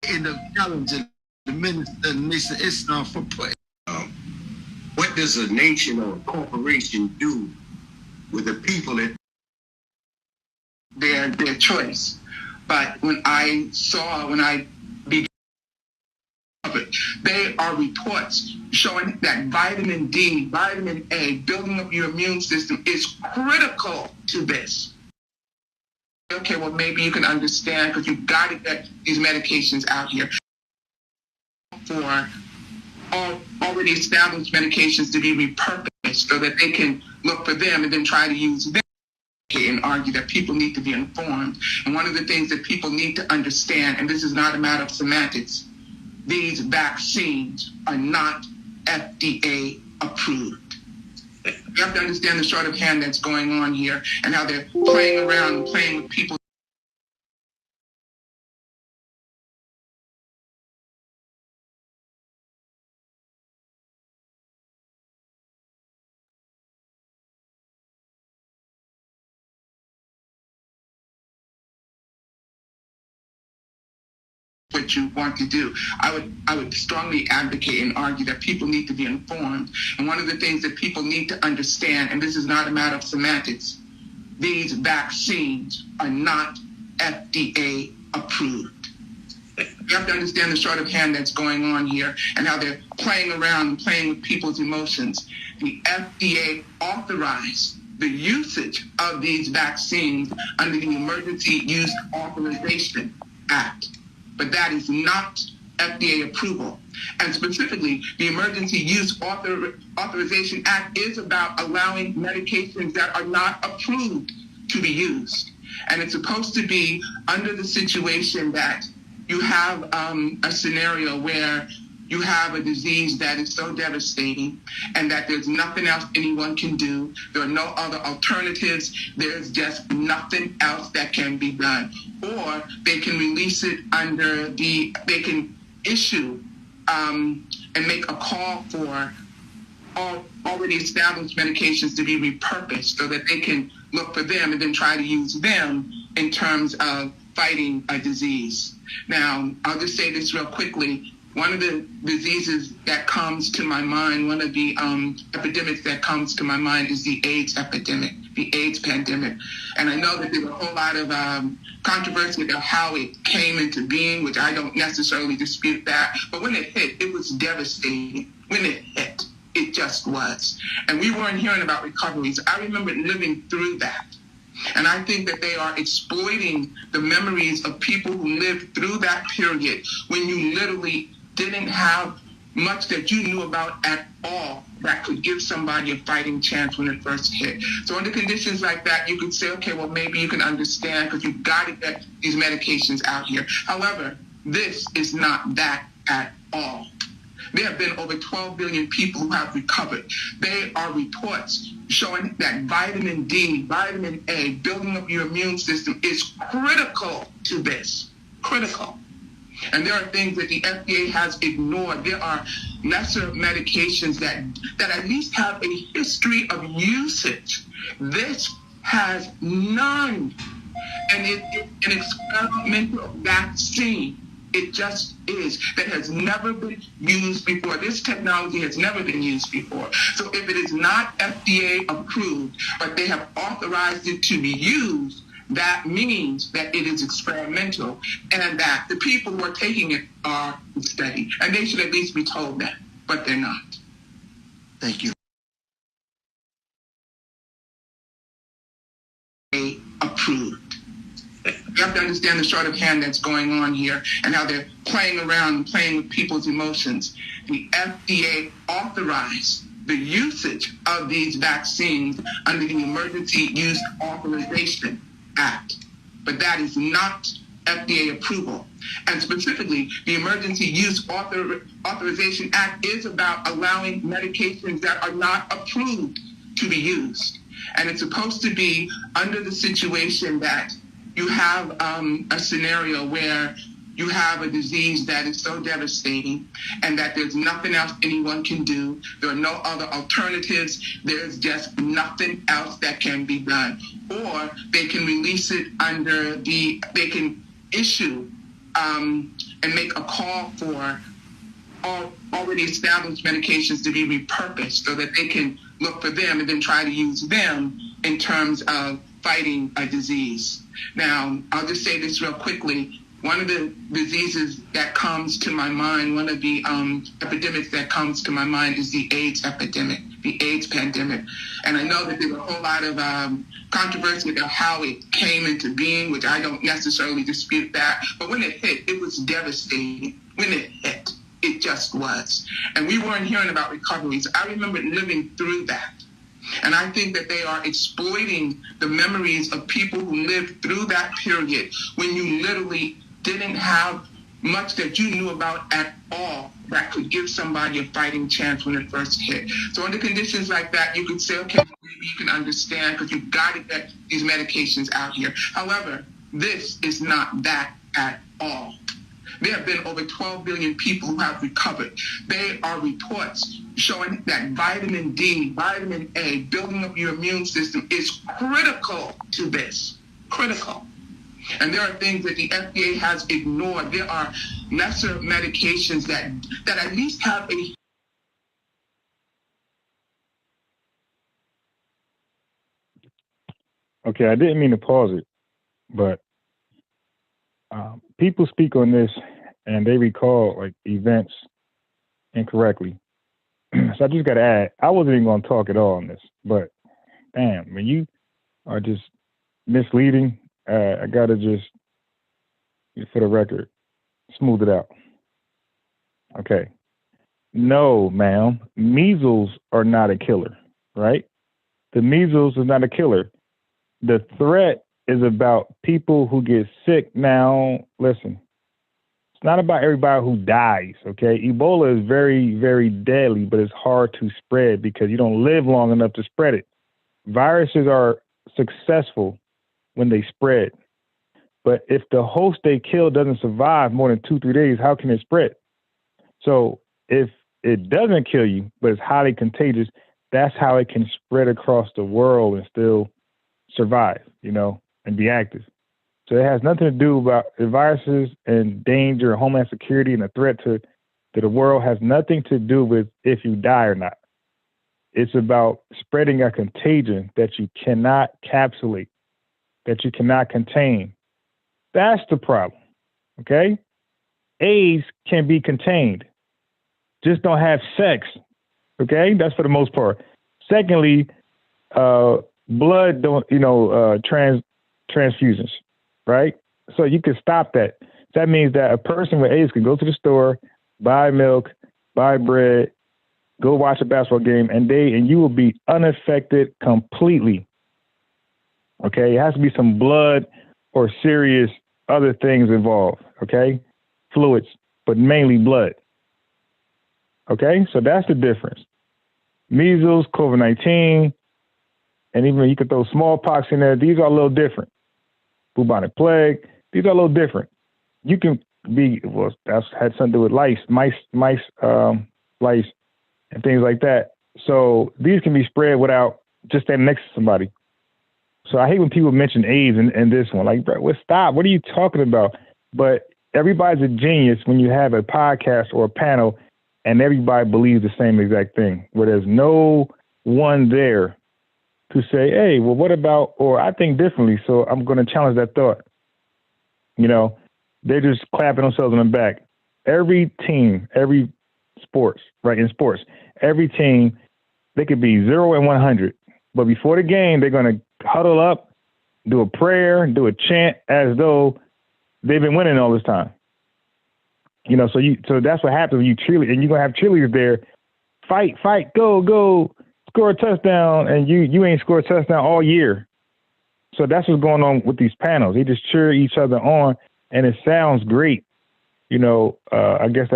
in the challenge of the minister Mr. Islam for putting. What does a nation or a corporation do with the people that their choice? But when I began, they are reports showing that vitamin D, vitamin A, building up your immune system is critical to this. Okay, well, maybe you can understand because you've got to get these medications out here for already established medications to be repurposed so that they can look for them and then try to use them and argue that people need to be informed. And one of the things that people need to understand, and this is not a matter of semantics, these vaccines are not FDA approved. You have to understand the sort of hand that's going on here and how they're playing around and playing with people. What you want to do. I would strongly advocate and argue that people need to be informed. And one of the things that people need to understand, and this is not a matter of semantics, these vaccines are not FDA approved. You have to understand the sort of hand that's going on here and how they're playing around and playing with people's emotions. The FDA authorized the usage of these vaccines under the Emergency Use Authorization Act. But that is not FDA approval. And specifically, the Emergency Use Authorization Act is about allowing medications that are not approved to be used. And it's supposed to be under the situation that you have a scenario where you have a disease that is so devastating and that there's nothing else anyone can do. There are no other alternatives. There's just nothing else that can be done. Or they can release it they can issue and make a call for already established medications to be repurposed so that they can look for them and then try to use them in terms of fighting a disease. Now, I'll just say this real quickly. One of the diseases that comes to my mind, one of the epidemics that comes to my mind is the AIDS epidemic, the AIDS pandemic. And I know that there's a whole lot of controversy about how it came into being, which I don't necessarily dispute that. But when it hit, it was devastating. When it hit, it just was. And we weren't hearing about recoveries. I remember living through that. And I think that they are exploiting the memories of people who lived through that period when you literally didn't have much that you knew about at all that could give somebody a fighting chance when it first hit. So under conditions like that, you could say, okay, well, maybe you can understand because you've got to get these medications out here. However, this is not that at all. There have been over 12 billion people who have recovered. There are reports showing that vitamin D, vitamin A, building up your immune system is critical to this. Critical. And there are things that the FDA has ignored. There are lesser medications that at least have a history of usage. This has none. And it's an experimental vaccine. It just is. That has never been used before. This technology has never been used before. So if it is not FDA approved, but they have authorized it to be used, that means that it is experimental and that the people who are taking it are studied. And they should at least be told that, but they're not. Thank you. Approved. You have to understand the sort of hand that's going on here and how they're playing around and playing with people's emotions. The FDA authorized the usage of these vaccines under the Emergency Use Authorization Act. But that is not FDA approval. And specifically, the Emergency Use Authorization Act is about allowing medications that are not approved to be used. And it's supposed to be under the situation that you have a scenario where you have a disease that is so devastating and that there's nothing else anyone can do. There are no other alternatives. There's just nothing else that can be done. Or they can release it they can issue and make a call for all already established medications to be repurposed so that they can look for them and then try to use them in terms of fighting a disease. Now, I'll just say this real quickly. One of the diseases that comes to my mind, one of the epidemics that comes to my mind is the AIDS epidemic, the AIDS pandemic. And I know that there's a whole lot of controversy about how it came into being, which I don't necessarily dispute that. But when it hit, it was devastating. When it hit, it just was. And we weren't hearing about recoveries. I remember living through that. And I think that they are exploiting the memories of people who lived through that period when you literally didn't have much that you knew about at all that could give somebody a fighting chance when it first hit. So under conditions like that, you could say, okay, maybe you can understand because you've got to get these medications out here. However, this is not that at all. There have been over 12 billion people who have recovered. There are reports showing that vitamin D, vitamin A, building up your immune system is critical to this. Critical. And there are things that the FDA has ignored. There are lesser medications that at least have a... Okay, I didn't mean to pause it, but people speak on this and they recall like events incorrectly. So I just got to add, I wasn't even going to talk at all on this, but damn, when you are just misleading, I got to just, for the record, smooth it out. Okay. No, ma'am, measles are not a killer, right? The measles is not a killer. The threat is about people who get sick. Now, listen, it's not about everybody who dies, okay? Ebola is very, very deadly, but it's hard to spread because you don't live long enough to spread it. Viruses are successful when they spread. But if the host they kill doesn't survive more than 2-3 days, how can it spread? So if it doesn't kill you, but it's highly contagious, that's how it can spread across the world and still survive, and be active. So it has nothing to do about the viruses and danger, homeland security, and the threat to the world has nothing to do with if you die or not. It's about spreading a contagion that you cannot capsulate, that you cannot contain. That's the problem, okay? AIDS can be contained. Just don't have sex, okay? That's for the most part. Secondly, blood don't, transfusions, right? So you can stop that. That means that a person with AIDS can go to the store, buy milk, buy bread, go watch a basketball game, and you will be unaffected completely. Okay, it has to be some blood or serious other things involved. Okay, fluids, but mainly blood. Okay, so that's the difference. Measles, COVID-19, and even you could throw smallpox in there. These are a little different. Bubonic plague. These are a little different. You can be that's had something to do with lice, mice, and things like that. So these can be spread without just standing next to somebody. So I hate when people mention AIDS in this one. Like, bro, stop. What are you talking about? But everybody's a genius when you have a podcast or a panel and everybody believes the same exact thing, where there's no one there to say, hey, well, what about, or I think differently, so I'm going to challenge that thought. They're just clapping themselves on the back. Every team, every sports, right, in sports, every team, they could be 0 and 100. But before the game, they're going to huddle up, do a prayer, do a chant as though they've been winning all this time. So that's what happens when you cheerlead, and you're going to have cheerleaders there, fight, go, score a touchdown, and you ain't scored a touchdown all year. So that's what's going on with these panels. They just cheer each other on, and it sounds great. I guess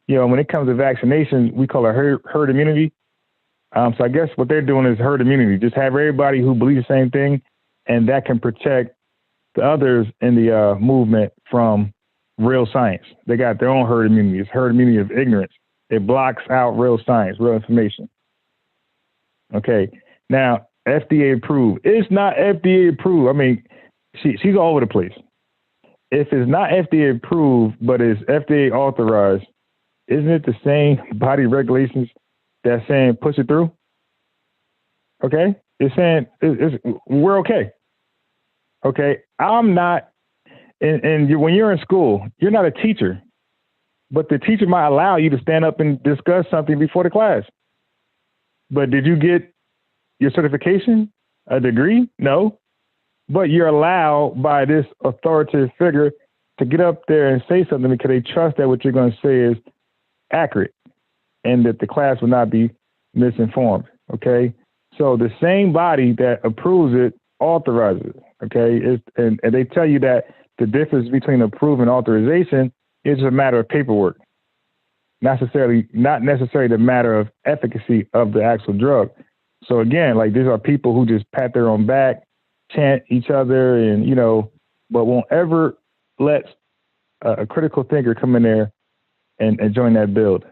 when it comes to vaccination, we call it herd immunity. So I guess what they're doing is herd immunity. Just have everybody who believes the same thing, and that can protect the others in the movement from real science. They got their own herd immunity. It's herd immunity of ignorance. It blocks out real science, real information. Okay. Now, FDA approved. It's not FDA approved. I mean, she's all over the place. if it's not FDA approved, but it's FDA authorized, isn't it the same body regulations that's saying push it through? Okay, it's saying we're okay. Okay, I'm not, and when you're in school, you're not a teacher, but the teacher might allow you to stand up and discuss something before the class. But did you get your certification, a degree? No. But you're allowed by this authoritative figure to get up there and say something because they trust that what you're going to say is accurate and that the class will not be misinformed. Okay. So the same body that approves it authorizes it. Okay. And they tell you that the difference between approve and authorization is a matter of paperwork, not necessarily the matter of efficacy of the actual drug. So again, like these are people who just pat their own back, chant each other, and but won't ever let a critical thinker come in there and join that build.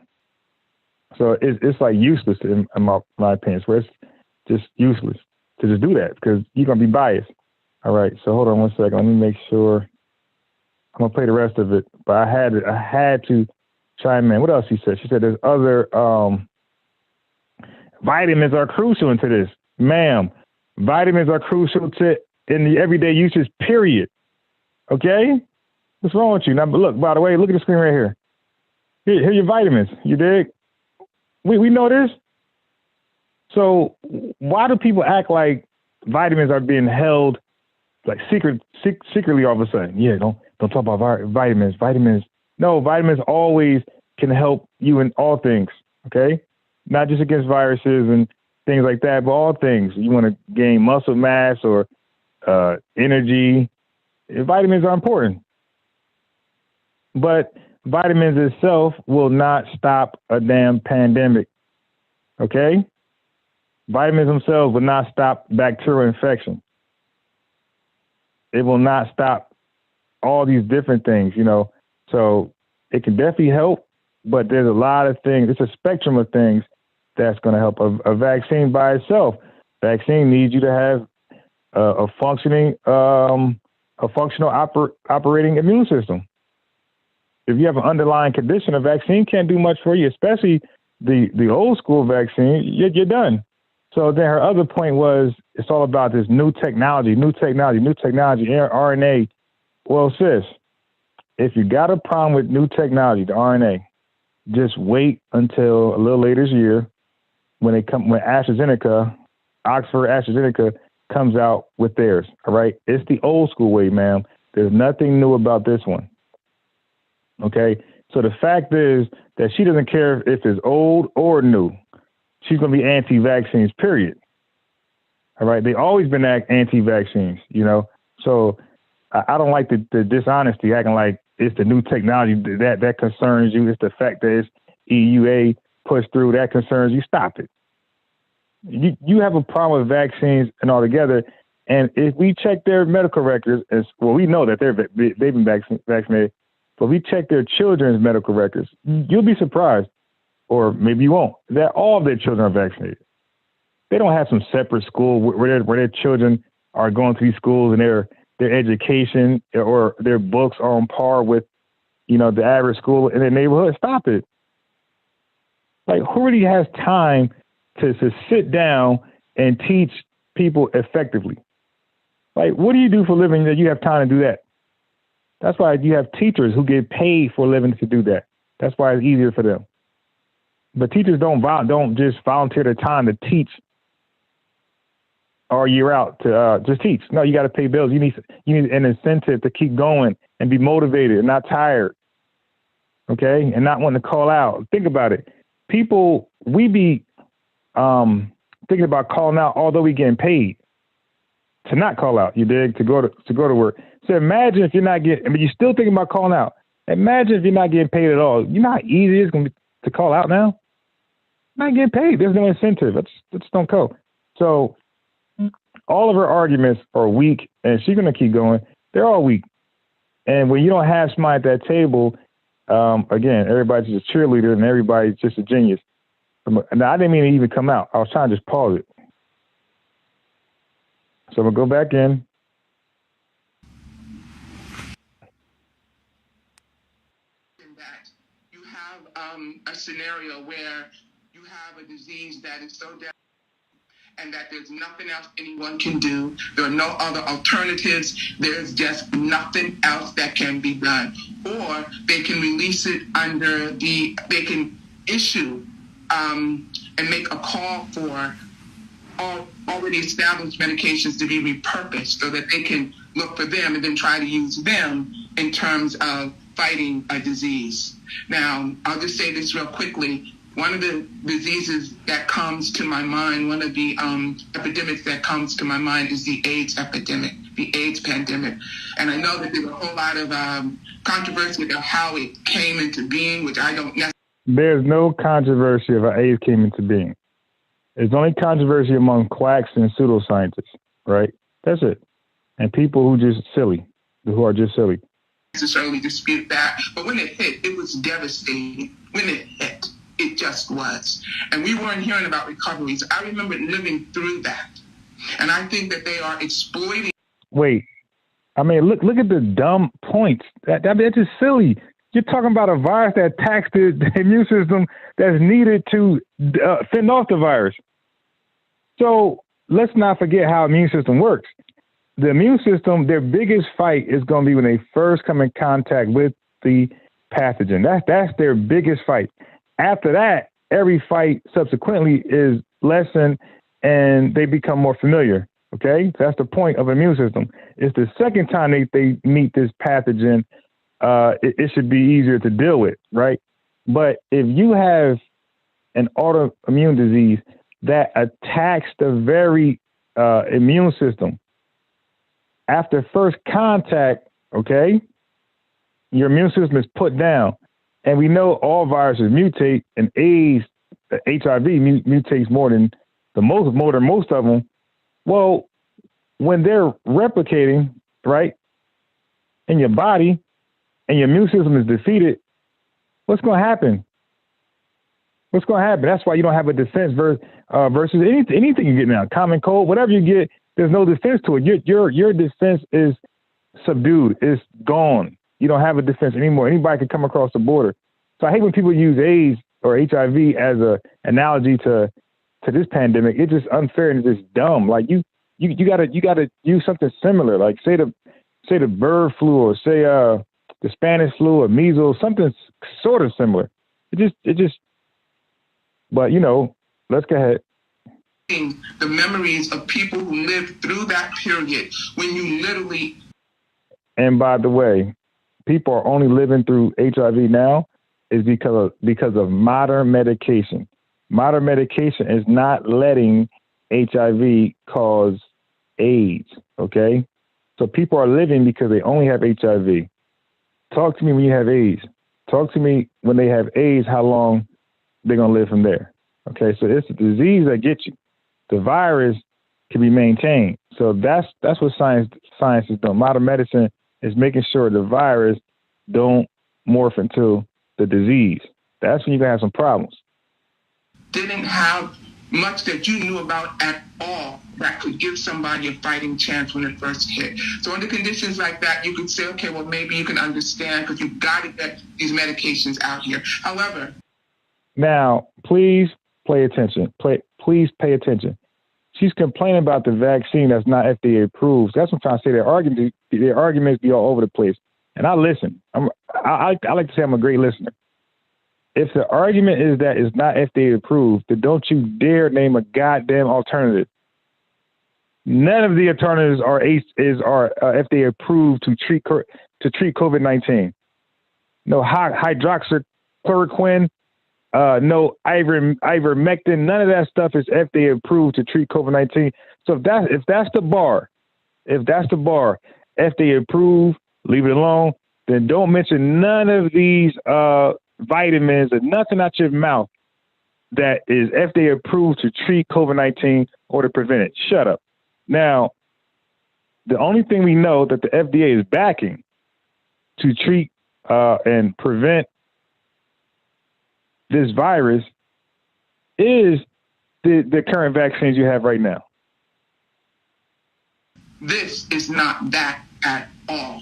So it's like useless in my opinion. Where it's just useless to just do that because you're gonna be biased. All right. So hold on one second. Let me make sure. I'm gonna play the rest of it, but I had to chime in. What else she said? She said there's other vitamins are crucial into this, ma'am. Vitamins are crucial in the everyday usage, period. Okay? What's wrong with you? Now, look, by the way, look at the screen right here. Here are your vitamins. You dig? We know this. So why do people act like vitamins are being held like secretly all of a sudden? Yeah, don't talk about vitamins. No, vitamins always can help you in all things, okay? Not just against viruses and things like that, but all things. You want to gain muscle mass or energy. Vitamins are important. But vitamins itself will not stop a damn pandemic, okay? Vitamins themselves will not stop bacterial infection. It will not stop all these different things, So it can definitely help, but there's a lot of things. It's a spectrum of things that's going to help. A vaccine by itself, vaccine needs you to have a functional operating immune system. If you have an underlying condition, a vaccine can't do much for you, especially the old school vaccine. You're done. So then her other point was it's all about this new technology, RNA. Well, sis, if you got a problem with new technology, the RNA, just wait until a little later this year when AstraZeneca comes out with theirs. All right. It's the old school way, ma'am. There's nothing new about this one. Okay. So the fact is that she doesn't care if it's old or new. She's going to be anti-vaccines, period. All right. They always been anti-vaccines, So I don't like the dishonesty, acting like it's the new technology that concerns you. It's the fact that it's EUA pushed through that concerns you. Stop it. You have a problem with vaccines and all together. And if we check their medical records, we know that they've been vaccinated, but we check their children's medical records, you'll be surprised, or maybe you won't, that all of their children are vaccinated. They don't have some separate school where their children are going to these schools and their education or their books are on par with, the average school in their neighborhood. Stop it. Like, who really has time to sit down and teach people effectively? Like, what do you do for a living that you have time to do that? That's why you have teachers who get paid for a living to do that. That's why it's easier for them. But teachers don't just volunteer their time to teach all year out to just teach. No, you got to pay bills. You need an incentive to keep going and be motivated and not tired. Okay, and not wanting to call out. Think about it. People, we be thinking about calling out, although we getting paid to not call out. You dig? To go to work. So imagine if you're not getting. I mean, you're still thinking about calling out. Imagine if you're not getting paid at all. You know how easy it's going to be to call out now. Not getting paid. There's no incentive. Let's don't go. So all of her arguments are weak, and she's going to keep going. They're all weak. And when you don't have somebody at that table, again, everybody's just a cheerleader and everybody's just a genius. Now, I didn't mean to even come out. I was trying to just pause it. So I'm going to go back in. that you have a scenario where you have a disease that is so deadly and that there's nothing else anyone can do. There are no other alternatives. There's just nothing else that can be done. Or they can release it they can issue and make a call for all already established medications to be repurposed so that they can look for them and then try to use them in terms of fighting a disease. Now, I'll just say this real quickly. One of the diseases that comes to my mind, one of the epidemics that comes to my mind is the AIDS epidemic, the AIDS pandemic. And I know that there's a whole lot of controversy about how it came into being, which I don't necessarily. There's no controversy of how AIDS came into being. There's only controversy among quacks and pseudoscientists, right? That's it. And people who are just silly. Necessarily dispute that, but when it hit, it was devastating. When it hit, it just was. And we weren't hearing about recoveries. I remember living through that. And I think that they are exploiting. Wait, I mean, look at the dumb points. That's just silly. You're talking about a virus that attacks the immune system that's needed to fend off the virus. So let's not forget how immune system works. The immune system, their biggest fight is going to be when they first come in contact with the pathogen. That's their biggest fight. After that, every fight subsequently is lessened and they become more familiar. Okay, so that's the point of immune system. It's the second time they meet this pathogen, it should be easier to deal with, right? But if you have an autoimmune disease that attacks the very immune system, after first contact, okay, your immune system is put down. And we know all viruses mutate, and AIDS, HIV mutates more than most of them. Well, when they're replicating, right, in your body, and your immune system is defeated, what's going to happen? What's going to happen? That's why you don't have a defense versus anything you get now. Common cold, whatever you get, there's no defense to it. Your defense is subdued. It's gone. You don't have a defense anymore. Anybody can come across the border. So I hate when people use AIDS or HIV as a analogy to this pandemic. It's just unfair and it's just dumb. Like you gotta use something similar. Like say the bird flu or say the Spanish flu or measles, something sort of similar. It just. But let's go ahead. The memories of people who lived through that period when you literally. And by the way, people are only living through HIV now is because of modern medication. Modern medication is not letting HIV cause AIDS. Okay, so people are living because they only have HIV. Talk to me when you have AIDS. Talk to me when they have AIDS. How long they're gonna live from there? Okay, so it's the disease that gets you. The virus can be maintained. So that's what science is doing. Modern medicine is making sure the virus don't morph into the disease. That's when you're gonna have some problems. Didn't have much that you knew about at all that could give somebody a fighting chance when it first hit. So under conditions like that, you could say, okay, well, maybe you can understand because you've got to get these medications out here. However, now, please pay attention. Please pay attention. She's complaining about the vaccine that's not FDA approved. That's what I'm trying to say. Their arguments be all over the place. And I listen. I like to say I'm a great listener. If the argument is that it's not FDA approved, then don't you dare name a goddamn alternative. None of the alternatives are FDA approved to treat COVID-19. No hydroxychloroquine. No ivermectin, none of that stuff is FDA approved to treat COVID-19. So if that's the bar, FDA approved, leave it alone. Then don't mention none of these vitamins or nothing out your mouth that is FDA approved to treat COVID-19 or to prevent it. Shut up. Now, the only thing we know that the FDA is backing to treat and prevent this virus is the current vaccines you have right now. This is not that at all.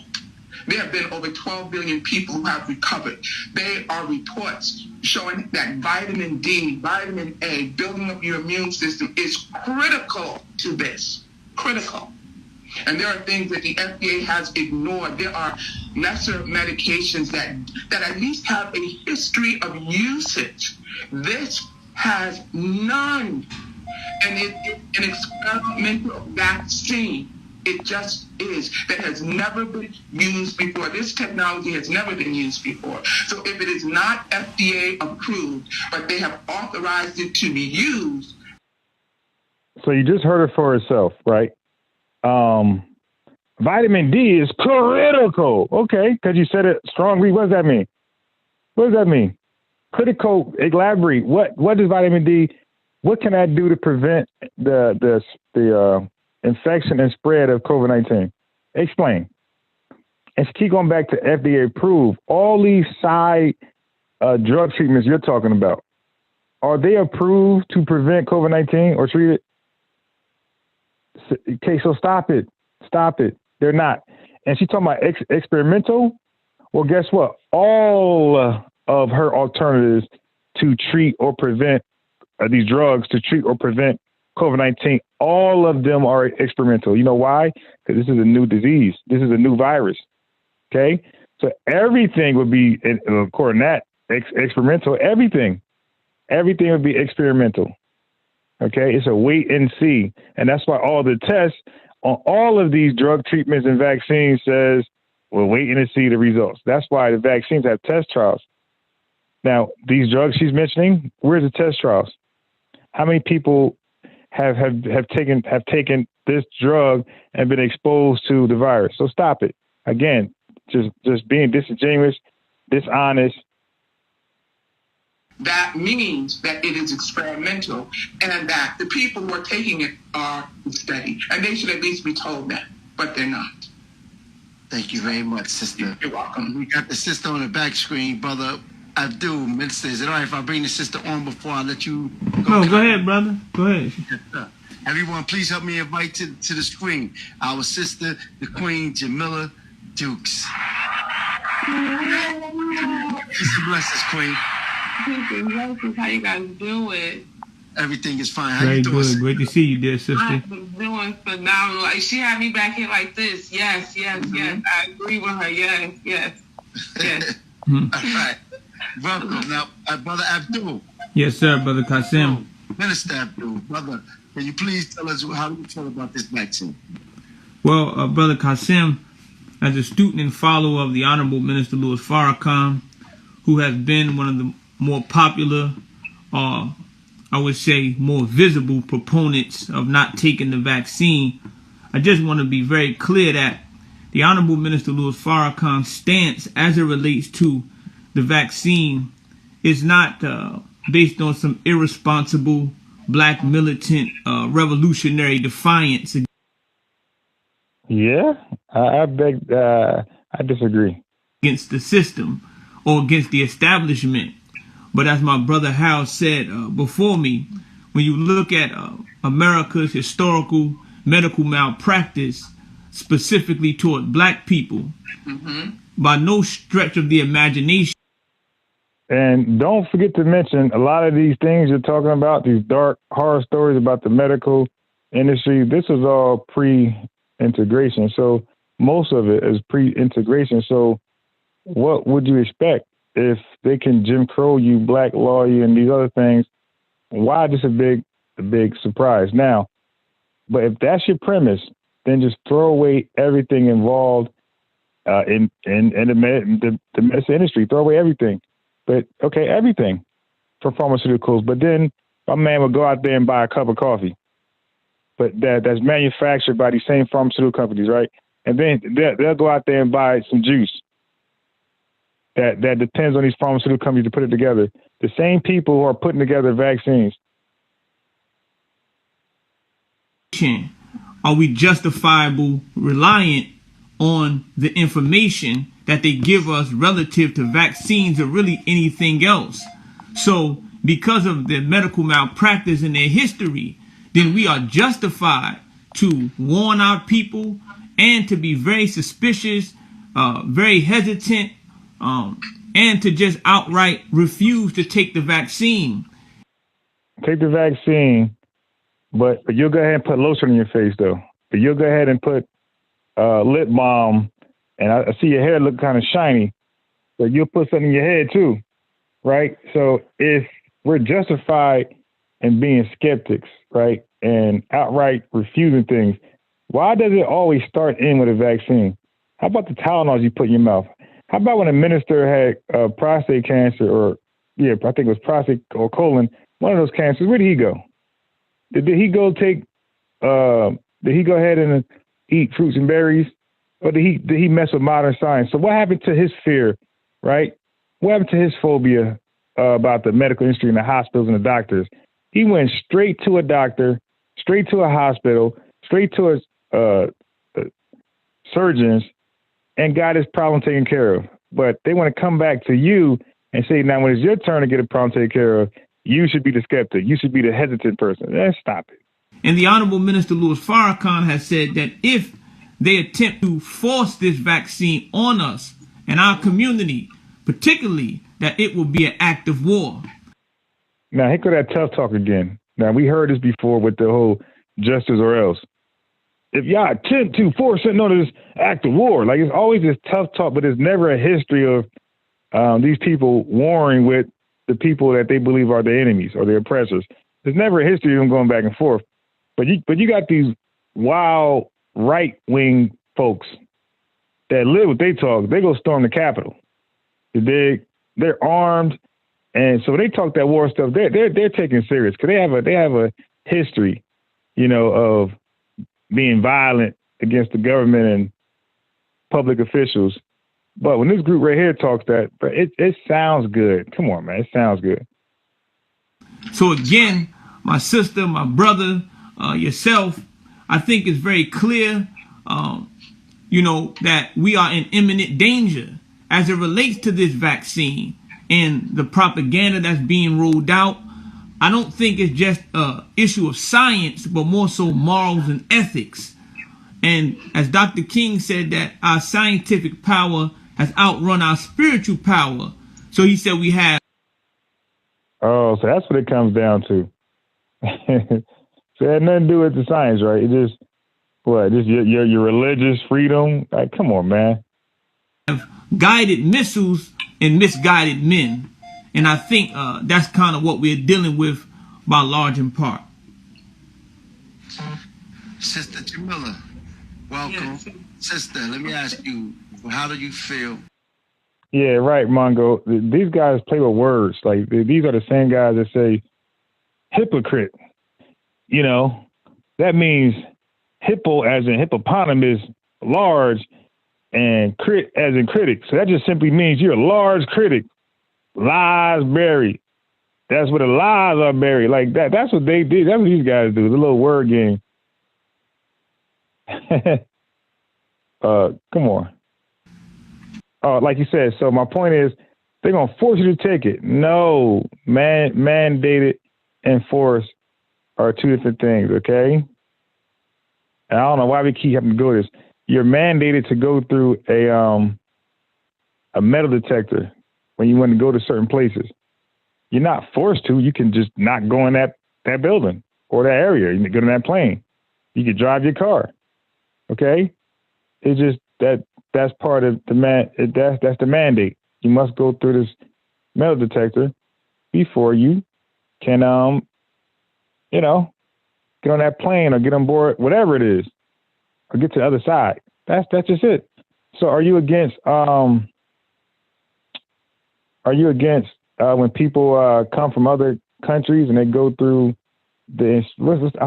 There have been over 12 billion people who have recovered. There are reports showing that vitamin D, vitamin A, building up your immune system is critical to this. Critical. And there are things that the FDA has ignored. There are lesser medications that at least have a history of usage. This has none. And it's an experimental vaccine. It just is. That has never been used before. This technology has never been used before. So if it is not FDA approved, but they have authorized it to be used. So you just heard it for itself, right? Vitamin D is critical. Okay, because you said it strongly. What does that mean? What does that mean? Critical. Elaborate. What does vitamin D? What can that do to prevent the infection and spread of COVID-19? Explain. And keep going back to FDA approved. All these side drug treatments you're talking about, are they approved to prevent COVID-19 or treat it? Okay, so stop it. Stop it. They're not. And she's talking about experimental. Well, guess what? All of her alternatives to treat or prevent these drugs to treat or prevent COVID-19, all of them are experimental. You know why? Because this is a new disease. This is a new virus. Okay? So everything would be, according to that, experimental. Everything would be experimental. Okay? It's a wait and see. And that's why all the tests on all of these drug treatments and vaccines says, we're waiting to see the results. That's why the vaccines have test trials. Now, these drugs she's mentioning, where's the test trials? How many people have taken this drug and been exposed to the virus? So stop it. Again, just being disingenuous, dishonest. That means that it is experimental and that the people who are taking it are studied. And they should at least be told that, but they're not. Thank you very much, sister. You're welcome. We got the sister on the back screen, brother. Abdul, Minister, is it all right if I bring the sister on before I let you go? No, go ahead, brother. Go ahead. Everyone, please help me invite to the screen our sister, the Queen Jamila Dukes. Peace and blessings, Queen. How you guys doing? Everything is fine. How Very you doing? good. Great to see you, dear sister. I'm doing phenomenal. Like, she had me back here like this. Yes. I agree with her. Yes. All right. Welcome. Now, Brother Abdul. Yes, sir, Brother Qasim. Minister Abdul, brother, can you please tell us how you feel about this vaccine? Well, Brother Qasim, as a student and follower of the Honorable Minister Louis Farrakhan, who has been one of the more popular, I would say more visible proponents of not taking the vaccine, I just want to be very clear that the Honorable Minister Louis Farrakhan's stance as it relates to the vaccine is not based on some irresponsible black militant revolutionary defiance. Yeah, I beg, I disagree. Against the system or against the establishment. But as my brother Hal said before me, when you look at America's historical medical malpractice, specifically toward black people, by no stretch of the imagination. And don't forget to mention a lot of these things you're talking about, these dark horror stories about the medical industry. This is all pre-integration. So most of it is pre-integration. So what would you expect if they can Jim Crow you, black law you, and these other things? Why this a big surprise? Now, but if that's your premise, then just throw away everything involved in the medicine industry. Throw away everything. But okay, everything for pharmaceuticals. But then a man would go out there and buy a cup of coffee, but that's manufactured by these same pharmaceutical companies, right? And then they'll go out there and buy some juice that depends on these pharmaceutical companies to put it together. The same people who are putting together vaccines. Are we justifiable reliant on the information that they give us relative to vaccines or really anything else? So because of the medical malpractice in their history, then we are justified to warn our people and to be very suspicious very hesitant and to just outright refuse to take the vaccine. Take the vaccine, but you'll go ahead and put lotion on your face, though. But you'll go ahead and put lip balm, and I see your hair look kind of shiny, but you'll put something in your head, too, right? So if we're justified in being skeptics, right, and outright refusing things, why does it always start in with a vaccine? How about the Tylenols you put in your mouth? How about when a minister had prostate cancer, or, yeah, I think it was prostate or colon, one of those cancers, where did he go? Did he go take, did he go ahead and eat fruits and berries? Or did he mess with modern science? So what happened to his fear, right? What happened to his phobia about the medical industry and the hospitals and the doctors? He went straight to a doctor, straight to a hospital, straight to a surgeons, and got his problem taken care of. But they want to come back to you and say, now when it's your turn to get a problem taken care of, you should be the skeptic. You should be the hesitant person. Stop it. And the Honorable Minister Louis Farrakhan has said that if they attempt to force this vaccine on us and our community, particularly, that it will be an act of war. Now, here go that tough talk again. Now, we heard this before with the whole justice or else. If y'all attempt to force it on this act of war, like it's always this tough talk, but there's never a history of these people warring with the people that they believe are the enemies or the oppressors. There's never a history of them going back and forth. But you got these wild right-wing folks that live what they talk. They go storm the Capitol. They're armed, and so when they talk that war stuff, they're taking it serious because they have a history, of being violent against the government and public officials. But when this group right here talks that, it sounds good. Come on, man, it sounds good. So again, my sister, my brother, yourself, I think it's very clear, that we are in imminent danger as it relates to this vaccine and the propaganda that's being rolled out. I don't think it's just an issue of science, but more so morals and ethics. And as Dr. King said, that our scientific power has outrun our spiritual power. So he said we have. Oh, so that's what it comes down to. So it had nothing to do with the science, right? It just, just your religious freedom? Like, come on, man. Guided missiles and misguided men. And I think that's kind of what we're dealing with by large in part. Sister Jamila, welcome. Yes. Sister, let me ask you, how do you feel? Yeah, right, Mongo. These guys play with words. Like, these are the same guys that say hypocrite. That means hippo as in hippopotamus, large, and crit as in critic. So that just simply means you're a large critic. Lies buried. That's what the lies are buried. Like that. That's what they did. That's what these guys do. The little word game. Come on. Like you said. So my point is, they're gonna force you to take it. No, mandated and forced are two different things. Okay. And I don't know why we keep having to go this. You're mandated to go through a metal detector when you want to go to certain places. You're not forced to. You can just not go in that building or that area. You can go to that plane. You can drive your car. Okay? It's just that's part of the that's the mandate. You must go through this metal detector before you can get on that plane or get on board, whatever it is, or get to the other side. That's just it. So are you against when people come from other countries and they go through I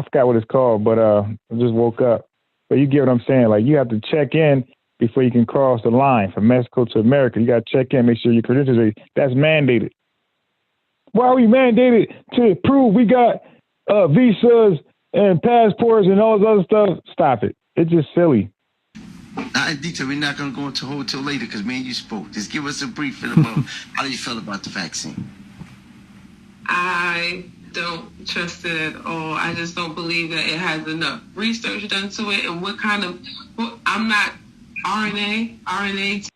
forgot what it's called, but I just woke up. But you get what I'm saying? Like, you have to check in before you can cross the line from Mexico to America. You got to check in, make sure your credentials are, that's mandated. Why are we mandated to prove we got visas and passports and all this other stuff? Stop it. It's just silly. Not in detail. We're not going to go into whole till later because me and you spoke. Just give us a briefing about how do you feel about the vaccine. I don't trust it at all. I just don't believe that it has enough research done to it. And I'm not RNA.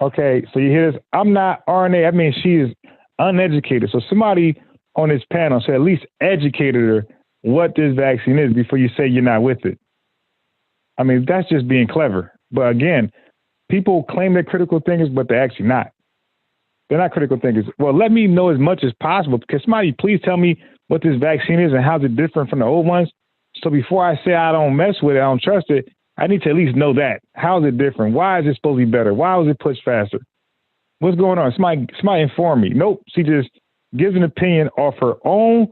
Okay, so you hear this? I'm not RNA. I mean, she is uneducated. So somebody on this panel should at least educated her what this vaccine is before you say you're not with it. I mean, that's just being clever. But again, people claim they're critical thinkers, but they're actually not. They're not critical thinkers. Well, let me know as much as possible. Can somebody please tell me what this vaccine is and how's it different from the old ones? So before I say I don't mess with it, I don't trust it, I need to at least know that. How is it different? Why is it supposed to be better? Why was it pushed faster? What's going on? Somebody inform me. Nope. She just gives an opinion off her own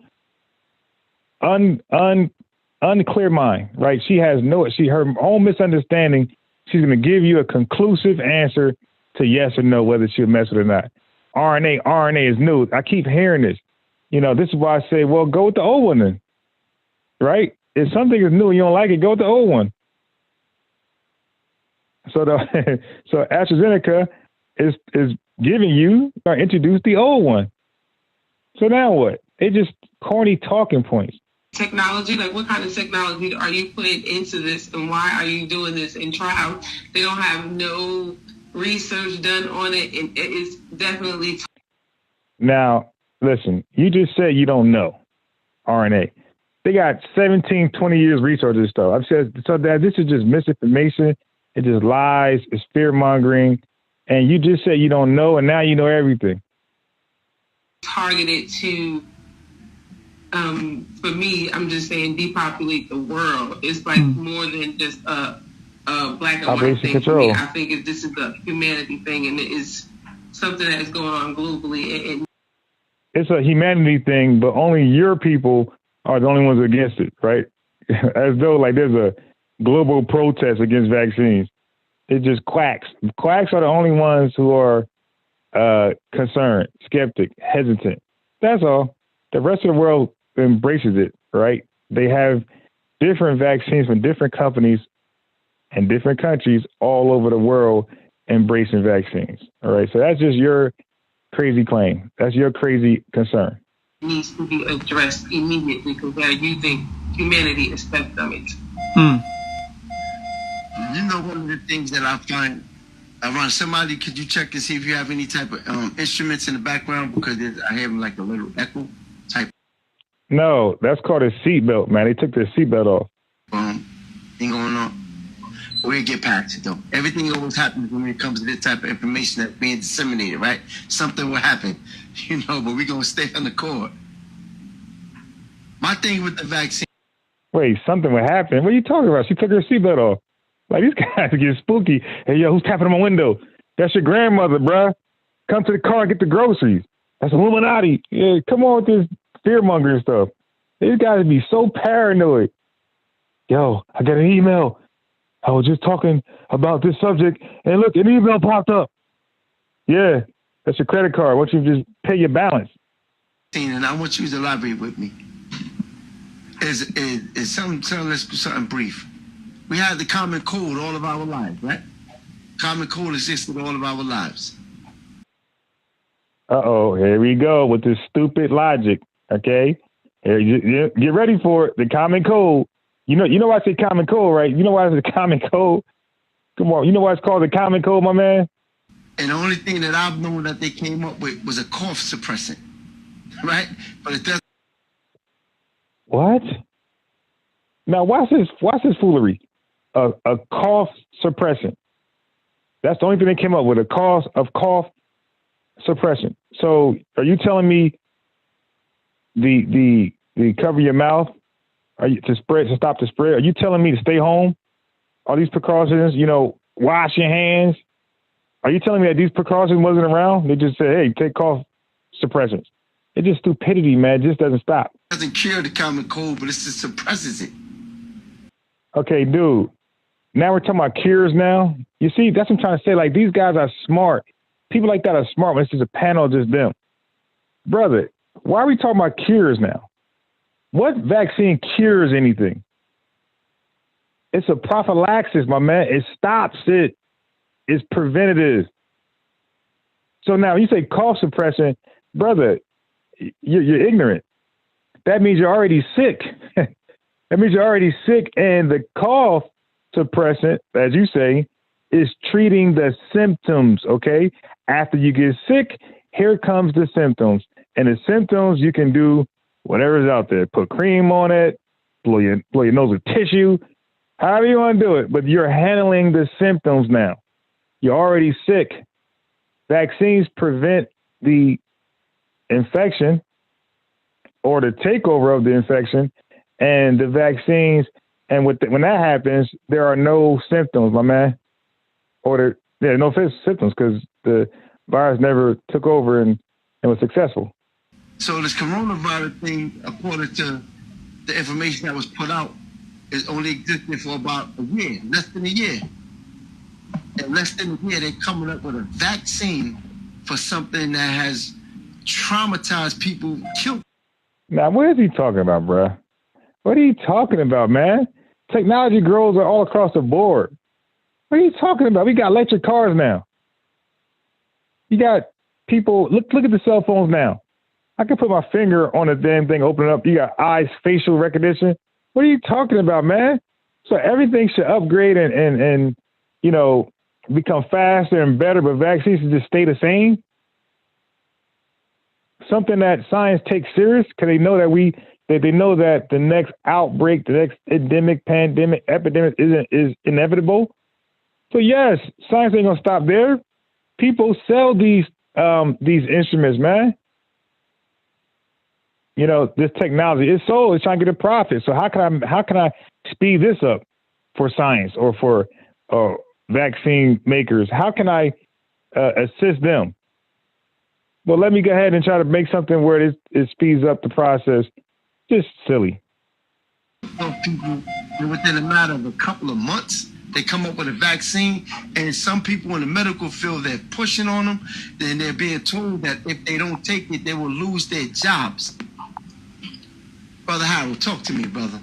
unclear mind, right? She has her own misunderstanding. She's going to give you a conclusive answer to yes or no, whether she'll mess with it or not. RNA is new. I keep hearing this. This is why I say, well, go with the old one then, right? If something is new and you don't like it, go with the old one. So so AstraZeneca is giving you or introduce the old one. So now what? They just corny talking points. Technology, like what kind of technology are you putting into this, and why are you doing this in trials? They don't have no research done on it, and it is definitely. Now, listen, you just said you don't know RNA. They got 17, 20 years research this stuff. I've said so that this is just misinformation. It just lies. It's fear mongering. And you just said you don't know, and now you know everything. Targeted to, for me, I'm just saying depopulate the world. It's like more than just a black and white thing. For me, I think this is a humanity thing, and it is something that's going on globally. It's a humanity thing, but only your people are the only ones against it, right? As though like there's a global protest against vaccines. It just quacks. Quacks are the only ones who are concerned, skeptic, hesitant. That's all. The rest of the world embraces it, right? They have different vaccines from different companies and different countries all over the world embracing vaccines. All right. So that's just your crazy claim. That's your crazy concern. It needs to be addressed immediately because they're using humanity as test dummies. One of the things that I find around somebody, could you check and see if you have any type of instruments in the background? Because I have like a little echo type. No, that's called a seatbelt, man. They took their seatbelt off. Thing going on. We'll get past it, though. Everything always happens when it comes to this type of information that's being disseminated, right? Something will happen, but we're going to stay on the court. My thing with the vaccine. Wait, something will happen? What are you talking about? She took her seatbelt off. Like, these guys get spooky. Hey, yo, who's tapping on my window? That's your grandmother, bruh. Come to the car and get the groceries. That's Illuminati. Yeah, come on with this fear-mongering stuff. These guys be so paranoid. Yo, I got an email. I was just talking about this subject, and look, an email popped up. Yeah, that's your credit card. Why don't you just pay your balance? And I want you to elaborate with me. Is something brief. We have the common cold all of our lives, right? Common cold existed all of our lives. Uh-oh, here we go with this stupid logic, okay? Here, get ready for it, the common cold. You know why I say common cold, right? You know why it's a common cold? Come on, you know why it's called the common cold, my man? And the only thing that I've known that they came up with was a cough suppressant, right? But it doesn't. What? Now, watch this foolery. A cough suppressant. That's the only thing they came up with, a cough suppressant. So are you telling me the cover your mouth to stop the spread? Are you telling me to stay home? All these precautions, wash your hands. Are you telling me that these precautions wasn't around? They just said, hey, take cough suppressants. It's just stupidity, man. It just doesn't stop. It doesn't cure the common cold, but it just suppresses it. Okay, dude. Now we're talking about cures now. You see, that's what I'm trying to say. Like, these guys are smart. People like that are smart when it's just a panel of just them. Brother, why are we talking about cures now? What vaccine cures anything? It's a prophylaxis, my man. It stops it. It's preventative. So now you say cough suppression, brother, you're ignorant. That means you're already sick. That means you're already sick, and the cough suppressant, as you say, is treating the symptoms, okay? After you get sick, here comes the symptoms. And the symptoms, you can do whatever's out there. Put cream on it, blow your nose with tissue, however you want to do it. But you're handling the symptoms now. You're already sick. Vaccines prevent the infection or the takeover of the infection, and the vaccines, and when that happens, there are no symptoms, my man, or there are no symptoms because the virus never took over and was successful. So this coronavirus thing, according to the information that was put out, is only existed for about a year, less than a year. In less than a year, they're coming up with a vaccine for something that has traumatized people, killed. Now, what is he talking about, bruh? What are you talking about, man? Technology grows all across the board. What are you talking about? We got electric cars now. You got people, look at the cell phones now. I can put my finger on a damn thing, open it up. You got eyes, facial recognition. What are you talking about, man? So everything should upgrade and you know, become faster and better, but vaccines should just stay the same. Something that science takes serious because they know that they know that the next outbreak, the next endemic, pandemic, epidemic is inevitable. So yes, science ain't gonna stop there. People sell these instruments, man. You know, this technology is sold. It's trying to get a profit. So how can I speed this up for science or for vaccine makers? How can I assist them? Well, let me go ahead and try to make something where it speeds up the process. Just silly. People, within a matter of a couple of months, they come up with a vaccine, and some people in the medical field, they're pushing on them, and they're being told that if they don't take it, they will lose their jobs. Brother Harold, talk to me, brother.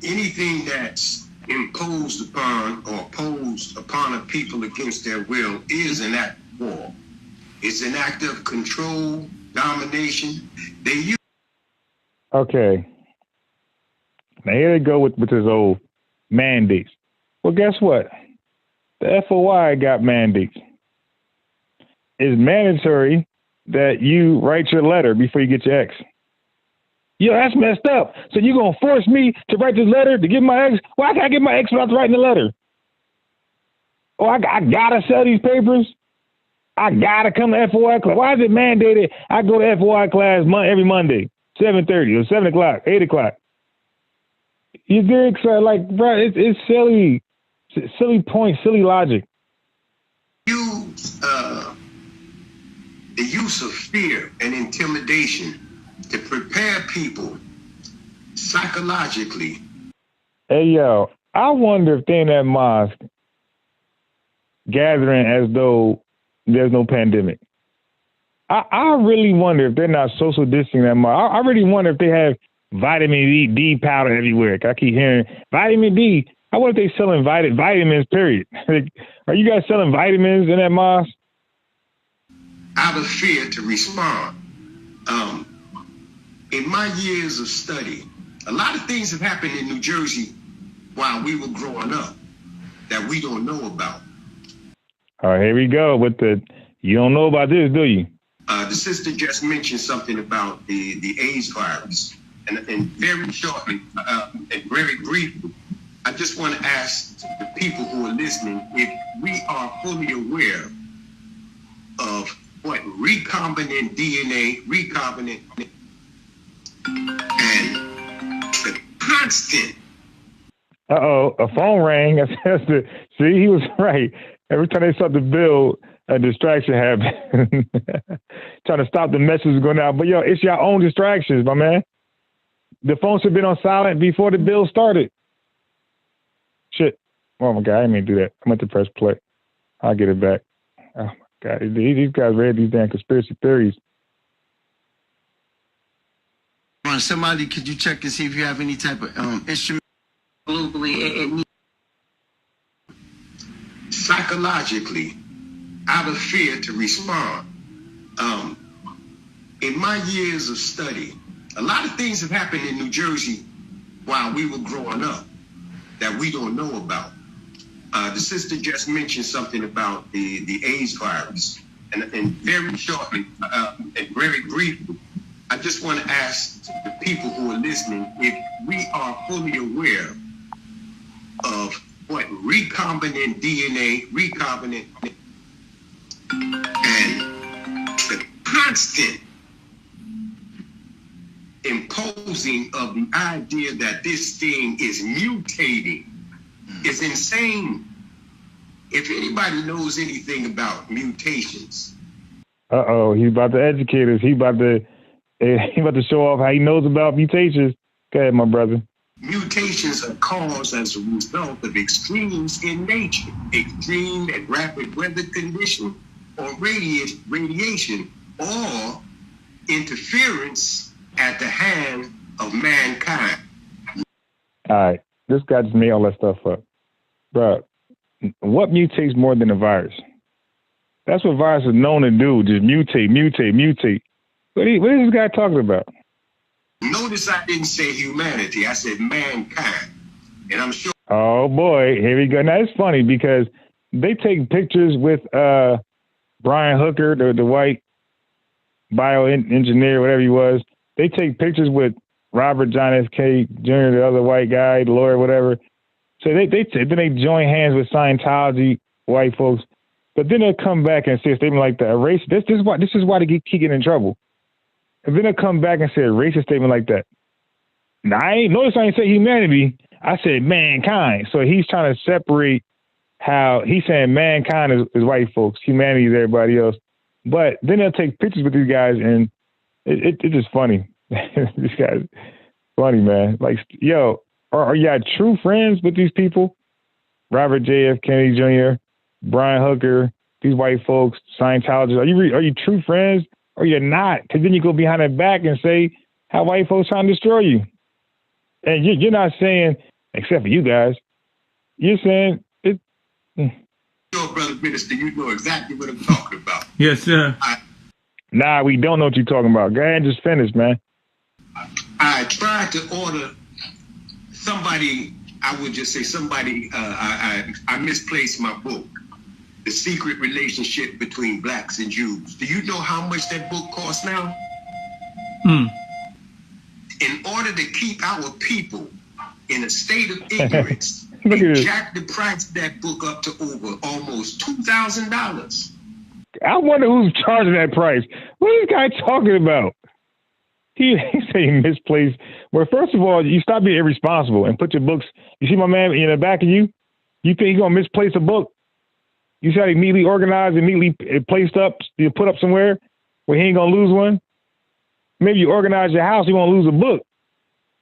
Anything that's imposed upon or opposed upon a people against their will is an act of war. It's an act of control, domination. Okay. Now here they go with this old mandates. Well, guess what? The FOI got mandates. It's mandatory that you write your letter before you get your ex. Yo, that's messed up. So you're going to force me to write this letter to get my ex? Why can't I get my ex without writing the letter? Oh, I got to sell these papers? I got to come to FOI class. Why is it mandated I go to FOI class every Monday, 7:30 or 7 o'clock, 8 o'clock? You dig? So, like, bro, it's silly. Silly point, silly logic. The use of fear and intimidation to prepare people psychologically. Hey, yo, I wonder if they in that mosque gathering as though there's no pandemic. I really wonder if they're not social distancing that mosque. I really wonder if they have vitamin D powder everywhere. I keep hearing vitamin D. I wonder if they selling vitamins, period. Are you guys selling vitamins in that mosque? Out of fear to respond. In my years of study, a lot of things have happened in New Jersey while we were growing up that we don't know about. All right, here we go with you don't know about this, do you? The sister just mentioned something about the AIDS virus. And very shortly, and very briefly, I just want to ask the people who are listening if we are fully aware of what recombinant DNA, and the constant. A phone rang. See, he was right. Every time they start to build, a distraction happened. Trying to stop the messages going out. But yo, it's your own distractions, my man. The phone should have been on silent before the bill started. Shit. Oh my God, I didn't mean to do that. I meant to press play. I'll get it back. Oh my God, these guys read these damn conspiracy theories. Somebody, could you check and see if you have any type of instrument globally? Psychologically, out of fear to respond. In my years of study, a lot of things have happened in New Jersey while we were growing up that we don't know about. The sister just mentioned something about the AIDS virus, and very shortly and very briefly, I just want to ask the people who are listening if we are fully aware of what recombinant DNA, and the constant imposing of the idea that this thing is mutating is insane. If anybody knows anything about mutations. He's about to educate us. He about to show off how he knows about mutations. Go ahead, my brother. Mutations are caused as a result of extremes in nature, extreme and rapid weather conditions, or radiation, or interference at the hand of mankind. All right, this guy just made all that stuff up. Bro, what mutates more than a virus? That's what viruses are known to do, just mutate. What is this guy talking about? Notice I didn't say humanity, I said mankind. And I'm sure. Oh boy, here we go. Now it's funny because they take pictures with Brian Hooker, the white bioengineer, whatever he was. They take pictures with Robert John F. K. Jr., the other white guy, the lawyer, whatever. So then they join hands with Scientology, white folks. But then they'll come back and say a statement like that. This is why they keep getting in trouble. And then they'll come back and say a racist statement like that. Now, notice I ain't say humanity. I said mankind. So he's trying to separate how he's saying mankind is white folks, humanity is everybody else. But then they'll take pictures with these guys, and it's just funny. This guy's funny, man. Like, yo, are you true friends with these people? Robert J. F. Kennedy Jr., Brian Hooker, these white folks, Scientologists. Are you true friends or you're not? Because then you go behind their back and say how white folks trying to destroy you. And you're not saying, except for you guys, you're saying it. Your brother minister, you know exactly what I'm talking about. Yes, sir. Nah, we don't know what you're talking about. Go ahead and just finish, man. I tried to order somebody, I would just say somebody, I misplaced my book, The Secret Relationship Between Blacks and Jews. Do you know how much that book costs now? In order to keep our people in a state of ignorance, they jacked the price of that book up to over almost $2,000. I wonder who's charging that price. What is this guy talking about? He say misplaced. Well, first of all, you stop being irresponsible and put your books. You see my man in the back of you? You think he's going to misplace a book? You see how he neatly organized and neatly placed up, you put up somewhere where he ain't going to lose one? Maybe you organize your house, you won't lose a book.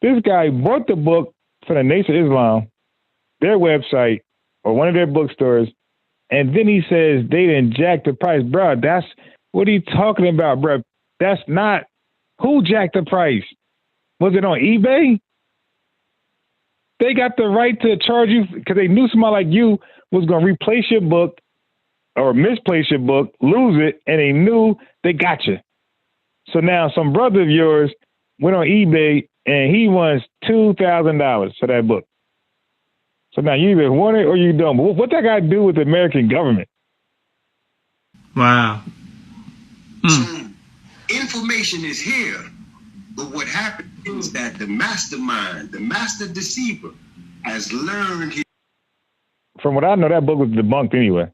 This guy bought the book for the Nation of Islam, their website, or one of their bookstores, and then he says they didn't jack the price. Bro, that's, what are you talking about, bro? That's not, who jacked the price? Was it on eBay? They got the right to charge you because they knew somebody like you was going to replace your book or misplace your book, lose it, and they knew they got you. So now some brother of yours went on eBay and he wants $2,000 for that book. So now you either want it or you don't. But what that got to do with the American government? Wow. So information is here, but what happened is that the mastermind, the master deceiver, has learned From what I know, that book was debunked anyway.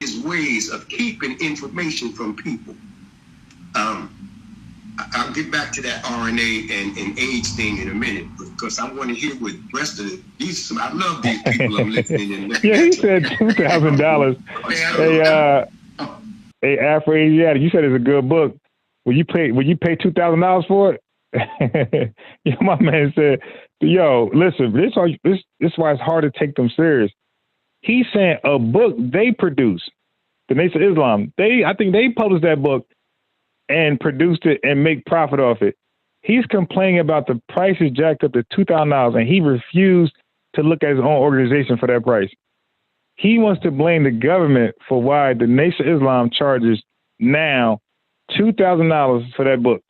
his ways of keeping information from people. I'll get back to that RNA and AIDS thing in a minute because I want to hear what the rest of these. I love these people I'm listening to. Yeah, he said $2,000. Hey, Afro Asiatic, you said it's a good book. Will you pay $2,000 for it? Yeah, my man said, "Yo, listen, this is why it's hard to take them serious." He's saying a book they produce, the Nation of Islam. I think they published that book and produced it and make profit off it. He's complaining about the prices jacked up to $2,000, and he refused to look at his own organization for that price. He wants to blame the government for why the Nation of Islam charges now $2,000 for that book.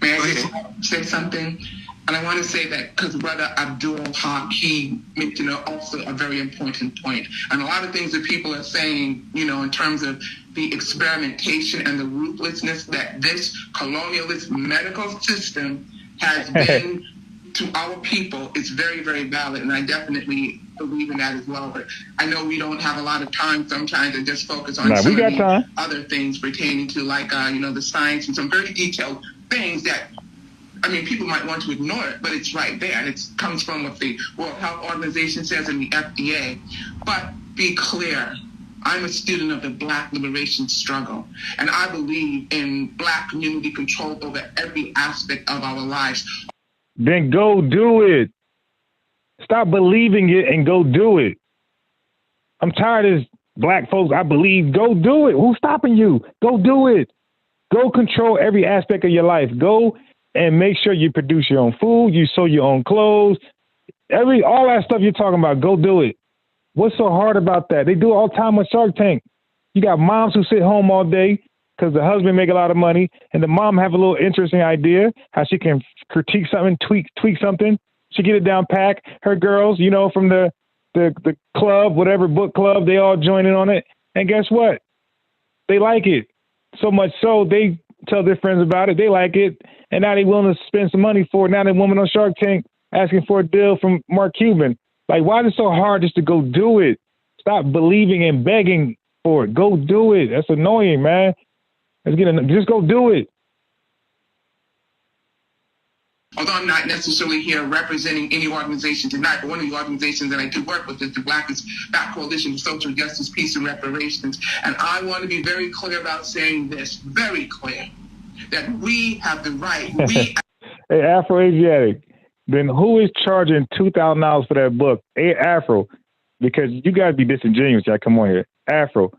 May I just say something? And I want to say that because Brother Abdul Haq, he mentioned also a very important point. And a lot of things that people are saying, you know, in terms of the experimentation and the ruthlessness that this colonialist medical system has been to our people, is very, very valid. And I definitely believe in that as well. But I know we don't have a lot of time sometimes to just focus on some of the other things pertaining to, like, you know, the science and some very detailed things that, I mean, people might want to ignore it, but it's right there. And it comes from what the World Health Organization says and the FDA. But be clear, I'm a student of the Black liberation struggle, and I believe in Black community control over every aspect of our lives. Then go do it. Stop believing it and go do it. I'm tired of this Black folks, I believe, go do it. Who's stopping you? Go do it. Go control every aspect of your life. Go and make sure you produce your own food, you sew your own clothes, all that stuff you're talking about, go do it. What's so hard about that? They do it all the time on Shark Tank. You got moms who sit home all day because the husband make a lot of money, and the mom have a little interesting idea how she can critique something, tweak something. She get it down pack. Her girls, you know, from the club, whatever book club, they all join in on it. And guess what? They like it. So much so they tell their friends about it. They like it. And now they're willing to spend some money for it. Now the woman on Shark Tank asking for a deal from Mark Cuban. Like, why is it so hard just to go do it? Stop believing and begging for it. Go do it. That's annoying, man. Just go do it. Although I'm not necessarily here representing any organization tonight, but one of the organizations that I do work with is the Black Coalition for Social Justice, Peace, and Reparations. And I want to be very clear about saying this, very clear, that we have the right. Hey, Afro-Asiatic, then who is charging $2,000 for that book? Hey, Afro, because you got to be disingenuous. I come on here. Afro,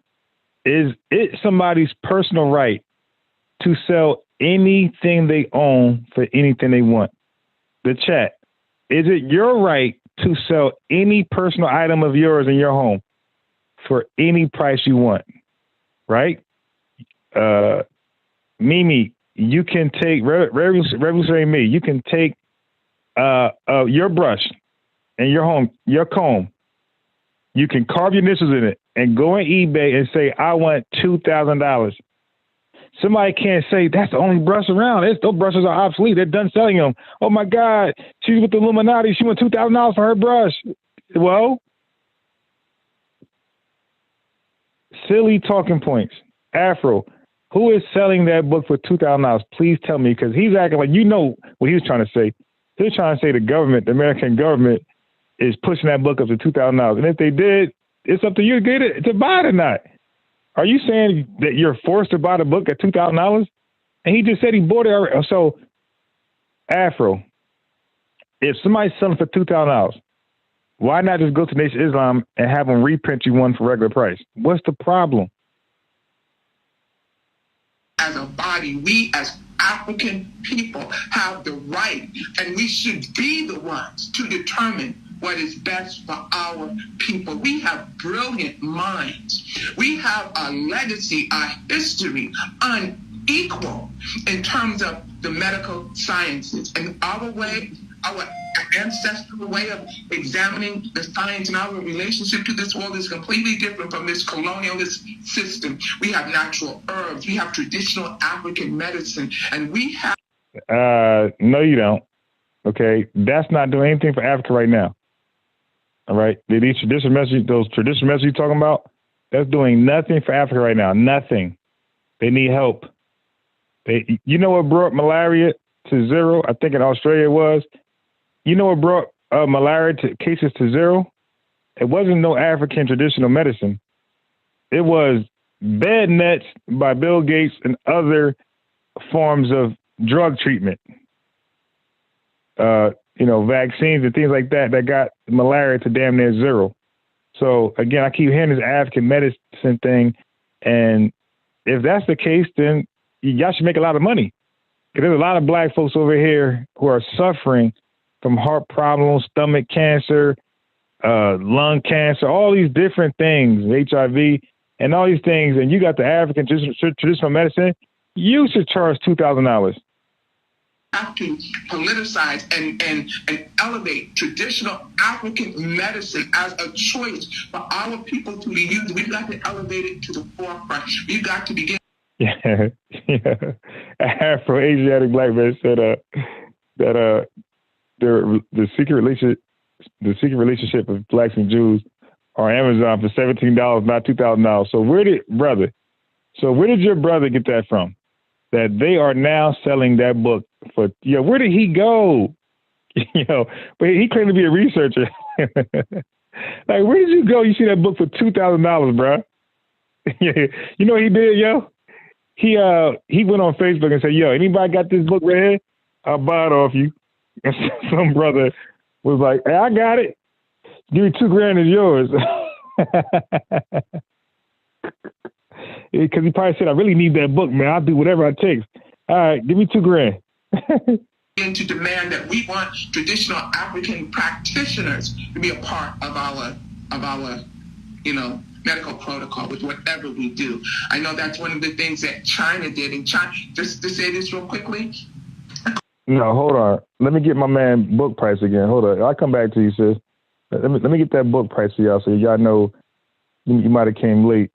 is it somebody's personal right to sell anything they own for anything they want? The chat, is it your right to sell any personal item of yours in your home for any price you want? Right? Mimi, you can take Revolutionary Me. You can take your brush and your home, your comb. You can carve your initials in it and go on eBay and say, I want $2,000. Somebody can't say that's the only brush around. Those brushes are obsolete. They're done selling them. Oh my God, she's with the Illuminati. She wants $2,000 for her brush. Well, silly talking points. Afro, who is selling that book for $2,000? Please tell me, because he's acting like you know what he was trying to say. He was trying to say the government, the American government, is pushing that book up to $2,000. And if they did, it's up to you to get it, to buy it or not. Are you saying that you're forced to buy the book at $2,000? And he just said he bought it already. So, Afro, if somebody's selling for $2,000, why not just go to Nation of Islam and have them reprint you one for regular price? What's the problem? As a body, we as African people have the right, and we should be the ones to determine what is best for our people. We have brilliant minds. We have a legacy, a history unequal in terms of the medical sciences. And our way, our ancestral way of examining the science and our relationship to this world is completely different from this colonialist system. We have natural herbs. We have traditional African medicine. And we have... No, you don't. Okay? That's not doing anything for Africa right now. All right. These traditional messages, those traditional messages you're talking about, that's doing nothing for Africa right now. Nothing. They need help. You know what brought malaria to zero? I think in Australia it was. You know what brought malaria cases to zero? It wasn't no African traditional medicine. It was bed nets by Bill Gates and other forms of drug treatment. Vaccines and things like that got malaria to damn near zero. So again, I keep hearing this African medicine thing. And if that's the case, then y'all should make a lot of money. Because there's a lot of Black folks over here who are suffering from heart problems, stomach cancer, lung cancer, all these different things, HIV, and all these things. And you got the African traditional medicine. You should charge $2,000. have to politicize and elevate traditional African medicine as a choice for our people to be used. We've got to elevate it to the forefront. We've got to begin. Yeah. Afro-Asiatic black man said that the secret relationship of blacks and Jews on Amazon for $17, not $2,000. So where did your brother get that from? That they are now selling that book for, where did he go? But he claimed to be a researcher. Like, where did you go? You see that book for $2,000, bro? You know what he did, yo? He went on Facebook and said, yo, anybody got this book right here? I'll buy it off you. And some brother was like, hey, I got it. Give me $2,000, it's yours. Because he probably said, I really need that book, man. I'll do whatever it takes. All right, give me $2,000. To demand that we want traditional African practitioners to be a part of our medical protocol with whatever we do. I know that's one of the things that China did. And China, just to say this real quickly. No, hold on. Let me get my man book price again. Hold on. I'll come back to you, sis. Let me get that book price for y'all so y'all know you might have came late.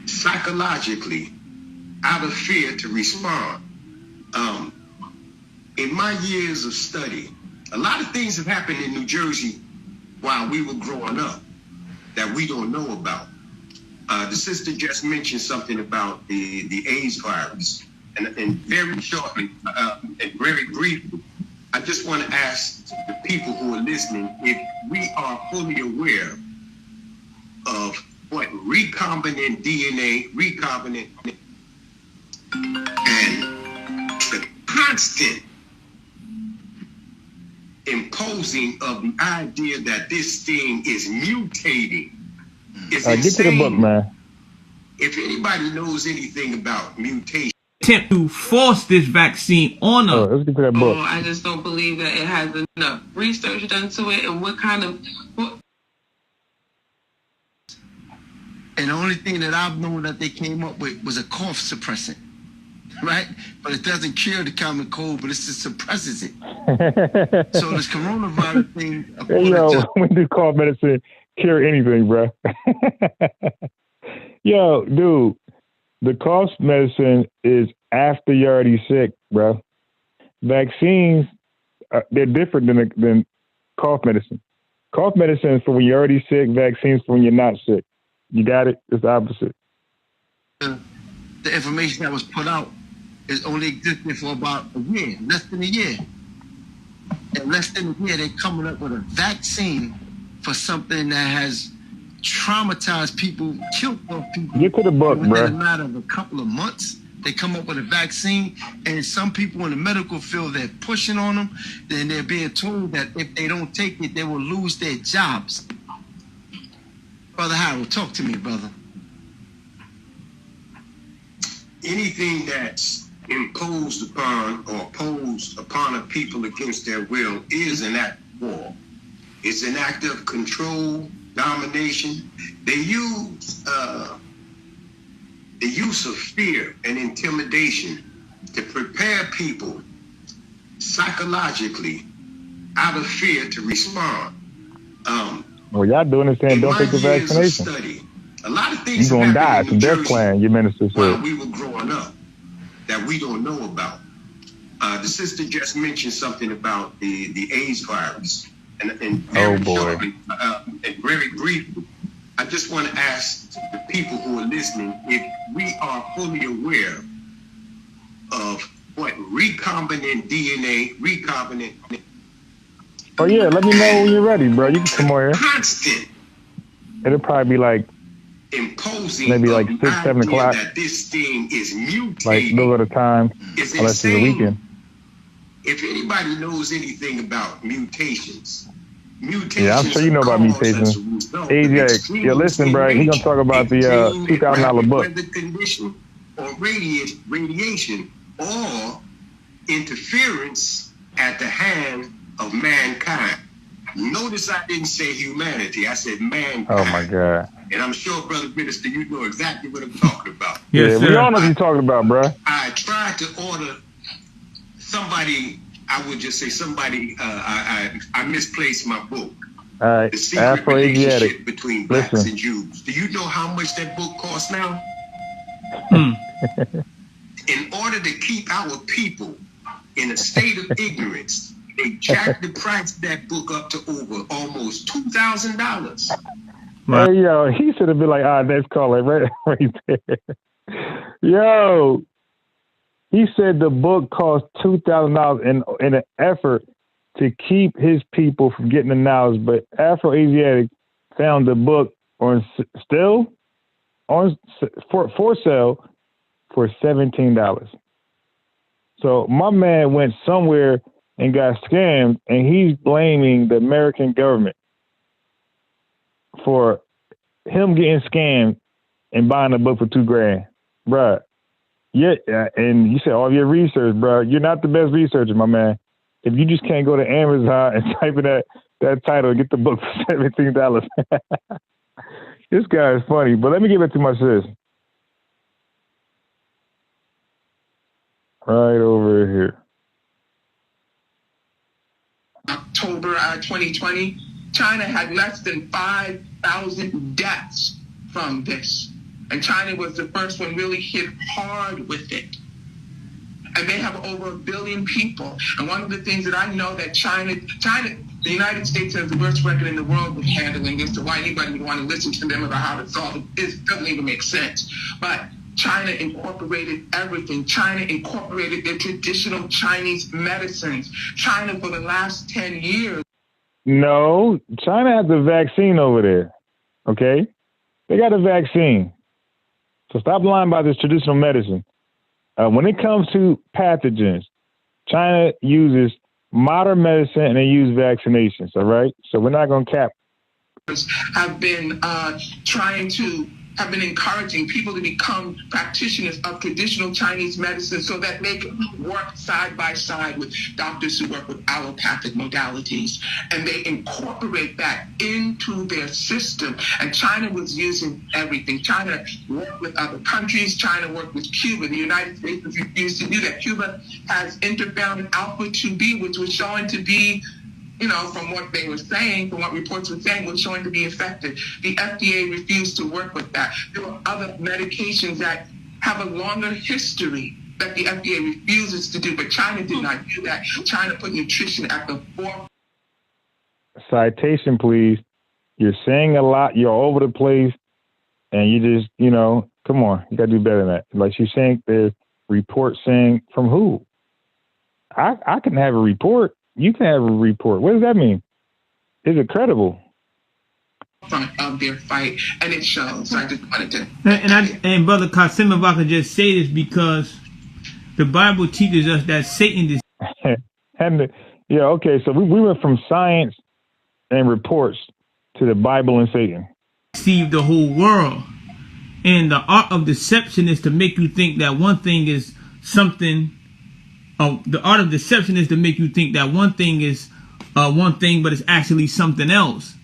Psychologically, out of fear to respond. In my years of study, a lot of things have happened in New Jersey while we were growing up that we don't know about. The sister just mentioned something about the AIDS virus. And very shortly, and very briefly, I just want to ask the people who are listening if we are fully aware of what recombinant DNA, and the constant imposing of the idea that this thing is mutating. Is get to the book, man. If anybody knows anything about mutation, attempt to force this vaccine on us. Let's get to that book. I just don't believe that it has enough research done to it, and And the only thing that I've known that they came up with was a cough suppressant, right? But it doesn't cure the common cold, but it just suppresses it. So this coronavirus thing, we do cough medicine cure anything, bro. Yo, dude, the cough medicine is after you're already sick, bro. Vaccines, they're different than cough medicine. Cough medicine is for when you're already sick. Vaccines for when you're not sick. You got it? It's the opposite. The information that was put out is only existed for about a year, less than a year. In less than a year, they're coming up with a vaccine for something that has traumatized people, killed those people. Get to the book, within bro. a matter of a couple of months. They come up with a vaccine, and some people in the medical field, they're pushing on them, then they're being told that if they don't take it, they will lose their jobs. Brother Harold, talk to me, brother. anything that's imposed upon or posed upon a people against their will is an act of war. It's an act of control, domination. They use the use of fear and intimidation to prepare people psychologically out of fear to respond. Well, y'all doing this thing, don't take the vaccination. Study, a lot of things you're going to die. It's a death plan, your minister said. While we were growing up that we don't know about. The sister just mentioned something about the AIDS virus. And very shortly, and very briefly, I just want to ask the people who are listening if we are fully aware of what recombinant DNA, Oh yeah, let me know when you're ready, bro. You can come over here. Constant. It'll probably be like imposing maybe like 6, 7 o'clock. That this thing is mutating. Like those are the time, unless it's a weekend. If anybody knows anything about mutations, yeah, I'm sure you know about mutations. AJ, yeah, listen, bro. He's gonna talk about the $2,000 book. Weather condition or radiation or interference at the hand of mankind. Notice I didn't say humanity. I said mankind. Oh my God. And I'm sure, Brother Minister, you know exactly what I'm talking about. Yes, yeah, we all know what you're talking about, bro. I tried to order somebody, I would just say somebody, I misplaced my book. All right, The Secret Relationship Between Blacks and Jews. Do you know how much that book costs now? In order to keep our people in a state of ignorance, they jacked the price of that book up to over almost $2,000. Hey, yo, he should have been like, let's call it right there. Yo, he said the book cost $2,000 in an effort to keep his people from getting the knowledge, but Afro-Asiatic found the book for sale for $17. So my man went somewhere and got scammed, and he's blaming the American government for him getting scammed and buying a book for $2,000, bruh. Yeah, and you said all your research, bruh. You're not the best researcher, my man. If you just can't go to Amazon and type in that title and get the book for $17. This guy is funny, but let me get back to my sis. Right over here. October 2020, China had less than 5,000 deaths from this. And China was the first one really hit hard with it. And they have over 1 billion people. And one of the things that I know that China, the United States has the worst record in the world with handling this, so why anybody would want to listen to them about how to solve it doesn't even make sense. But China incorporated everything. China incorporated their traditional Chinese medicines. China, for the last 10 years. No, China has a vaccine over there. Okay? They got a vaccine. So stop lying about this traditional medicine. When it comes to pathogens, China uses modern medicine and they use vaccinations. All right? So we're not going to cap. Have been have been encouraging people to become practitioners of traditional Chinese medicine so that they can work side by side with doctors who work with allopathic modalities. And they incorporate that into their system. And China was using everything. China worked with other countries. China worked with Cuba. The United States refused to do that. Cuba has interferon alpha 2B, which was shown to be, from what they were saying, from what reports were saying, was showing to be effective. The FDA refused to work with that. There were other medications that have a longer history that the FDA refuses to do, but China did not do that. China put nutrition at the forefront. Citation, please. You're saying a lot. You're all over the place. And you just, come on. You got to do better than that. Like she's saying, there's reports saying from who? I can have a report. You can have a report. What does that mean? Is it credible? Of their fight, and it shows. So I just wanted to. And Brother Qasim, if I could just say this, because the Bible teaches us that Satan is. Okay. So we went from science and reports to the Bible and Satan. Deceived the whole world, and the art of deception is to make you think that one thing is something. The art of deception is to make you think that one thing is one thing, but it's actually something else.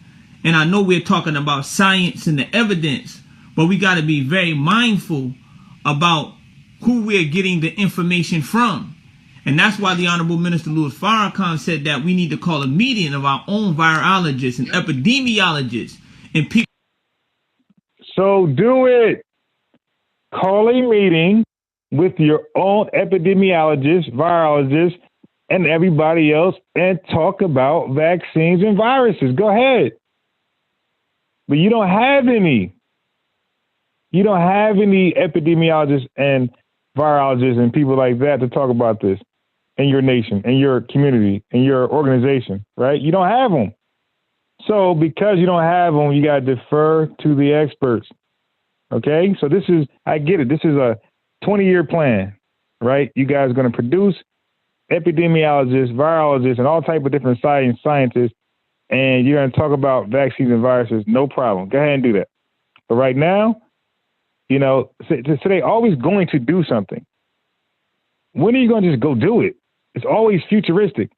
And I know we're talking about science and the evidence, but we got to be very mindful about who we're getting the information from. And that's why the Honorable Minister Louis Farrakhan said that we need to call a meeting of our own virologists and epidemiologists and people. So do it. Call a meeting with your own epidemiologists, virologists, and everybody else, and talk about vaccines and viruses. Go ahead. But you don't have any. You don't have any epidemiologists and virologists and people like that to talk about this in your nation, in your community, in your organization, right? You don't have them. So because you don't have them, you got to defer to the experts. Okay? So I get it. This is a 20-year plan, right? You guys are going to produce epidemiologists, virologists, and all type of different scientists, and you're going to talk about vaccines and viruses. No problem. Go ahead and do that. But right now, so they're always going to do something. When are you going to just go do it? It's always futuristic.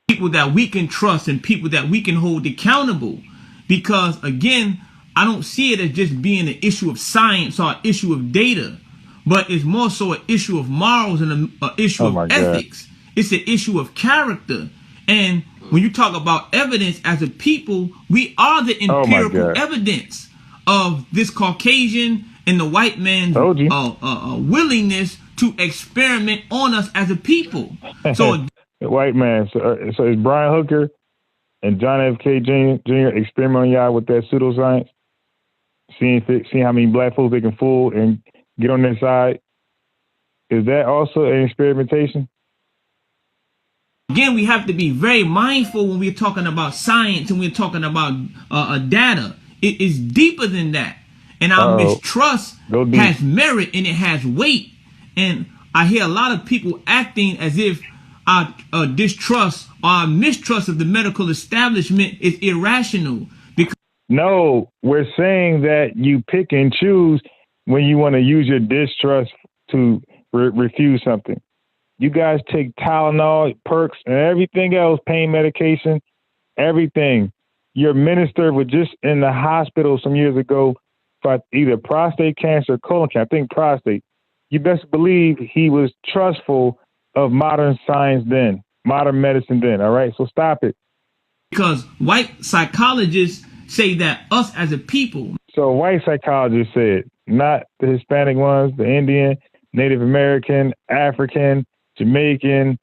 People that we can trust and people that we can hold accountable. Because, again, I don't see it as just being an issue of science or an issue of data. But it's more so an issue of morals and an issue of ethics. It's an issue of character. And when you talk about evidence as a people, we are the empirical evidence of this Caucasian and the white man's willingness to experiment on us as a people. So the white man. So is Brian Hooker and John F. K. Jr. experimenting y'all with that pseudoscience? Seeing how many black folks they can fool and get on their side? Is that also an experimentation? Again, we have to be very mindful when we're talking about science and we're talking about data. It is deeper than that. And our mistrust has merit and it has weight. And I hear a lot of people acting as if our distrust or our mistrust of the medical establishment is irrational. No, we're saying that you pick and choose when you want to use your distrust to refuse something. You guys take Tylenol, perks, and everything else, pain medication, everything. Your minister was just in the hospital some years ago for either prostate cancer or colon cancer, I think prostate. You best believe he was trustful of modern science then, modern medicine then, all right? So stop it. Because white psychologists say that us as a people. So white psychologists said, not the Hispanic ones, the Indian, Native American, African, Jamaican,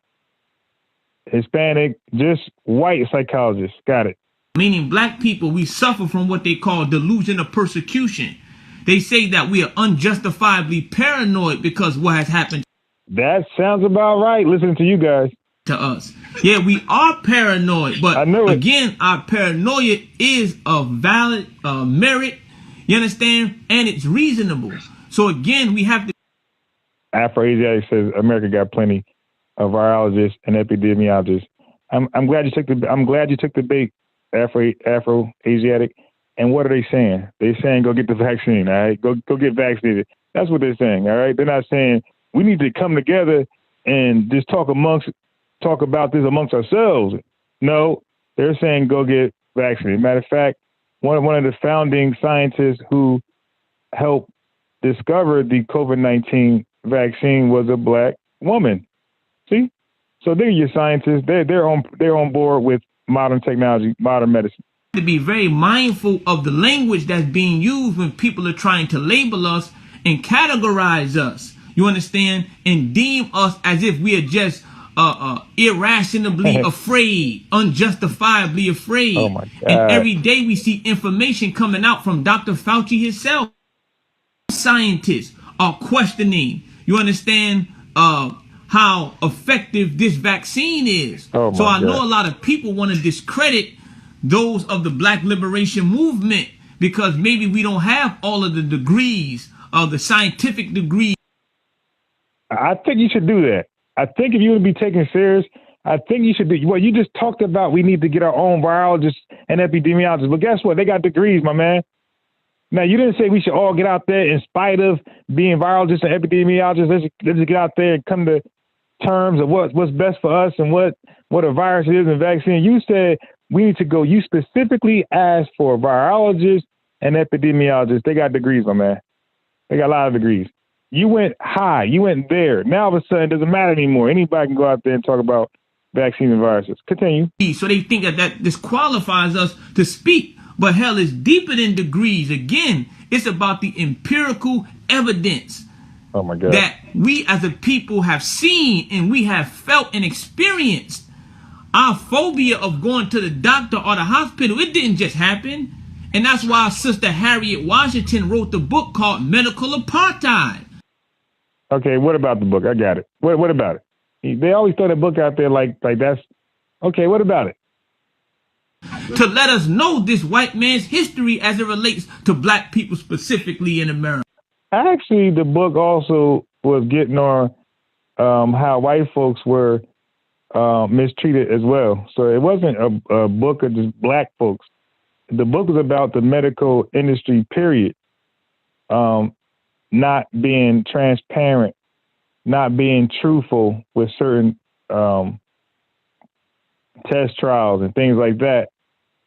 Hispanic, just white psychologists. Got it. Meaning black people, we suffer from what they call delusion of persecution. They say that we are unjustifiably paranoid because what has happened. That sounds about right. Listening to you guys. To us. Yeah, we are paranoid, but again, our paranoia is of valid merit, you understand? And it's reasonable. So again, we have to. Afro-Asiatic says America got plenty of virologists and epidemiologists. I'm glad you took the bait, Afro-Asiatic. And what are they saying? They're saying go get the vaccine, all right? Go get vaccinated. That's what they're saying, all right? They're not saying we need to come together and just talk about this amongst ourselves. No, they're saying go get vaccinated. Matter of fact, one of the founding scientists who helped discover the COVID-19 vaccine was a black woman. See? So they're your scientists. They're on board with modern technology, modern medicine. To be very mindful of the language that's being used when people are trying to label us and categorize us. You understand? And deem us as if we are just irrationally afraid, unjustifiably afraid. Oh my God. And every day we see information coming out from Dr. Fauci himself. Scientists are questioning, you understand, how effective this vaccine is. So I know a lot of people want to discredit those of the Black Liberation Movement because maybe we don't have all of the degrees, the scientific degrees. I think you should do that. I think if you would be taken serious, I think you should do what you just talked about. We need to get our own virologists and epidemiologists. But guess what? They got degrees, my man. Now, you didn't say we should all get out there in spite of being virologists and epidemiologists. Let's just get out there and come to terms of what's best for us and what a virus is and vaccine. You said we need to go. You specifically asked for virologists and epidemiologists. They got degrees, my man. They got a lot of degrees. You went high. You went there. Now, all of a sudden, it doesn't matter anymore. Anybody can go out there and talk about vaccines and viruses. Continue. So they think that disqualifies us to speak. But hell, it's deeper than degrees. Again, it's about the empirical evidence that we as a people have seen and we have felt and experienced. Our phobia of going to the doctor or the hospital, it didn't just happen. And that's why Sister Harriet Washington wrote the book called Medical Apartheid. Okay, what about the book? I got it. What about it? They always throw that book out there like that's okay. What about it? To let us know this white man's history as it relates to black people specifically in America. Actually, the book also was getting on how white folks were mistreated as well. So it wasn't a book of just black folks. The book was about the medical industry, period. Not being transparent, not being truthful with certain test trials and things like that,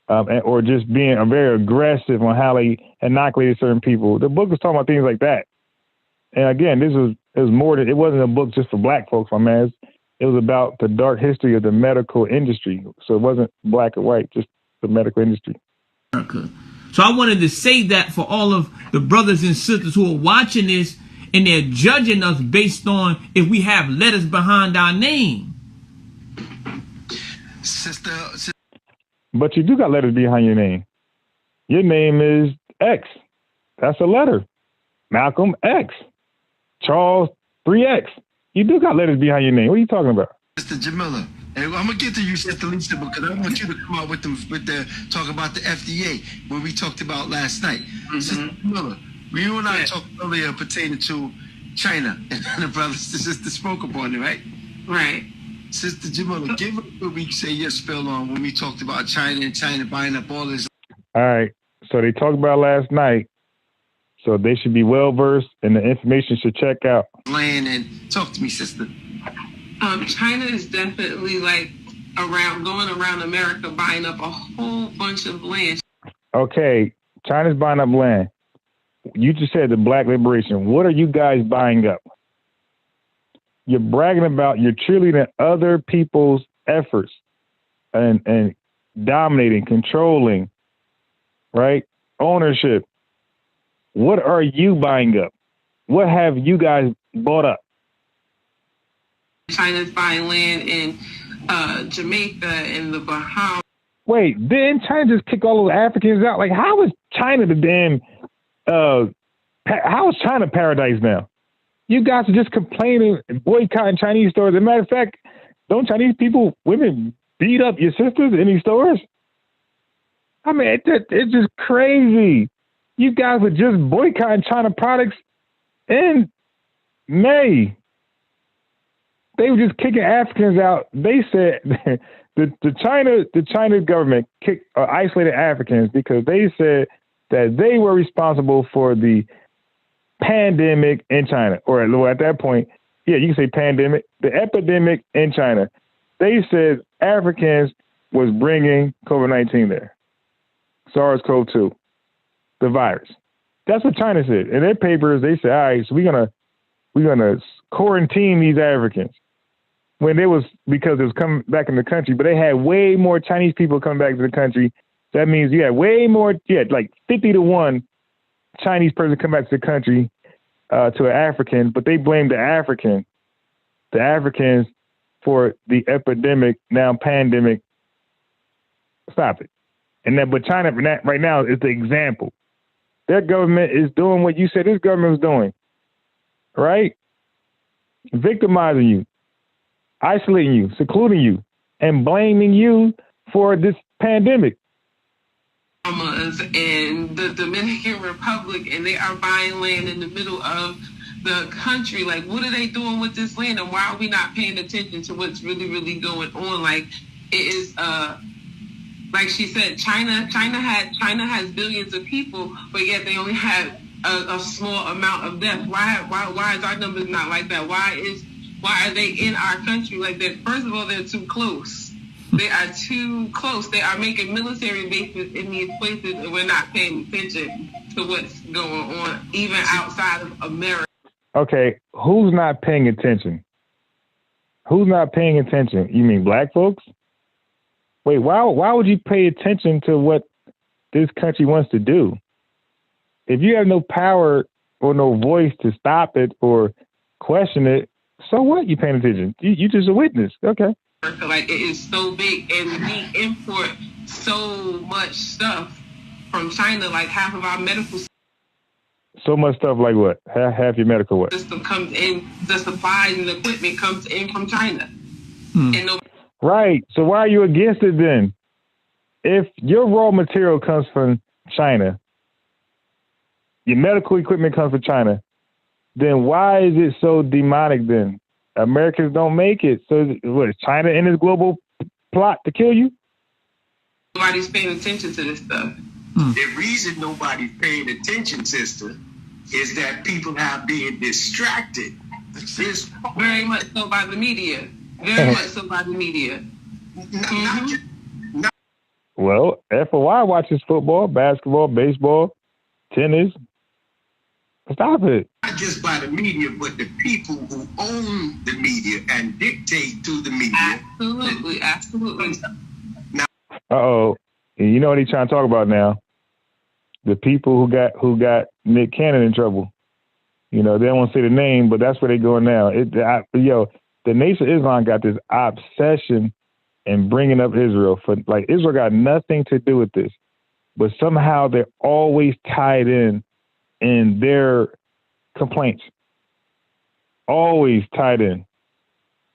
or just being very aggressive on how they inoculated certain people. The book was talking about things like that. And again, it was more than, it wasn't a book just for black folks, my man. It was about the dark history of the medical industry. So it wasn't black or white, just the medical industry. So I wanted to say that for all of the brothers and sisters who are watching this and they're judging us based on if we have letters behind our name. Sister. But you do got letters behind your name. Your name is X. That's a letter. Malcolm X. Charles 3X. You do got letters behind your name. What are you talking about? Sister Jamila. And I'm gonna get to you, Sister Lisa, because I want you to come out with the talk about the FDA, what we talked about last night. Mm-hmm. Sister Jamila, you and I talked earlier pertaining to China, and the brothers and sisters spoke upon it, right? Right. Sister Jamila, give us what we say your spill on when we talked about China and China buying up all this. All right. So they talked about last night. So they should be well versed, and the information should check out. Land and talk to me, sister. China is definitely like going around America buying up a whole bunch of land. Okay, China's buying up land. You just said the black liberation. What are you guys buying up? You're bragging about, you're cheerleading other people's efforts and dominating, controlling, right? Ownership. What are you buying up? What have you guys bought up? China's buying land in Jamaica and the Bahamas. Wait, didn't China just kick all those Africans out? Like, how is China the damn, how is China paradise now? You guys are just complaining, boycotting Chinese stores. As a matter of fact, don't Chinese women beat up your sisters in these stores? I mean, it's just crazy. You guys were just boycotting China products in May. They were just kicking Africans out. They said the China government isolated Africans because they said that they were responsible for the pandemic in China. Or at that point, yeah, you can say pandemic, the epidemic in China. They said Africans was bringing COVID-19 there, SARS-CoV-2, the virus. That's what China said. In their papers, they said, all right, so we're gonna quarantine these Africans. When they was, because it was coming back in the country, but they had way more Chinese people coming back to the country. That means you had way more, like 50-1 Chinese person come back to the country to an African, but they blamed the Africans for the epidemic, now pandemic. Stop it. But China right now is the example. Their government is doing what you said this government was doing, right? Victimizing you, isolating you, secluding you, and blaming you for this pandemic. And the Dominican Republic, and they are buying land in the middle of the country. Like, what are they doing with this land, and why are we not paying attention to what's really, really going on? Like, it is, like she said, China has billions of people, but yet they only have a small amount of deaths. Why is our numbers not like that? Why are they in our country like that? First of all, they're too close. They are too close. They are making military bases in these places, and we're not paying attention to what's going on, even outside of America. Okay, who's not paying attention? Who's not paying attention? You mean black folks? Wait, why would you pay attention to what this country wants to do? If you have no power or no voice to stop it or question it, so what? You paying attention? You just a witness. Okay. Like, it is so big, and we import so much stuff from China. Like, half of our medical so much stuff. Like what? Half your medical what? System comes in. The supplies and the equipment comes in from China. And right. So why are you against it then? If your raw material comes from China, your medical equipment comes from China, then why is it so demonic then? Americans don't make it. So what, is China in this global plot to kill you? Nobody's paying attention to this stuff. The reason nobody's paying attention, sister, is that people have been distracted. Very much so by the media. Very much so by the media. Well, FOI watches football, basketball, baseball, tennis, Stop it. Not just by the media, but the people who own the media and dictate to the media. Absolutely, absolutely. Uh-oh. You know what he's trying to talk about now? The people who got Nick Cannon in trouble. You know, they don't want to say the name, but that's where they're going now. The Nation of Islam got this obsession in bringing up Israel. Israel got nothing to do with this, but somehow they're always tied in their complaints. Always tied in.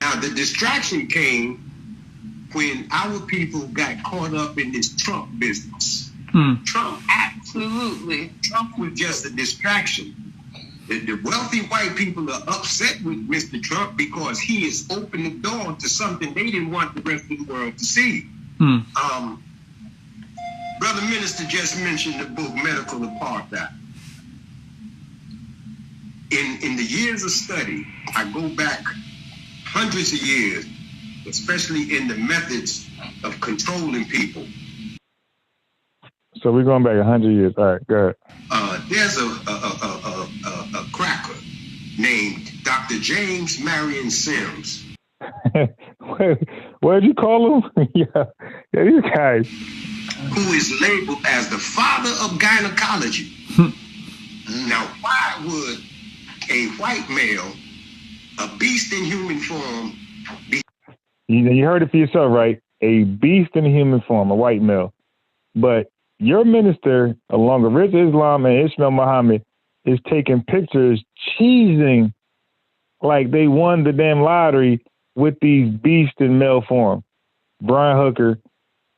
Now, the distraction came when our people got caught up in this Trump business. Trump, absolutely. Trump was just a distraction. The wealthy white people are upset with Mr. Trump because he has opened the door to something they didn't want the rest of the world to see. Brother Minister just mentioned the book Medical Apartheid. In the years of study, I go back hundreds of years, especially in the methods of controlling people. So we're going back 100 years. All right, go ahead. There's a cracker named Dr. James Marion Sims. What did you call him? yeah, these guys. Who is labeled as the father of gynecology. Now, why would a white male, a beast in human form, be... You heard it for yourself, right? A beast in human form, a white male. But your minister, along with Rich Islam and Ishmael Muhammad, is taking pictures, cheesing like they won the damn lottery with these beasts in male form. Brian Hooker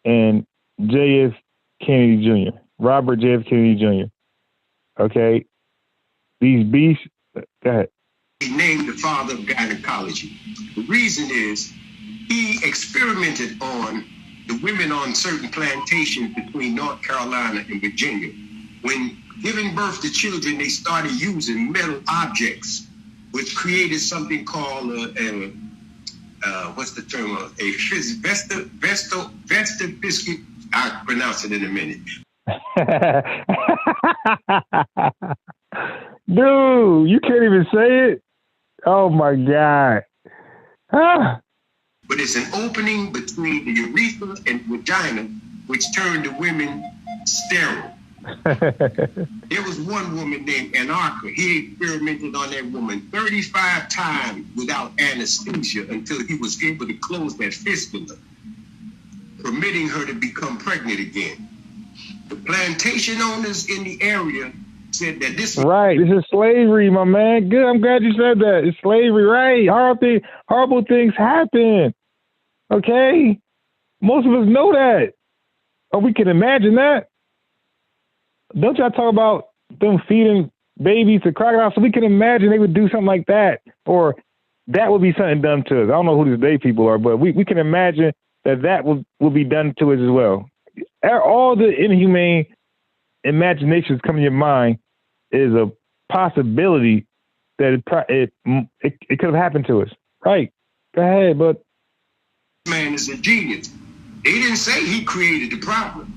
and J.F. Kennedy Jr., Robert J.F. Kennedy Jr. Okay? These beasts, go ahead. He named the father of gynecology. The reason is he experimented on the women on certain plantations between North Carolina and Virginia. When giving birth to children, they started using metal objects, which created something called what's the term? Vesta biscuit. I'll pronounce it in a minute. Dude, you can't even say it. Oh my God. Ah. But it's an opening between the urethra and vagina, which turned the women sterile. There was one woman named Anarcha. He experimented on that woman 35 times without anesthesia until he was able to close that fistula, permitting her to become pregnant again. The plantation owners in the area said that this is... Right, this is slavery, my man. Good, I'm glad you said that. It's slavery, right? Horrible things happen. Okay? Most of us know that. Or we can imagine that. Don't y'all talk about them feeding babies to crocodiles? So we can imagine they would do something like that. Or that would be something done to us. I don't know who these day people are, but we can imagine that will be done to us as well. All the inhumane imaginations come in your mind is a possibility that it could have happened to us. Right. Go ahead, but man is a genius. They didn't say he created the problem.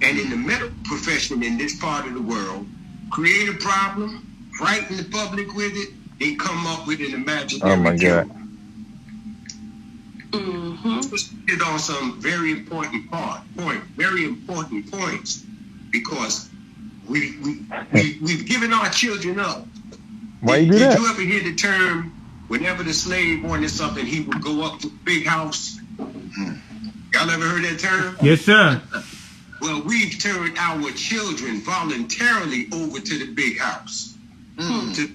And in the medical profession in this part of the world, create a problem, frighten the public with it, they come up with an imaginary cure. It's on some very important points, because we've given our children up. Why you do that? Did you ever hear the term, whenever the slave wanted something, he would go up to the big house? Y'all ever heard that term? Yes, sir. Well, we've turned our children voluntarily over to the big house, to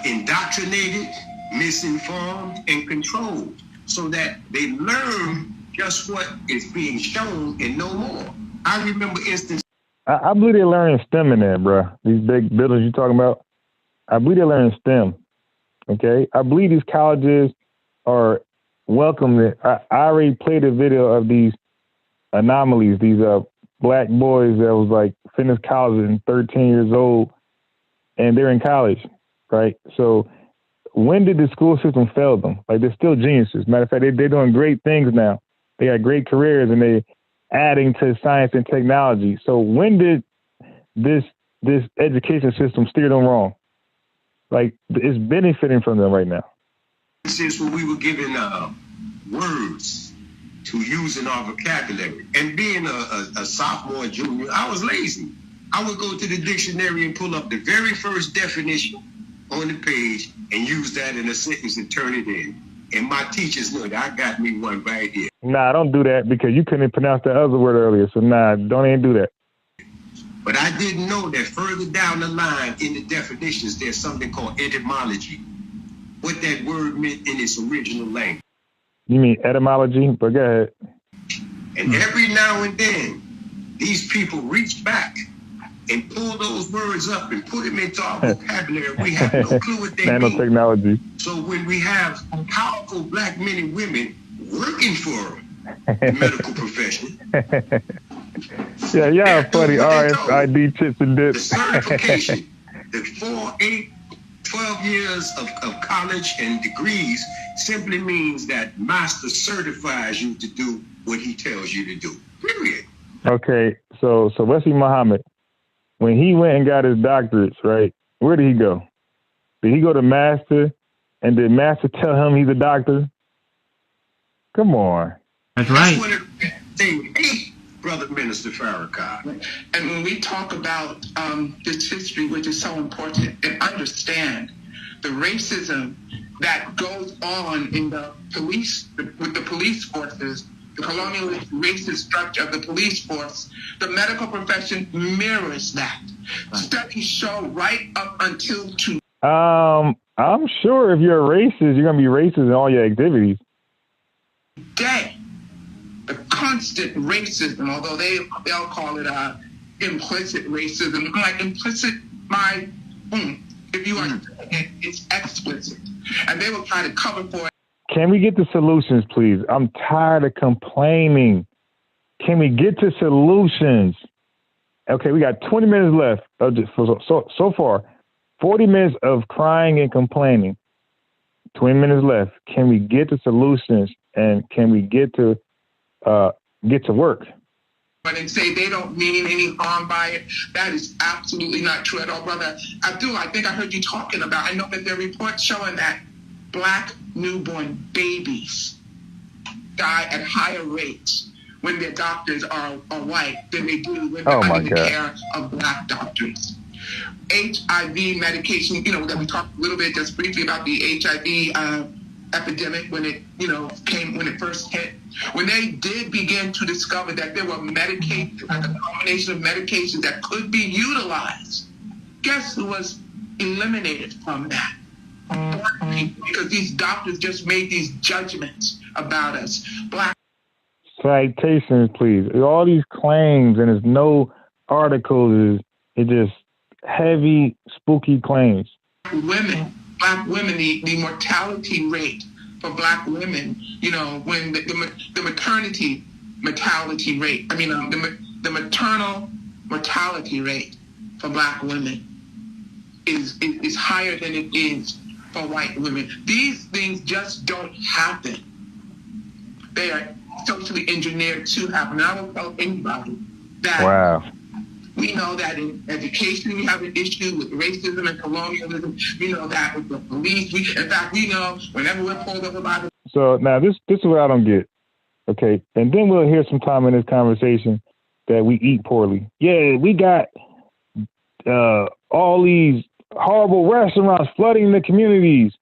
indoctrinated, misinformed, and controlled, so that they learn just what is being shown and no more. I remember instances. I believe they're learning STEM in there, bro. These big buildings you're talking about. I believe they're learning STEM. Okay? I believe these colleges are welcome. I already played a video of these anomalies, these black boys that was like finished college and 13 years old, and they're in college, right? So when did the school system fail them? Like, they're still geniuses. Matter of fact, they're doing great things now. They got great careers and they're adding to science and technology. So when did this this education system steered them wrong. Like, it's benefiting from them right now. Since when we were given words to use in our vocabulary, and being a sophomore and junior, I was lazy. I would go to the dictionary and pull up the very first definition on the page and use that in a sentence and turn it in. And my teachers knew that I got me one right here. Nah, don't do that, because you couldn't pronounce that other word earlier. So nah, don't even do that. But I didn't know that further down the line in the definitions, there's something called etymology. What that word meant in its original language. You mean etymology? But go ahead. And every now and then, these people reach back and pull those words up and put them into our vocabulary. We have no clue what they mean. Nanotechnology. So when we have powerful black men and women working for the medical profession. Yeah, y'all funny. RFID chips and dip. The certification, the 4, 8, 12 years of college and degrees simply means that master certifies you to do what he tells you to do. Period. Okay, so Wesley Muhammad, when he went and got his doctorates, right, where did he go? Did he go to Master, and did Master tell him he's a doctor? Come on. That's right. That's what they hate, Brother Minister Farrakhan. And when we talk about this history, which is so important, and understand the racism that goes on in the police, with the police forces, the colonial racist structure of the police force, the medical profession mirrors that. Studies show right up until today. I'm sure if you're a racist, you're going to be racist in all your activities. The constant racism, although they'll call it implicit racism. I'm like, implicit, if you understand it, it's explicit. And they will try to cover for it. Can we get to solutions, please? I'm tired of complaining. Can we get to solutions? Okay, we got 20 minutes left. So far, 40 minutes of crying and complaining. 20 minutes left. Can we get to solutions, and can we get to work? But and say they don't mean any harm by it. That is absolutely not true at all, brother. Abdul, I think I heard you talking about, I know that there are reports showing that black newborn babies die at higher rates when their doctors are white than they do when they're under the care of black doctors. HIV medication, that we talked a little bit just briefly about the HIV epidemic when it, when it first hit. When they did begin to discover that there were medications, like a combination of medications that could be utilized, guess who was eliminated from that? Black people, because these doctors just made these judgments about us. Black citations, please. All these claims, and there's no articles. It's just heavy, spooky claims. Black women, the mortality rate for black women, when the maternity mortality rate, the maternal mortality rate for black women is higher than it is for white women. These things just don't happen. They are socially engineered to happen. And I will tell anybody that we know that in education we have an issue with racism and colonialism. We know that with the police. In fact, we know whenever we're pulled over by the... So now this is what I don't get. Okay, and then we'll hear some time in this conversation that we eat poorly. Yeah, we got all these horrible restaurants flooding the communities,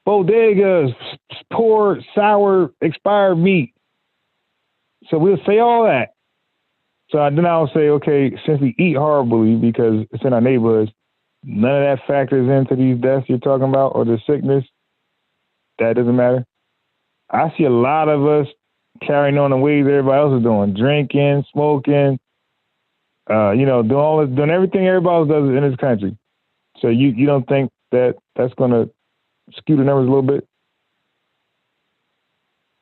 bodegas, poor, sour, expired meat. So we'll say all that. So then I'll say, okay, since we eat horribly because it's in our neighborhoods, none of that factors into these deaths you're talking about or the sickness. That doesn't matter. I see a lot of us carrying on the ways everybody else is doing, drinking, smoking, doing everything everybody else does in this country. So you don't think that that's going to skew the numbers a little bit?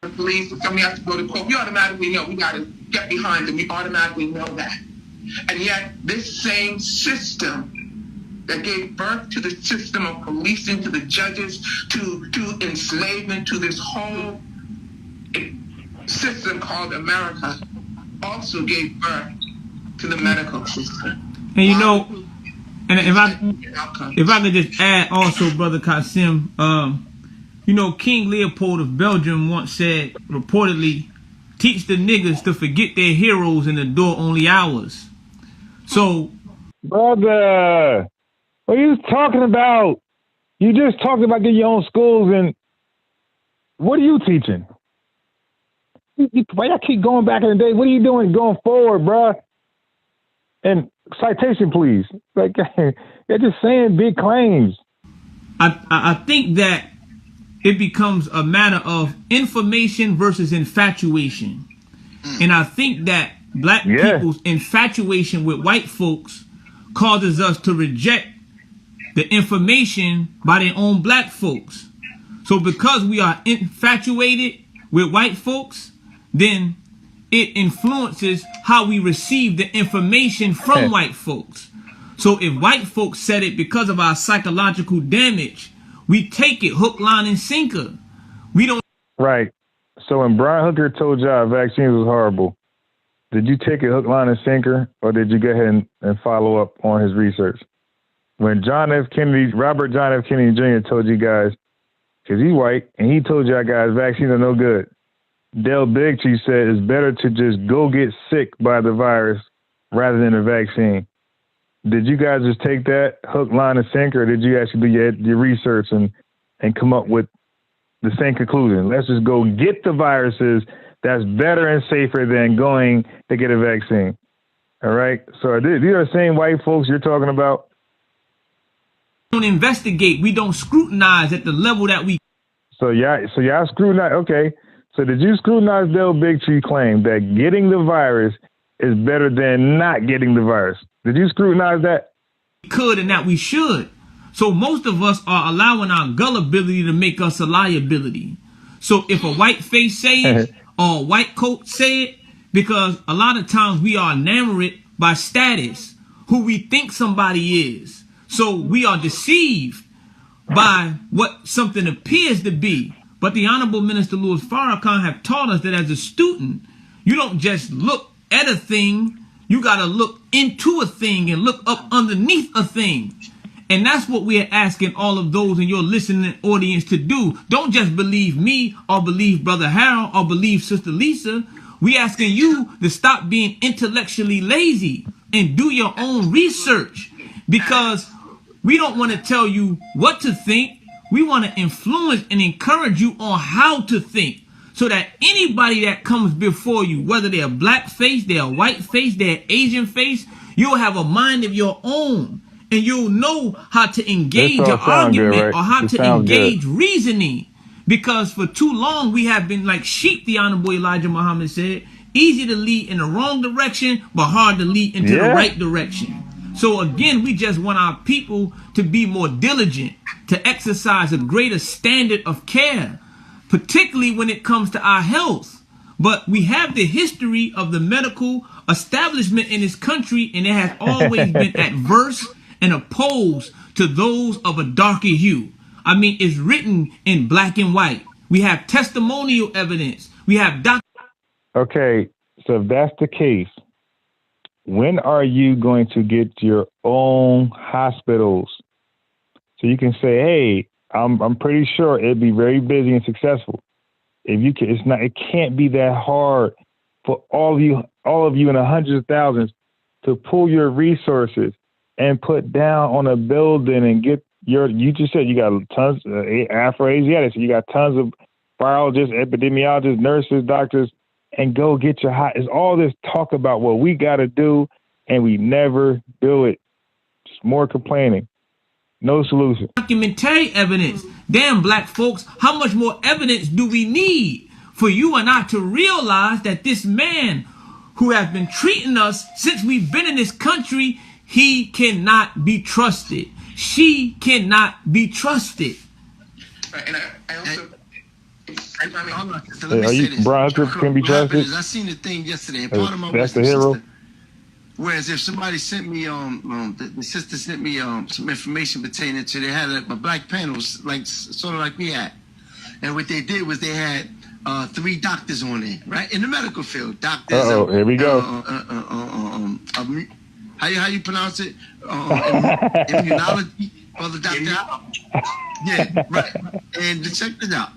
The police, if somebody has to go to court, we automatically know we got to get behind them. We automatically know that. And yet this same system that gave birth to the system of policing, to the judges, to enslavement, to this whole system called America, also gave birth to the medical system. And And if I could just add also, Brother Qasim, you know, King Leopold of Belgium once said, reportedly, teach the niggas to forget their heroes and adore only ours. So, brother, what are you talking about? You just talked about getting your own schools, and what are you teaching? Why y'all keep going back in the day? What are you doing going forward, bruh? And citation, please. Like, they're just saying big claims. I think that it becomes a matter of information versus infatuation. And I think that black people's infatuation with white folks causes us to reject the information by their own black folks. So because we are infatuated with white folks, then it influences how we receive the information from white folks. So if white folks said it because of our psychological damage, we take it hook, line, and sinker. We don't. Right. So when Brian Hooker told y'all vaccines was horrible, did you take it hook, line, and sinker, or did you go ahead and follow up on his research? When Robert John F. Kennedy Jr. told you guys, because he's white, and he told y'all guys vaccines are no good, Del Bigtree said it's better to just go get sick by the virus rather than a vaccine. Did you guys just take that hook, line, and sinker, or did you actually do your research and come up with the same conclusion? Let's just go get the viruses. That's better and safer than going to get a vaccine. All right? So these are the same white folks you're talking about? We don't investigate. We don't scrutinize at the level that we. So y'all scrutinize. Okay. So did you scrutinize Del Bigtree claim that getting the virus is better than not getting the virus? Did you scrutinize that? We could and that we should. So most of us are allowing our gullibility to make us a liability. So if a white face say it or a white coat say it, because a lot of times we are enamored by status, who we think somebody is. So we are deceived by what something appears to be. But the Honorable Minister Louis Farrakhan have taught us that as a student, you don't just look at a thing, you got to look into a thing and look up underneath a thing. And that's what we are asking all of those in your listening audience to do. Don't just believe me or believe Brother Harold or believe Sister Lisa. We asking you to stop being intellectually lazy and do your own research, because we don't want to tell you what to think. We want to influence and encourage you on how to think, so that anybody that comes before you, whether they're black face, they're white face, they're Asian face, you'll have a mind of your own, and you'll know how to engage an argument good, right? Or how to engage reasoning. Because for too long we have been like sheep, the Honorable Elijah Muhammad said, easy to lead in the wrong direction, but hard to lead into the right direction. So again, we just want our people to be more diligent, to exercise a greater standard of care, particularly when it comes to our health. But we have the history of the medical establishment in this country, and it has always been adverse and opposed to those of a darker hue. I mean, it's written in black and white. We have testimonial evidence. We have Okay, so if that's the case, when are you going to get your own hospitals so you can say, hey, I'm pretty sure it'd be very busy and successful. If you can, it can't be that hard for all of you in the hundreds of thousands to pull your resources and put down on a building and get you just said you got tons of Afro-Asiatics, so you got tons of virologists, epidemiologists, nurses, doctors, and go get your hot. It's all this talk about what we got to do, and we never do it. Just more complaining. No solution. Documentary evidence. Damn, black folks, how much more evidence do we need for you and I to realize that this man who has been treating us since we've been in this country, he cannot be trusted. She cannot be trusted. And I also... Brian Hooker can be trusted? I seen the thing yesterday. And part of my that's the hero. Sister, whereas if somebody sent me, the sister sent me some information pertaining to, they had a black panel, like sort of like we had, and what they did was they had 3 doctors on it, right, in the medical field. Doctors. Here we go. How you pronounce it? Immunology, brother doctor. Yeah, right. And check this out.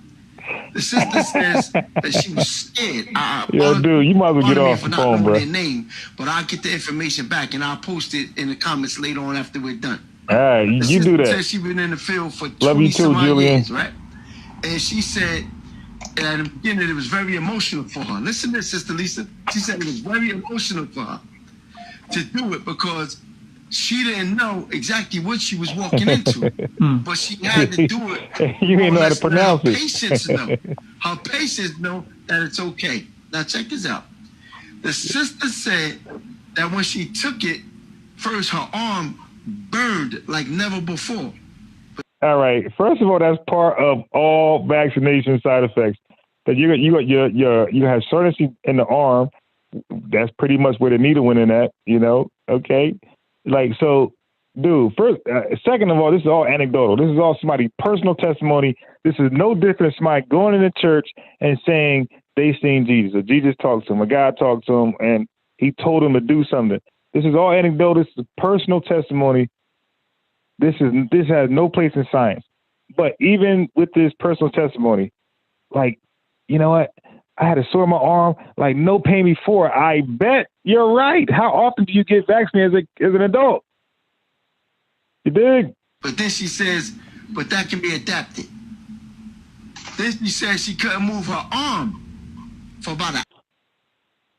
The sister says that she was scared. Yo, dude, you might as well get off the phone, bro. Their name, but I'll get the information back and I'll post it in the comments later on after we're done. All right, you do that. Says she's been in the field for 20 Love you too, Julian. years, right? And she said at the beginning it was very emotional for her. Listen to this, Sister Lisa. She said it was very emotional for her to do it because she didn't know exactly what she was walking into, but she had to do it. You didn't know how to pronounce it. Her patients know that it's okay. Now check this out. The sister said that when she took it, first her arm burned like never before. All right. First of all, that's part of all vaccination side effects. That you have soreness in the arm. That's pretty much where the needle went in at. Okay. Like, so, dude, first, second of all, this is all anecdotal. This is all somebody's personal testimony. This is no different than somebody going in the church and saying they seen Jesus, or Jesus talked to him, or God talked to him, and he told him to do something. This is all anecdotal. This is personal testimony. This has no place in science. But even with this personal testimony, like, you know what? I had a sore in my arm, like no pain before. I bet you're right. How often do you get vaccinated as an adult? You dig? But then she says, but that can be adapted. Then she says she couldn't move her arm for about a...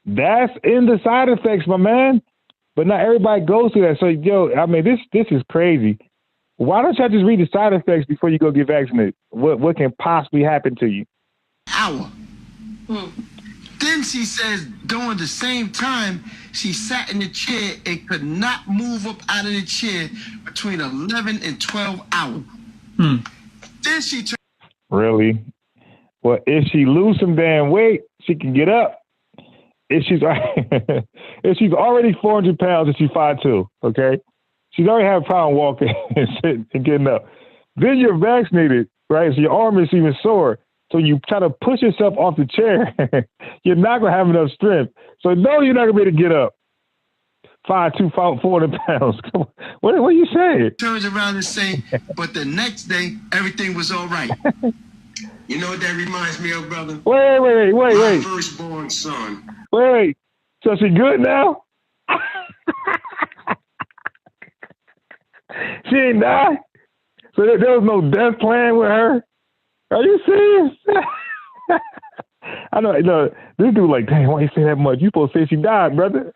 That's in the side effects, my man. But not everybody goes through that. So, yo, I mean, this is crazy. Why don't y'all just read the side effects before you go get vaccinated? What can possibly happen to you? Hour. Then she says during the same time, she sat in the chair and could not move up out of the chair between 11 and 12 hours. Then she... Really? Well, if she lose some damn weight, she can get up. If she's already 400 pounds and she's 5'2", okay? She's already had a problem walking and sitting and getting up. Then you're vaccinated, right? So your arm is even sore. So you try to push yourself off the chair, you're not going to have enough strength. So no, you're not going to be able to get up. 5'2", 400 pounds. What are you saying? Turns around and say, but the next day, everything was all right. You know what that reminds me of, brother? Wait. My firstborn son. Wait. So she good now? She ain't died? So there was no death plan with her? Are you serious? I know. Look, this dude like, dang, why you say that much? You supposed to say she died, brother.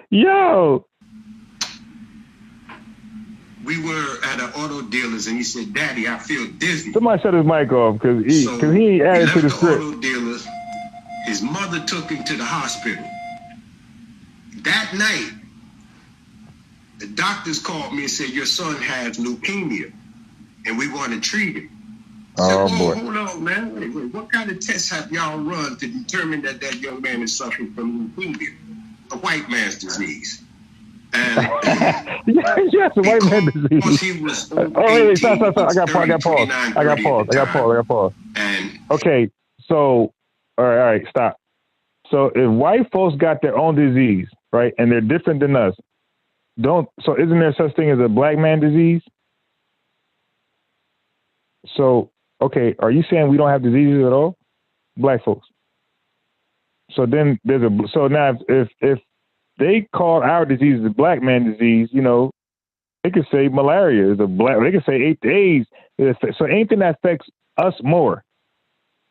Yo. We were at an auto dealer's and he said, Daddy, I feel dizzy. Somebody shut his mic off because he added to the script. Auto dealer's, his mother took him to the hospital. That night, the doctors called me and said, your son has leukemia and we want to treat him. Oh, said, boy. Hold on, man. Wait. What kind of tests have y'all run to determine that young man is suffering from leukemia, a white man's disease? And yes, a white man's disease. He was wait, stop. I got pause. And okay, so all right, stop. So if white folks got their own disease, right, and they're different than us, so isn't there such thing as a black man disease? So, okay, are you saying we don't have diseases at all? Black folks. So then so now if they call our disease the black man disease, they could say malaria is they could say AIDS. So anything that affects us more,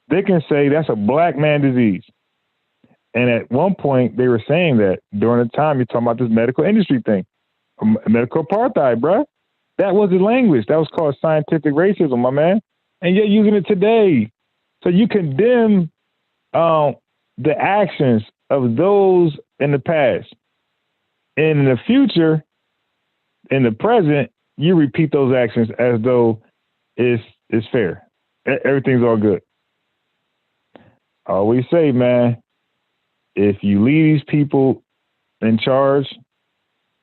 they can say that's a black man disease. And at one point they were saying that during the time you're talking about this medical industry thing, medical apartheid, bruh. That was the language. That was called scientific racism, my man. And you're using it today. So you condemn the actions of those in the past. And in the future, in the present, you repeat those actions as though it's fair. Everything's all good. I always say, man, if you leave these people in charge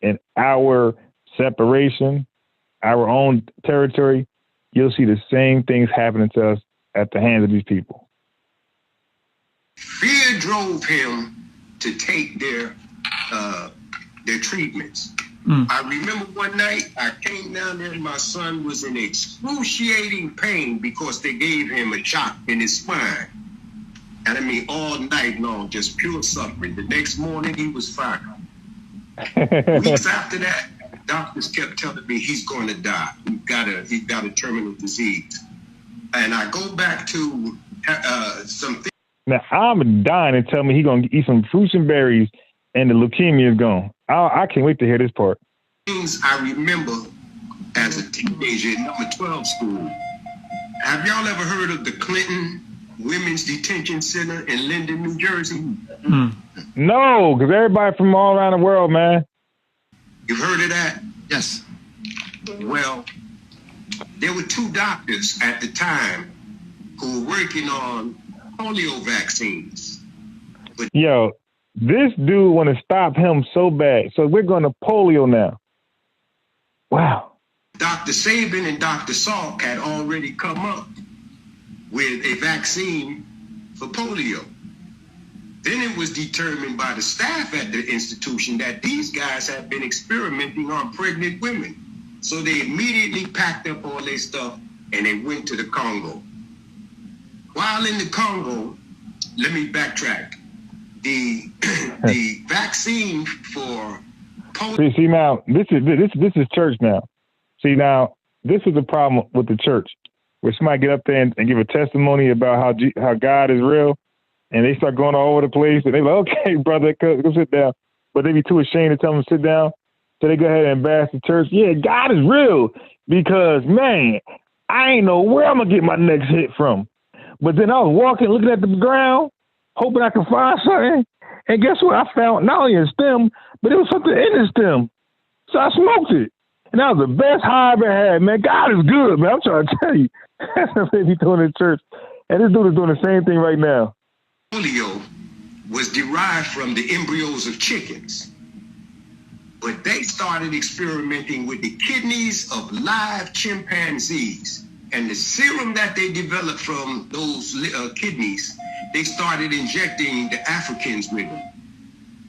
in our separation, our own territory, you'll see the same things happening to us at the hands of these people. Fear drove him to take their their treatments. I remember one night I came down there and my son was in excruciating pain because they gave him a shot in his spine. And I mean, all night long, just pure suffering. The next morning, he was fine. Weeks after that, doctors kept telling me he's going to die. He's got a terminal disease. And I go back to something. Now, I'm dying to tell me he's going to eat some fruits and berries and the leukemia is gone. I can't wait to hear this part. Things I remember as a teenager in number 12 school. Have y'all ever heard of the Clinton Women's Detention Center in Linden, New Jersey? No, because everybody from all around the world, man. You've heard of that? Yes. Well, there were two doctors at the time who were working on polio vaccines. But yo, this dude want to stop him so bad. So we're going to polio now. Wow. Dr. Sabin and Dr. Salk had already come up with a vaccine for polio. Then it was determined by the staff at the institution that these guys had been experimenting on pregnant women. So they immediately packed up all their stuff and they went to the Congo. While in the Congo, let me backtrack. The vaccine for polio. See now, this is church now. See now, this is the problem with the church, where somebody get up there and give a testimony about how God is real, and they start going all over the place, and they're like, okay, brother, go sit down. But they be too ashamed to tell them to sit down, so they go ahead and embarrass the church. Yeah, God is real, because, man, I ain't know where I'm going to get my next hit from. But then I was walking, looking at the ground, hoping I could find something, and guess what? I found not only a stem, but it was something in the stem. So I smoked it. And that was the best high I ever had, man. God is good, man. I'm trying to tell you. That's what they be doing in church. And this dude is doing the same thing right now. Polio was derived from the embryos of chickens. But they started experimenting with the kidneys of live chimpanzees. And the serum that they developed from those kidneys, they started injecting the Africans with them.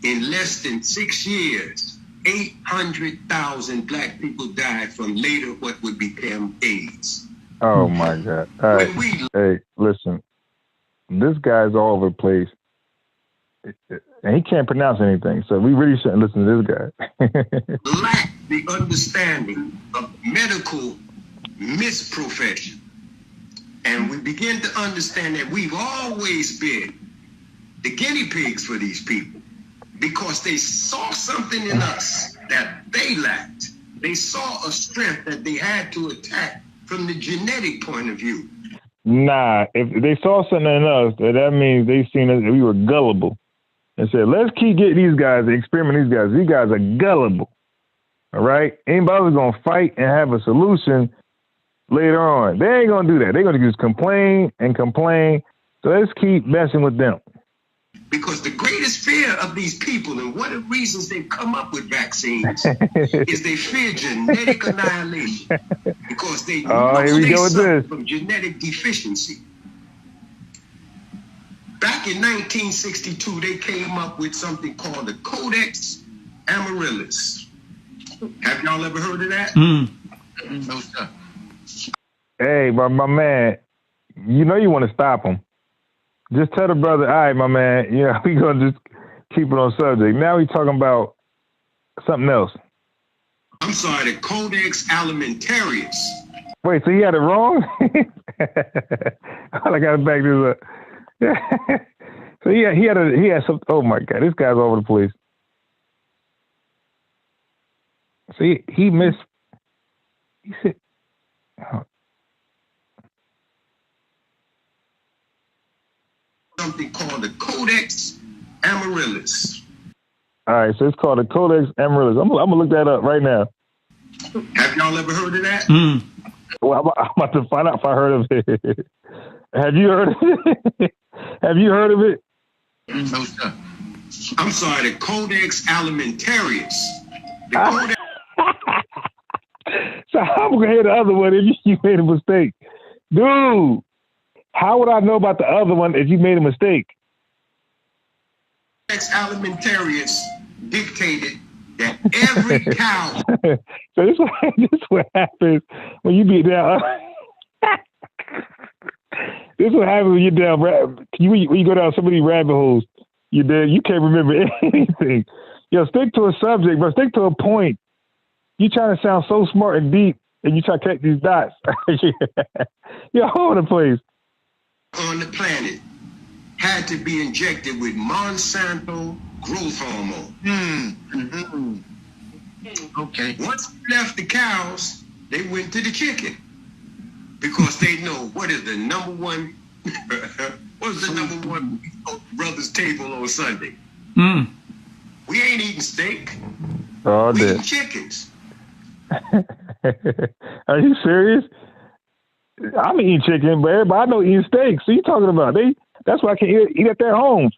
In less than 6 years, 800,000 black people died from later what would become AIDS. Oh my God. All right. Hey, listen, this guy's all over the place. And he can't pronounce anything, so we really shouldn't listen to this guy. Lack the understanding of medical misprofession. And we begin to understand that we've always been the guinea pigs for these people, because they saw something in us that they lacked. They saw a strength that they had to attack from the genetic point of view. Nah, if they saw something in us, that means they seen us, we were gullible. And said, let's keep getting these guys, experiment these guys. These guys are gullible. All right? Anybody's going to fight and have a solution later on. They ain't going to do that. They're going to just complain and complain. So let's keep messing with them. Because the greatest fear of these people, and one of the reasons they've come up with vaccines, is they fear genetic annihilation. Because they know they suffer from genetic deficiency. Back in 1962, they came up with something called the Codex Amaryllis. Have y'all ever heard of that? No, sir. Hey, my man, you know you want to stop him. Just tell the brother, all right, my man, yeah, we going to just keep it on subject. Now we talking about something else. I'm sorry, the Codex Alimentarius. Wait, so he had it wrong? I got to back this up. So he had some, oh my God, this guy's all over the place. So he said, oh. Something called the Codex Amaryllis. All right, so it's called the Codex Amaryllis. I'm gonna look that up right now. Have y'all ever heard of that? Well, I'm about to find out if I heard of it. Have you heard of it? Have you heard of it? No, sir. I'm sorry, the Codex Alimentarius. The Codex. So I'm gonna hear the other one if you made a mistake, dude. How would I know about the other one if you made a mistake? Codex Alimentarius dictated that every cow. So this what happens when you be down. This what happens when you're down. When you go down so many rabbit holes, you can't remember anything. Yo, stick to a subject, but stick to a point. You trying to sound so smart and deep, and you try to connect these dots. You're all over the place. On the planet had to be injected with Monsanto growth hormone. Okay. Once we left the cows, they went to the chicken because they know what is the number one. What's the number one brother's table on Sunday? We ain't eating steak. Oh, we eating chickens. Are you serious? I'm eating chicken, but everybody know eating steak. So you talking about that's why I can't eat at their homes.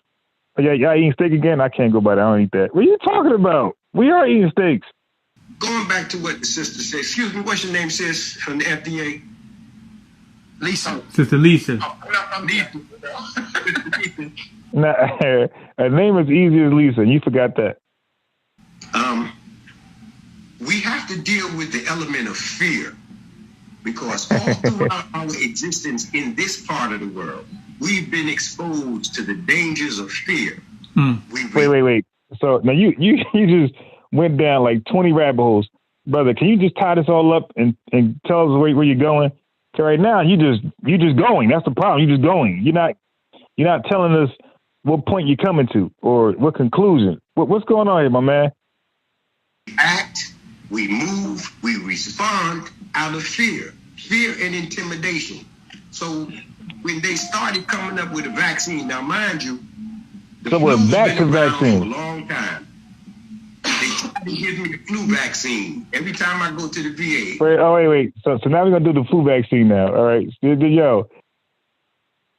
Oh, yeah, y'all eating steak again? I can't go by that. I don't eat that. What are you talking about? We are eating steaks. Going back to what the sister said. Excuse me, what's your name, sis, from the FDA? Lisa. Sister Lisa. Nah, her name is easy as Lisa, and you forgot that. We have to deal with the element of fear because all throughout our existence in this part of the world, we've been exposed to the dangers of fear. Wait. So now you just went down like 20 rabbit holes. Brother, can you just tie this all up and tell us where you're going? So right now you just going. That's the problem. You're just going. You're not telling us what point you're coming to or what conclusion. What's going on here, my man? We act, we move, we respond out of fear and intimidation. So when they started coming up with a vaccine, now mind you, the flu's been around for a long time. They tried to give me the flu vaccine every time I go to the VA. Wait. So now we're gonna do the flu vaccine now. All right. Yo,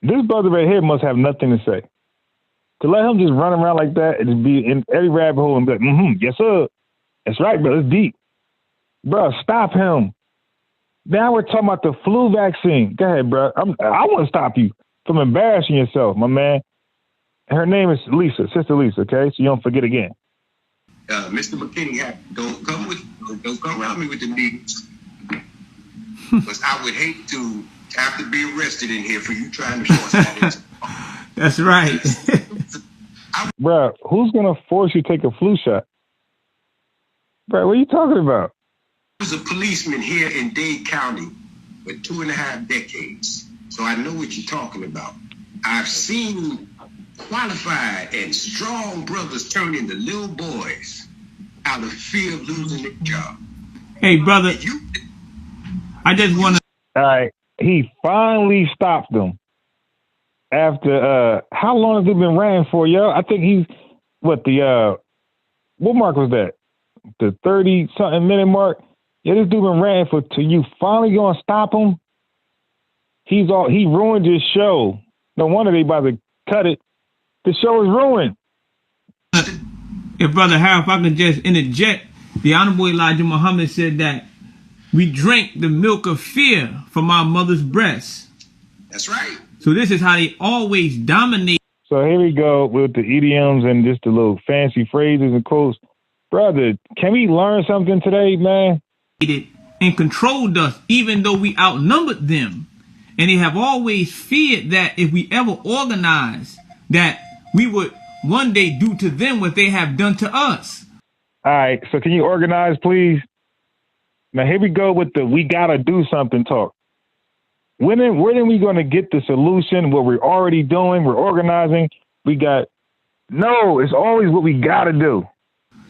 this brother right here must have nothing to say. To let him just run around like that and just be in every rabbit hole and be like, yes, sir. That's right, bro. It's deep. Bro, stop him. Now we're talking about the flu vaccine. Go ahead, bro. I want to stop you from embarrassing yourself, my man. Her name is Lisa, Sister Lisa, okay? So you don't forget again. Mr. McKinney, don't come around me with the news. Because I would hate to have to be arrested in here for you trying to force that into. That's right. Bro, who's going to force you to take a flu shot? Bro, what are you talking about? I was a policeman here in Dade County for 2.5 decades. So I know what you're talking about. I've seen qualified and strong brothers turn into little boys out of fear of losing their job. Hey, brother, I just want to... All right, he finally stopped them. After, how long has it been ran for, yo? I think he's, what mark was that? The 30-something minute mark? Yeah, this dude been ran for, till you finally gonna stop him? He ruined his show. No wonder they about to cut it. The show is ruined. If Brother Harry, if I could just interject, the Honorable Elijah Muhammad said that we drank the milk of fear from our mother's breasts. That's right. So this is how they always dominate. So here we go with the idioms and just the little fancy phrases and quotes. Brother, can we learn something today, man? And controlled us, even though we outnumbered them. And they have always feared that if we ever organized, that we would one day do to them what they have done to us. All right, so can you organize, please? Now here we go with the we gotta do something talk. When are we gonna get the solution? What we're already doing, we're organizing. It's always what we gotta do.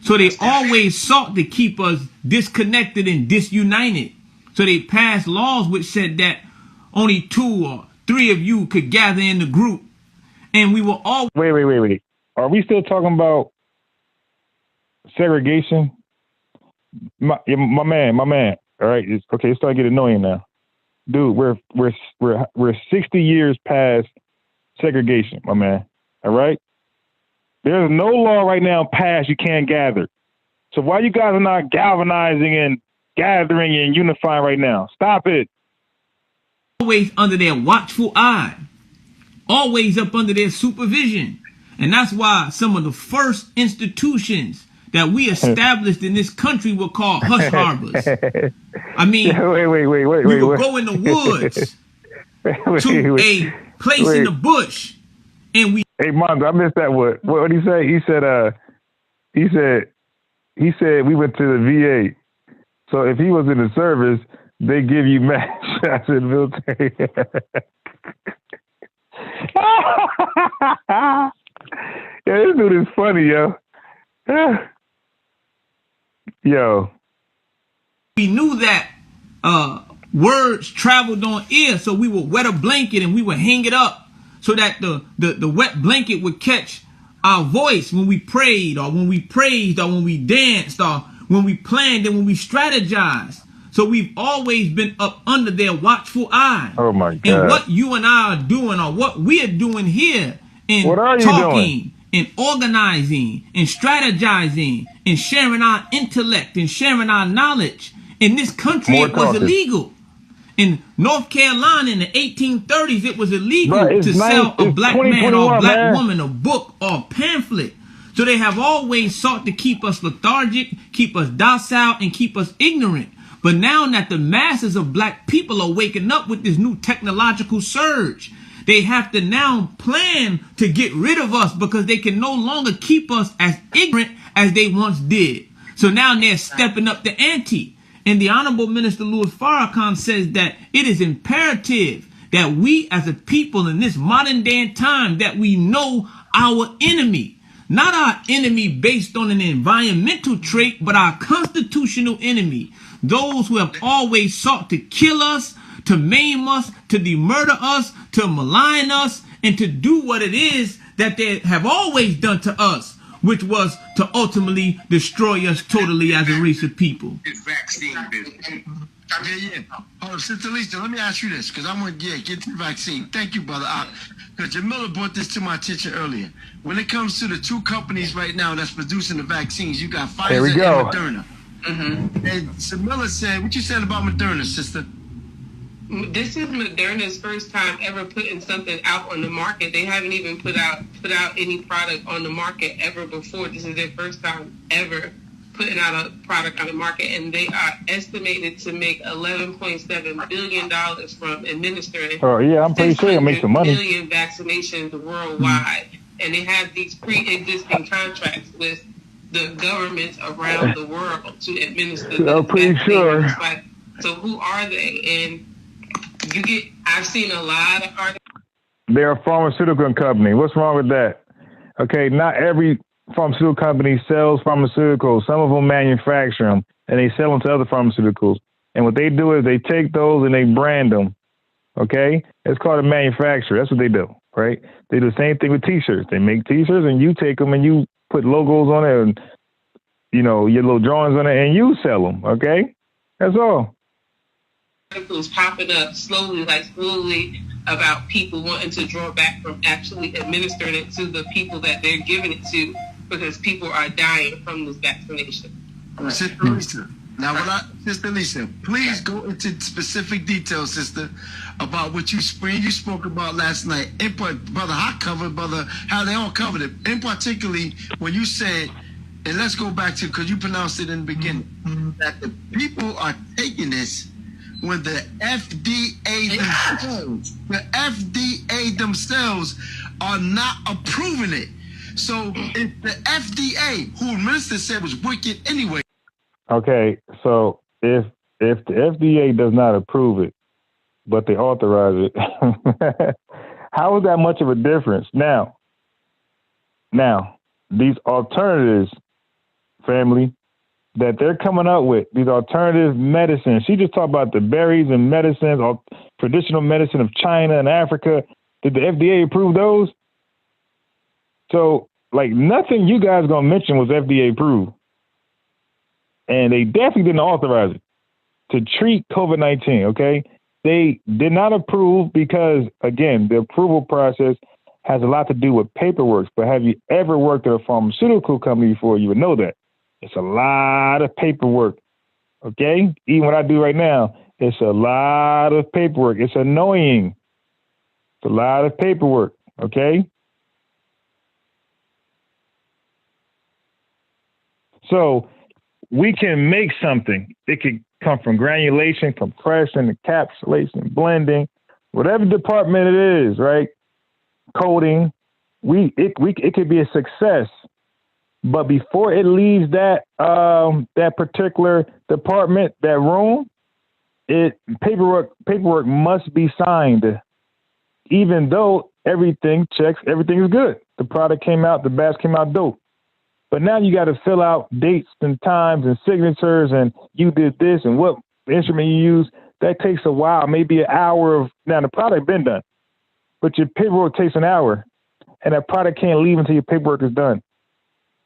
So they always sought to keep us disconnected and disunited. So they passed laws which said that only 2 or 3 of you could gather in the group. And we were all... Wait. Are we still talking about segregation? My man. All right. It's starting to get annoying now. Dude, we're 60 years past segregation, my man. All right? There's no law right now passed you can't gather. So why you guys are not galvanizing and gathering and unifying right now? Stop it. Always under their watchful eye. Always up under their supervision. And that's why some of the first institutions that we established in this country were called hush harbors. I mean, wait. We would go in the woods to a place in the bush, and we. Hey, Mongo, I missed that word. What did he say? He said we went to the VA. So if he was in the service, they give you mass shots in the military. Yeah, this dude is funny, yo. Yo. We knew that words traveled on air, so we would wet a blanket and we would hang it up so that the wet blanket would catch our voice when we prayed, or when we praised, or when we danced, or when we planned, and when we strategized. So we've always been up under their watchful eye. Oh my God. And what you and I are doing, or what we are doing here in talking and organizing and strategizing and sharing our intellect and sharing our knowledge in this country, it was illegal. In North Carolina in the 1830s, it was illegal to sell a black man or a black woman a book or a pamphlet. So they have always sought to keep us lethargic, keep us docile, and keep us ignorant. But now that the masses of black people are waking up with this new technological surge, they have to now plan to get rid of us because they can no longer keep us as ignorant as they once did. So now they're stepping up the ante. And the Honorable Minister Louis Farrakhan says that it is imperative that we as a people in this modern day and time, that we know our enemy. Not our enemy based on an environmental trait, but our constitutional enemy. Those who have always sought to kill us, to maim us, to demurder us, to malign us, and to do what it is that they have always done to us, which was to ultimately destroy us totally as a race of people. It's vaccine business. Yeah. Oh, Sister Lisa, let me ask you this, because I'm going to get to the vaccine. Thank you, brother. Because Jamila brought this to my attention earlier. When it comes to the two companies right now that's producing the vaccines, you got Pfizer and Moderna. Mm-hmm. And Jamila said, what you said about Moderna, sister? This is Moderna's first time ever putting something out on the market. They haven't even put out any product on the market ever before. This is their first time ever putting out a product on the market, and they are estimated to make $11.7 billion from administering. Oh yeah, I'm pretty sure they'll make some money. Million vaccinations worldwide, and they have these pre-existing contracts with the governments around the world to administer. I'm pretty sure. So who are they? And I've seen a lot of articles. They're a pharmaceutical company. What's wrong with that? Okay, not every pharmaceutical company sells pharmaceuticals. Some of them manufacture them, and they sell them to other pharmaceuticals. And what they do is they take those and they brand them. Okay? It's called a manufacturer. That's what they do, right? They do the same thing with T-shirts. They make T-shirts, and you take them and you put logos on it and, you know, your little drawings on it, and you sell them. Okay? That's all. Articles popping up slowly about people wanting to draw back from actually administering it to the people that they're giving it to, because people are dying from this vaccination. Sister Lisa, Sister Lisa, please go into specific details, sister, about what you spoke about last night. Brother Hot covered, Brother how they all covered it. In particularly when you said, and let's go back to, because you pronounced it in the beginning, that the people are taking this when the FDA themselves are not approving it. So if the FDA, who the minister said was wicked anyway. Okay, so if the FDA does not approve it, but they authorize it, how is that much of a difference? Now, these alternatives, family, that they're coming up with, these alternative medicines. She just talked about the berries and medicines, or traditional medicine of China and Africa. Did the FDA approve those? So, like, nothing you guys gonna mention was FDA approved. And they definitely didn't authorize it to treat COVID-19, okay? They did not approve because, again, the approval process has a lot to do with paperwork. But have you ever worked at a pharmaceutical company before? You would know that. It's a lot of paperwork, okay? Even what I do right now, it's a lot of paperwork. It's annoying. It's a lot of paperwork, okay? So we can make something. It could come from granulation, compression, encapsulation, blending, whatever department it is, right? Coding. It could be a success. But before it leaves that particular department, that room, paperwork must be signed, even though everything is good. The product came out, the batch came out dope. But now you got to fill out dates and times and signatures, and you did this and what instrument you use. That takes a while, maybe an hour of. Now the product been done, but your paperwork takes an hour, and that product can't leave until your paperwork is done.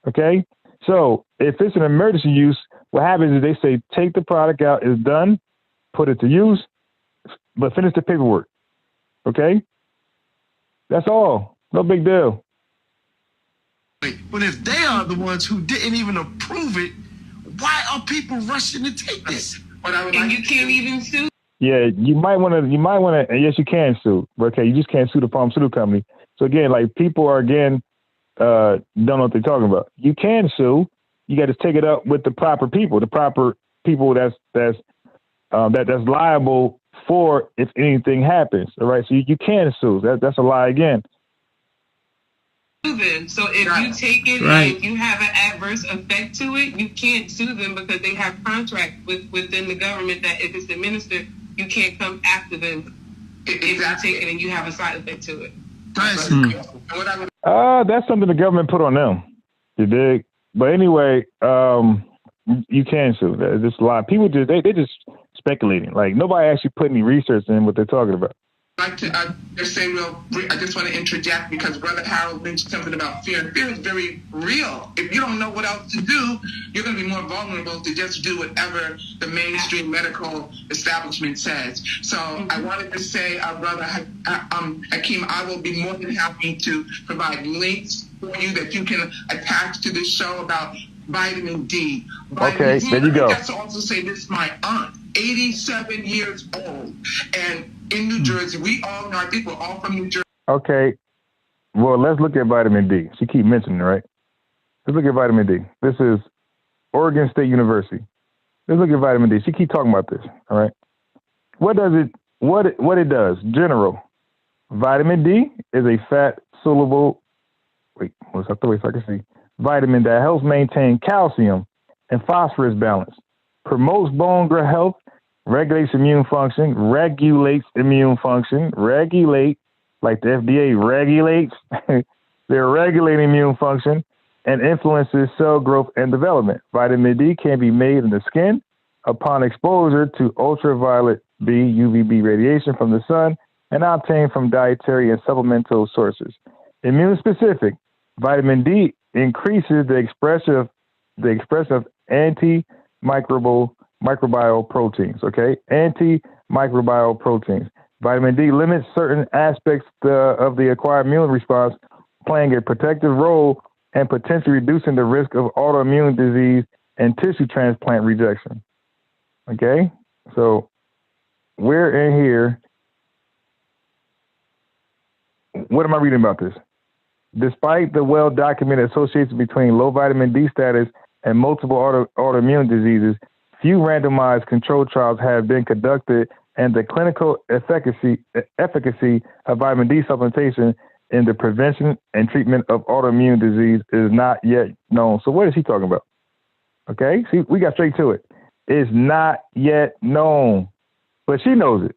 Okay, so if it's an emergency use, what happens is they say take the product out, it's done, put it to use, but finish the paperwork. Okay, that's all. No big deal. But if they are the ones who didn't even approve it, why are people rushing to take this? And you can't even sue. Yeah, you might want to. Yes, you can sue. But okay, you just can't sue the pharmaceutical company. So again, like people are don't know what they're talking about. You can sue. You got to take it up with the proper people that's liable for if anything happens. All right, so you can sue. That's a lie again. Them. So if you take it and you have an adverse effect to it, you can't sue them because they have contracts within the government that if it's administered, you can't come after them if you take it and you have a side effect to it. That's something the government put on them. You dig? But anyway, you can sue. There's just a lot of people they're just speculating. Like nobody actually put any research in what they're talking about. I just want to interject because Brother Harold mentioned something about fear. And fear is very real. If you don't know what else to do, you're going to be more vulnerable to just do whatever the mainstream medical establishment says. So I wanted to say, Brother Hakeem, I will be more than happy to provide links for you that you can attach to this show about vitamin D. Okay, there you go. I have to also say this, my aunt, 87 years old, and in New Jersey, we all know, I think we're all from New Jersey. Okay, well, let's look at vitamin D. She keep mentioning it, right? Let's look at vitamin D. This is Oregon State University. Let's look at vitamin D. She keep talking about this, all right? What it does, general. Vitamin D is a fat soluble, what's up the way so I can see? Vitamin that helps maintain calcium and phosphorus balance, promotes bone growth health, regulates immune function, like the FDA regulates, they're regulating immune function and influences cell growth and development. Vitamin D can be made in the skin upon exposure to ultraviolet B, UVB radiation from the sun and obtained from dietary and supplemental sources. Immune specific, vitamin D increases the expression of microbial proteins, okay? Antimicrobial proteins. Vitamin D limits certain aspects of the acquired immune response, playing a protective role and potentially reducing the risk of autoimmune disease and tissue transplant rejection. Okay? So we're in here. What am I reading about this? Despite the well-documented association between low vitamin D status and multiple autoimmune diseases, few randomized controlled trials have been conducted, and the clinical efficacy of vitamin D supplementation in the prevention and treatment of autoimmune disease is not yet known. So what is he talking about? Okay, see, we got straight to it. It's not yet known, but she knows it.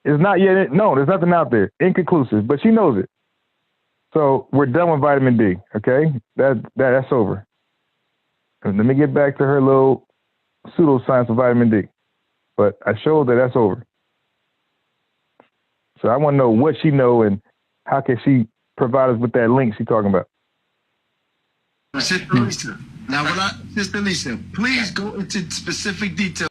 It's not yet known. There's nothing out there. Inconclusive, but she knows it. So we're done with vitamin D, okay? That's over. And let me get back to her little pseudoscience of vitamin D. But I showed that's over. So I want to know what she know and how can she provide us with that link she's talking about. Sister Lisa. Now, Sister Lisa, please go into specific detail.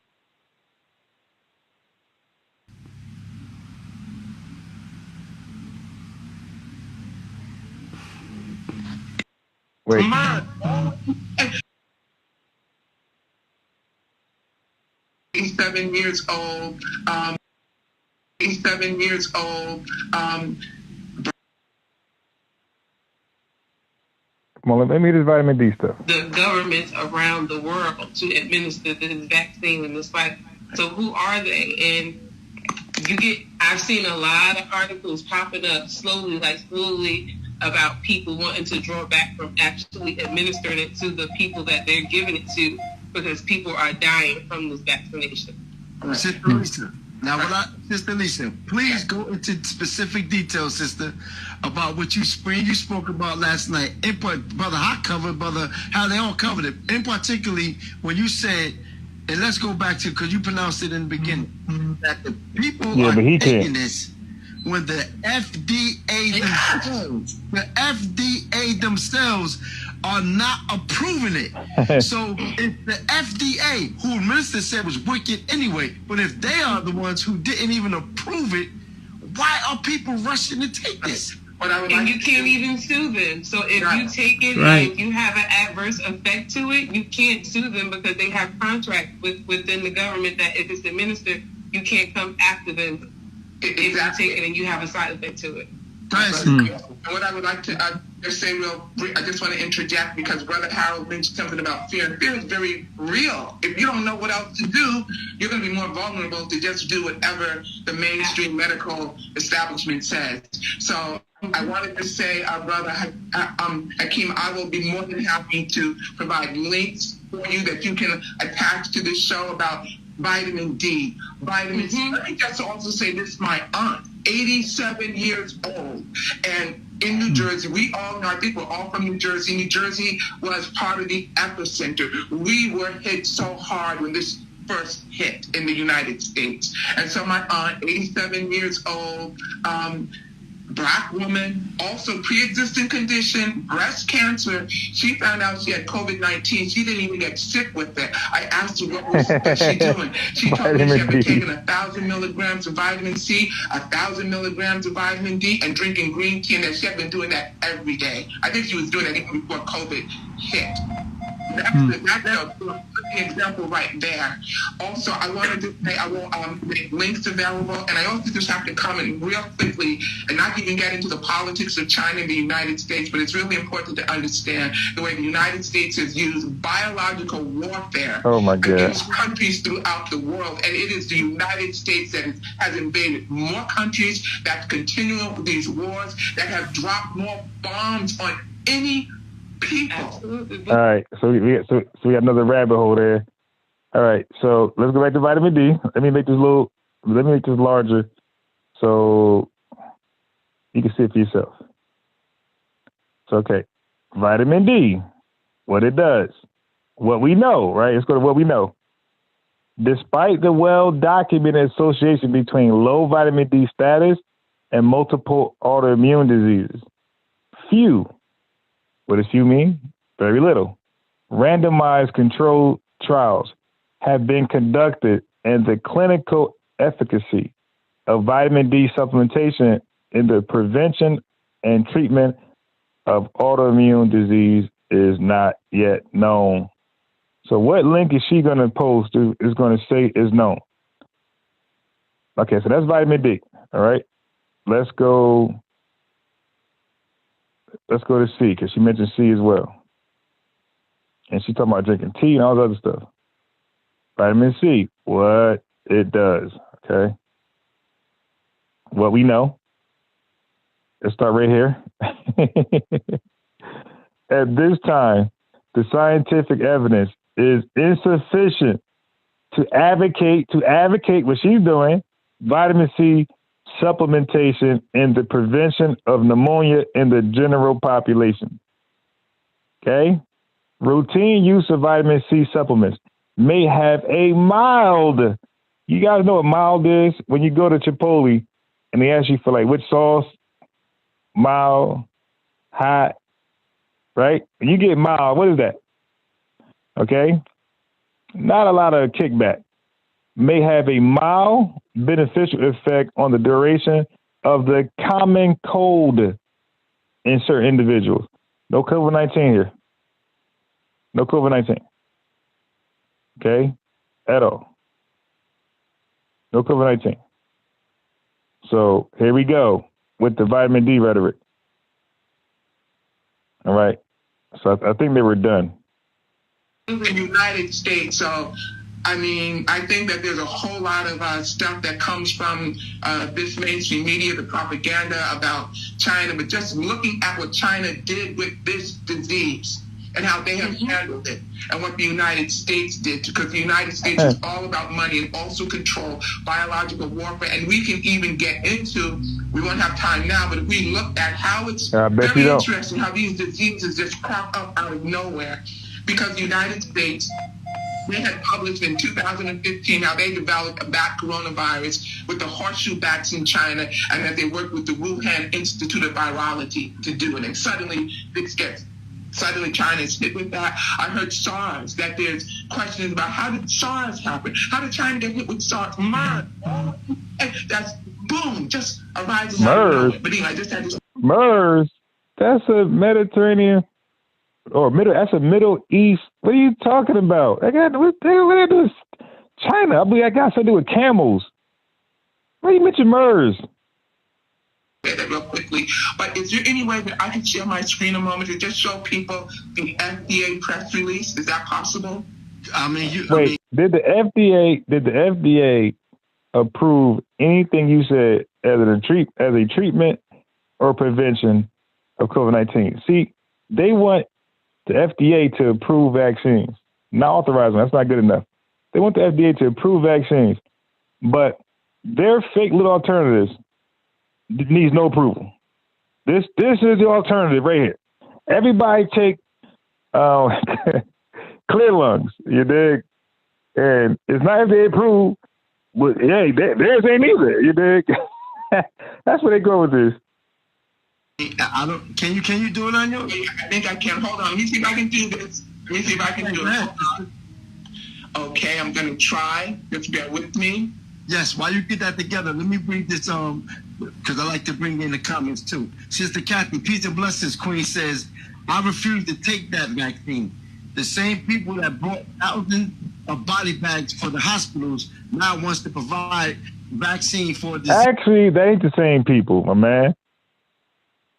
Wait. 7 years old. 7 years old. Come on, let me this vitamin D stuff. The governments around the world to administer this vaccine and this fight. So who are they? And I've seen a lot of articles popping up slowly about people wanting to draw back from actually administering it to the people that they're giving it to, because people are dying from this vaccination. Sister Lisa, Sister Lisa, please go into specific details, sister, about what you spoke about last night. Brother Hot covered, Brother, how they all covered it. In particularly, when you said, and let's go back to, because you pronounced it in the beginning, that the people are taking this when the FDA themselves are not approving it. So if the FDA, who the minister said was wicked anyway, but if they are the ones who didn't even approve it, why are people rushing to take this? And you can't even sue them. So if you take it and you have an adverse effect to it, you can't sue them because they have contracts within the government that if it's administered, you can't come after them if you take it and you have a side effect to it. What I would like to just say I just want to interject because Brother Harold mentioned something about fear. And fear is very real. If you don't know what else to do, you're going to be more vulnerable to just do whatever the mainstream medical establishment says. So I wanted to say, Brother Hakeem, I will be more than happy to provide links for you that you can attach to this show about vitamin D, vitamin C. Let me just also say this, my aunt, 87 years old, and in New Jersey, we all know, I think we're all from New Jersey. New Jersey was part of the epicenter. We were hit so hard when this first hit in the United States. And so my aunt, 87 years old, Black woman, also pre-existing condition, breast cancer. She found out she had COVID-19. She didn't even get sick with it. I asked her what was she doing. She told me she had been taking 1,000 milligrams of vitamin C, 1,000 milligrams of vitamin D, and drinking green tea, and that she had been doing that every day. I think she was doing that even before COVID hit. That's an example right there. Also, I wanted to say I will make links available, and I also just have to comment real quickly and not even get into the politics of China and the United States, but it's really important to understand the way the United States has used biological warfare against countries throughout the world, and it is the United States that has invaded more countries, that's continuing with these wars, that have dropped more bombs on any people. All right, so we got another rabbit hole there. All right, so let's go back to vitamin D. Let me make this larger so you can see it for yourself. So, okay, vitamin D, what it does, what we know, right? Let's go to what we know. Despite the well-documented association between low vitamin D status and multiple autoimmune diseases, what does few mean? Very little. Randomized controlled trials have been conducted, and the clinical efficacy of vitamin D supplementation in the prevention and treatment of autoimmune disease is not yet known. So what link is she going to post is going to say is known? Okay, so that's vitamin D. All right. Let's go to C, because she mentioned C as well. And she's talking about drinking tea and all that other stuff. Vitamin C, what it does, okay? What we know. Let's start right here. At this time, the scientific evidence is insufficient to advocate what she's doing, vitamin C supplementation in the prevention of pneumonia in the general population. Okay? Routine use of vitamin C supplements may have a mild, you guys know what mild is? When you go to Chipotle and they ask you for like which sauce, mild, hot, right? When you get mild, what is that? Okay? Not a lot of kickback. May have a mild beneficial effect on the duration of the common cold in certain individuals. No COVID-19 here. No COVID-19. Okay? At all. No COVID-19. So here we go with the vitamin D rhetoric. All right. So I think they were done. In the United States, so I mean, I think that there's a whole lot of stuff that comes from this mainstream media, the propaganda about China, but just looking at what China did with this disease and how they have handled it and what the United States did, because the United States is all about money and also control, biological warfare, and we can even get into, we won't have time now, but if we look at how it's very interesting how these diseases just crop up out of nowhere, because the United States, they had published in 2015 how they developed a bat coronavirus with the horseshoe bats in China, and that they worked with the Wuhan Institute of Virology to do it. And suddenly China is hit with that. I heard SARS, that there's questions about how did SARS happen? How did China get hit with SARS? MERS. That's boom, just arises out of nowhere. But anyway, I just had to... MERS, that's a Mediterranean. That's a Middle East. What are you talking about? What do with China? I mean, I got something to do with camels. Why you mention MERS? That real quickly. But is there any way that I can share my screen a moment to just show people the FDA press release? Is that possible? Did the FDA approve anything you said as a treatment or prevention of COVID-19? See, they want the FDA to approve vaccines, not authorize them. That's not good enough. They want the FDA to approve vaccines, but their fake little alternatives needs no approval. This is the alternative right here. Everybody take clear lungs, you dig? And it's not FDA approved, but hey, theirs ain't either, you dig? That's where they go with this. Can you do it on your? I think I can. Hold on. Let me see if I can do this. Let me see if I can do it. Okay, I'm gonna try. Just bear with me. Yes, while you get that together, let me bring this because I like to bring in the comments too. Sister Kathy, peace and blessings, Queen says, I refuse to take that vaccine. The same people that bought thousands of body bags for the hospitals now wants to provide vaccine for this. Actually, they ain't the same people, my man.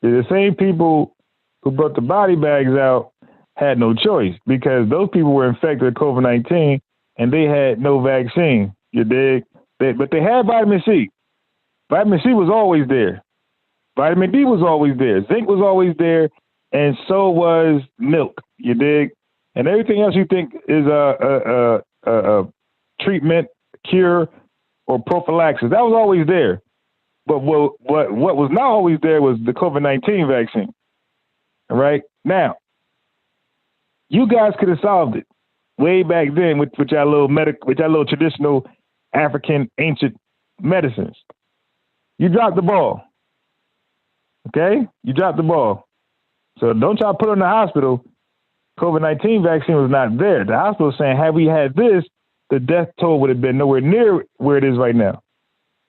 The same people who brought the body bags out had no choice, because those people were infected with COVID-19 and they had no vaccine. You dig? But they had vitamin C. Vitamin C was always there. Vitamin D was always there. Zinc was always there. And so was milk. You dig? And everything else you think is a treatment, cure, or prophylaxis, that was always there. But what was not always there was the COVID-19 vaccine. All right? Now, you guys could have solved it way back then with your little traditional African ancient medicines. You dropped the ball. Okay? You dropped the ball. So don't try to put it in the hospital. COVID-19 vaccine was not there. The hospital was saying, had we had this, the death toll would have been nowhere near where it is right now.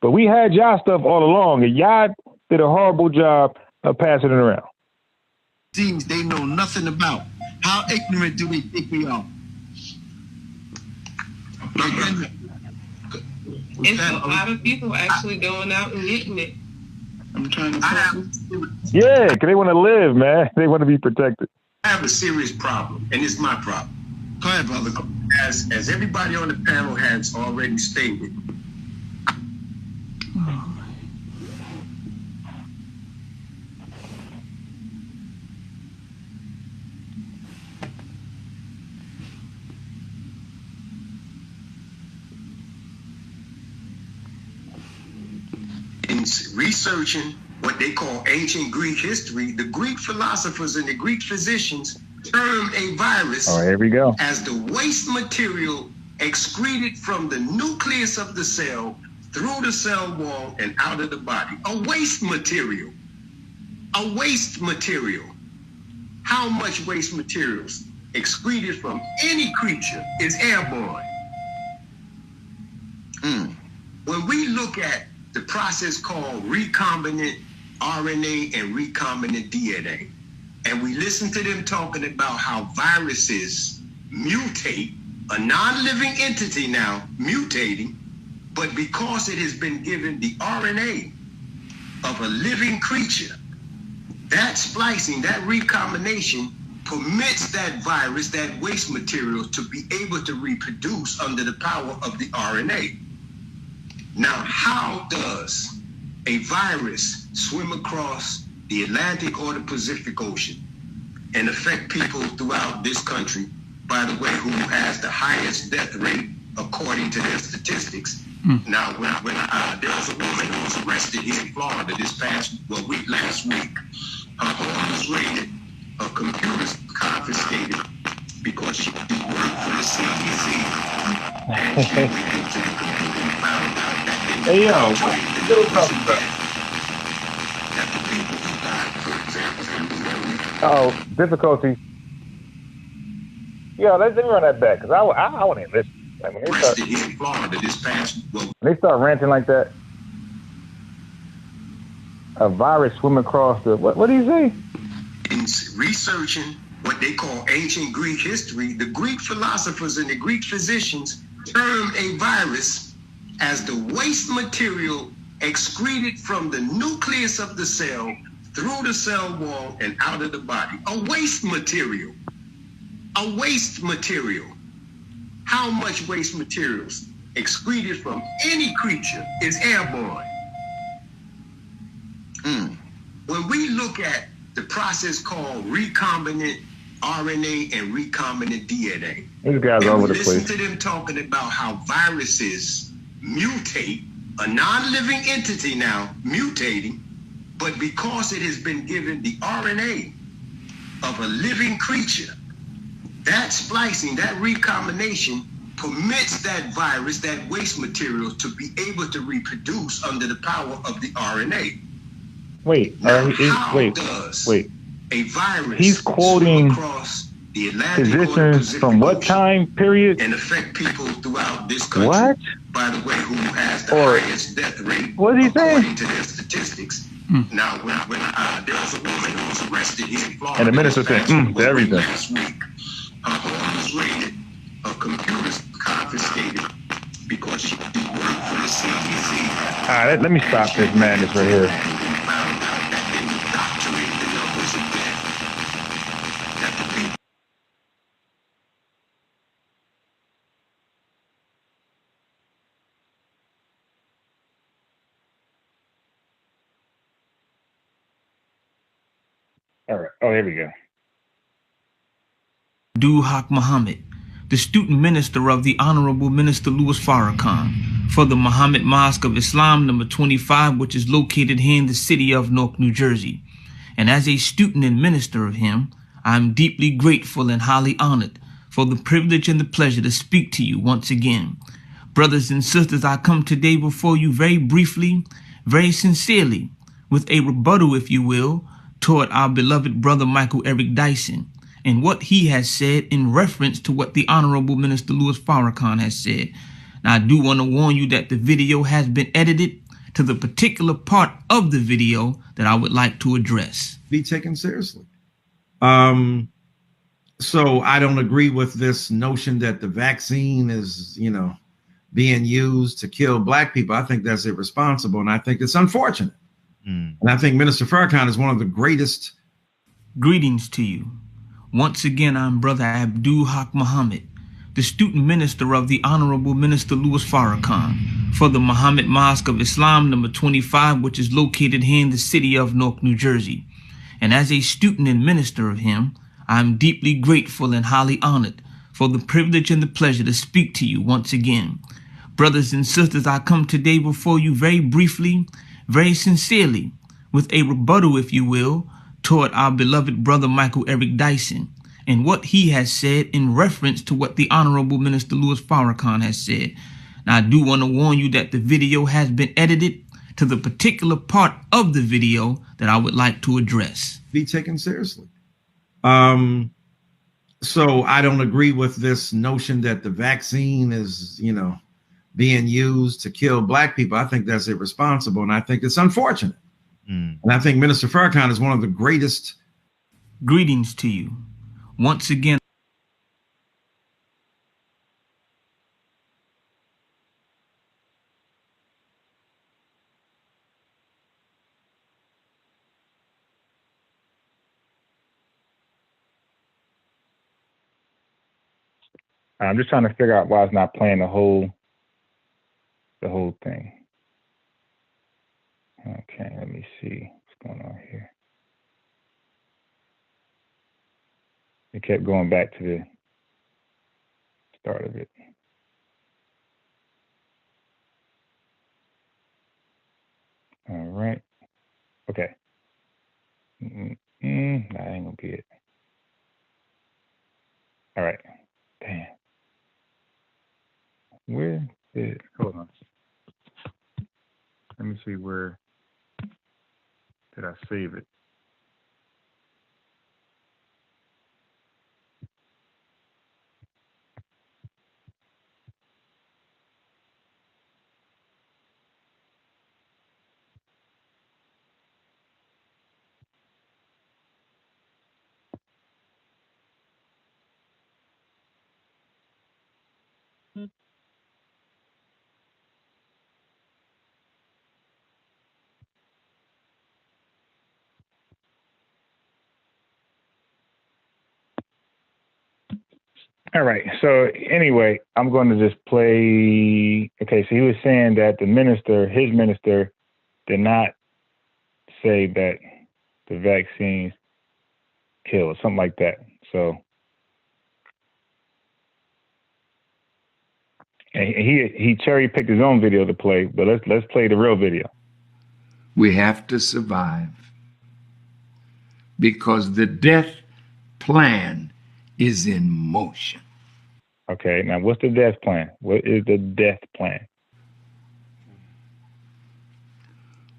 But we had y'all stuff all along, and y'all did a horrible job of passing it around. Things they know nothing about. How ignorant do they think we are? It's a lot of people actually going out and getting it. I'm trying to yeah, because they want to live, man. They want to be protected. I have a serious problem, and it's my problem. Go ahead, brother. As everybody on the panel has already stated, in researching what they call ancient Greek history, the Greek philosophers and the Greek physicians termed a virus here we go. as the waste material excreted from the nucleus of the cell through the cell wall and out of the body. A waste material. A waste material. How much waste materials excreted from any creature is airborne? When we look at the process called recombinant RNA and recombinant DNA, and we listen to them talking about how viruses mutate, a non-living entity now mutating, but because it has been given the RNA of a living creature, that splicing, that recombination permits that virus, that waste material, to be able to reproduce under the power of the RNA. Now, how does a virus swim across the Atlantic or the Pacific Ocean and affect people throughout this country, by the way, who has the highest death rate according to their statistics? Now, when there was a woman who was arrested here in Florida last week, her home was raided, her computers confiscated because she worked for the CDC, and she went into the computer and found out that hey, yo, what are you still talking about? that the people who died, for example, Oh, difficulty. Yeah, let me run that back, because I want to listen. Like when arrested here in Florida this past, when they start ranting like that, a virus swim across the, what do you say? in researching what they call ancient Greek history, the Greek philosophers and the Greek physicians termed a virus as the waste material excreted from the nucleus of the cell through the cell wall and out of the body. A waste material. A waste material. How much waste materials excreted from any creature is airborne? When we look at the process called recombinant RNA and recombinant DNA, These guys all over the place. Listen to them talking about how viruses mutate, a non-living entity now mutating, but because it has been given the RNA of a living creature, that splicing, that recombination permits that virus, that waste material, to be able to reproduce under the power of the RNA. Wait, now, wait. A virus he's quoting across the Atlantic physicians from what time period? And affect people throughout this country. What? By the way, who has the highest death rate what did he according say? to their statistics. Now, when there was a woman who was arrested here in Florida, and the minister said, to everything. Last week, her home was raided, her computers confiscated because she worked for the CDC. All right, let me stop this madness right here. Found out that they doctorated the numbers of death. That the people All right. Oh, here we go. Haq Muhammad, the student minister of the Honorable Minister Louis Farrakhan, for the Muhammad Mosque of Islam number 25, which is located here in the city of Newark, New Jersey. And as a student and minister of him, I am deeply grateful and highly honored for the privilege and the pleasure to speak to you once again. Brothers and sisters, I come today before you very briefly, very sincerely, with a rebuttal, if you will, toward our beloved brother Michael Eric Dyson and what he has said in reference to what the Honorable Minister Louis Farrakhan has said. Now, I do want to warn you that the video has been edited to the particular part of the video that I would like to address. Be taken seriously. So I don't agree with this notion that the vaccine is, being used to kill black people. I think that's irresponsible, and I think it's unfortunate. And I think Minister Farrakhan is one of the greatest. Greetings to you. Once again, I'm Brother Haq Muhammad, the student minister of the Honorable Minister Louis Farrakhan, for the Muhammad Mosque of Islam number 25, which is located here in the city of Newark, New Jersey. And as a student and minister of him, I am deeply grateful and highly honored for the privilege and the pleasure to speak to you once again. Brothers and sisters, I come today before you very briefly, very sincerely, with a rebuttal, if you will, toward our beloved brother Michael Eric Dyson and what he has said in reference to what the Honorable Minister Louis Farrakhan has said. Now, I do want to warn you that the video has been edited to the particular part of the video that I would like to address. Be taken seriously. So I don't agree with this notion that the vaccine is, being used to kill black people. I think that's irresponsible, and I think it's unfortunate. And I think Minister Farrakhan is one of the greatest. Greetings to you. Once again, I'm just trying to figure out why it's not playing the whole thing. Okay, let me see what's going on here. It kept going back to the start of it. All right. Okay. That ain't gonna be it. All right. Damn. Where did? Hold on. Let me see where did I save it? All right. So anyway, I'm going to just play. Okay. So he was saying that his minister, did not say that the vaccines kill or something like that. So, and he cherry picked his own video to play, but let's play the real video. We have to survive because the death plan is in motion. Okay, now what's the death plan? What is the death plan?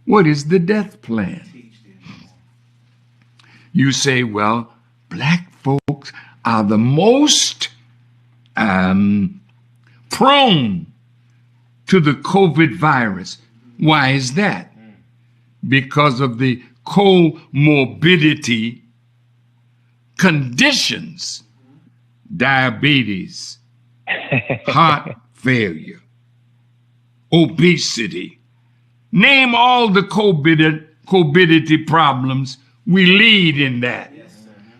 What is the death plan? You say, well, black folks are the most prone to the COVID virus. Why is that? Because of the comorbidity conditions, diabetes, heart failure, obesity. Name all the comorbidity problems. We lead in that.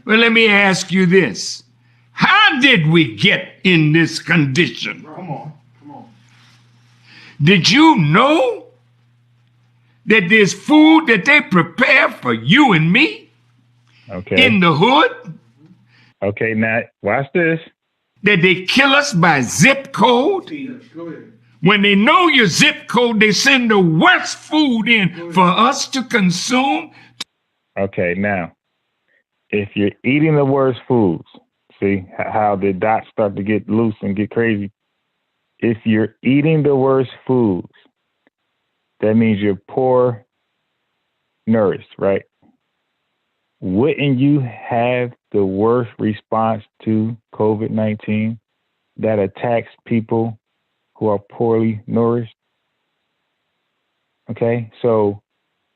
Well, let me ask you this. How did we get in this condition? Come on. Did you know that there's food that they prepare for you and me? Okay. In the hood? Okay, now watch this. That they kill us by zip code? When they know your zip code, they send the worst food in for us to consume. Okay, now, if you're eating the worst foods, see how the dots start to get loose and get crazy? If you're eating the worst foods, that means you're poor nourished, right? Wouldn't you have the worst response to COVID-19 that attacks people who are poorly nourished? Okay, so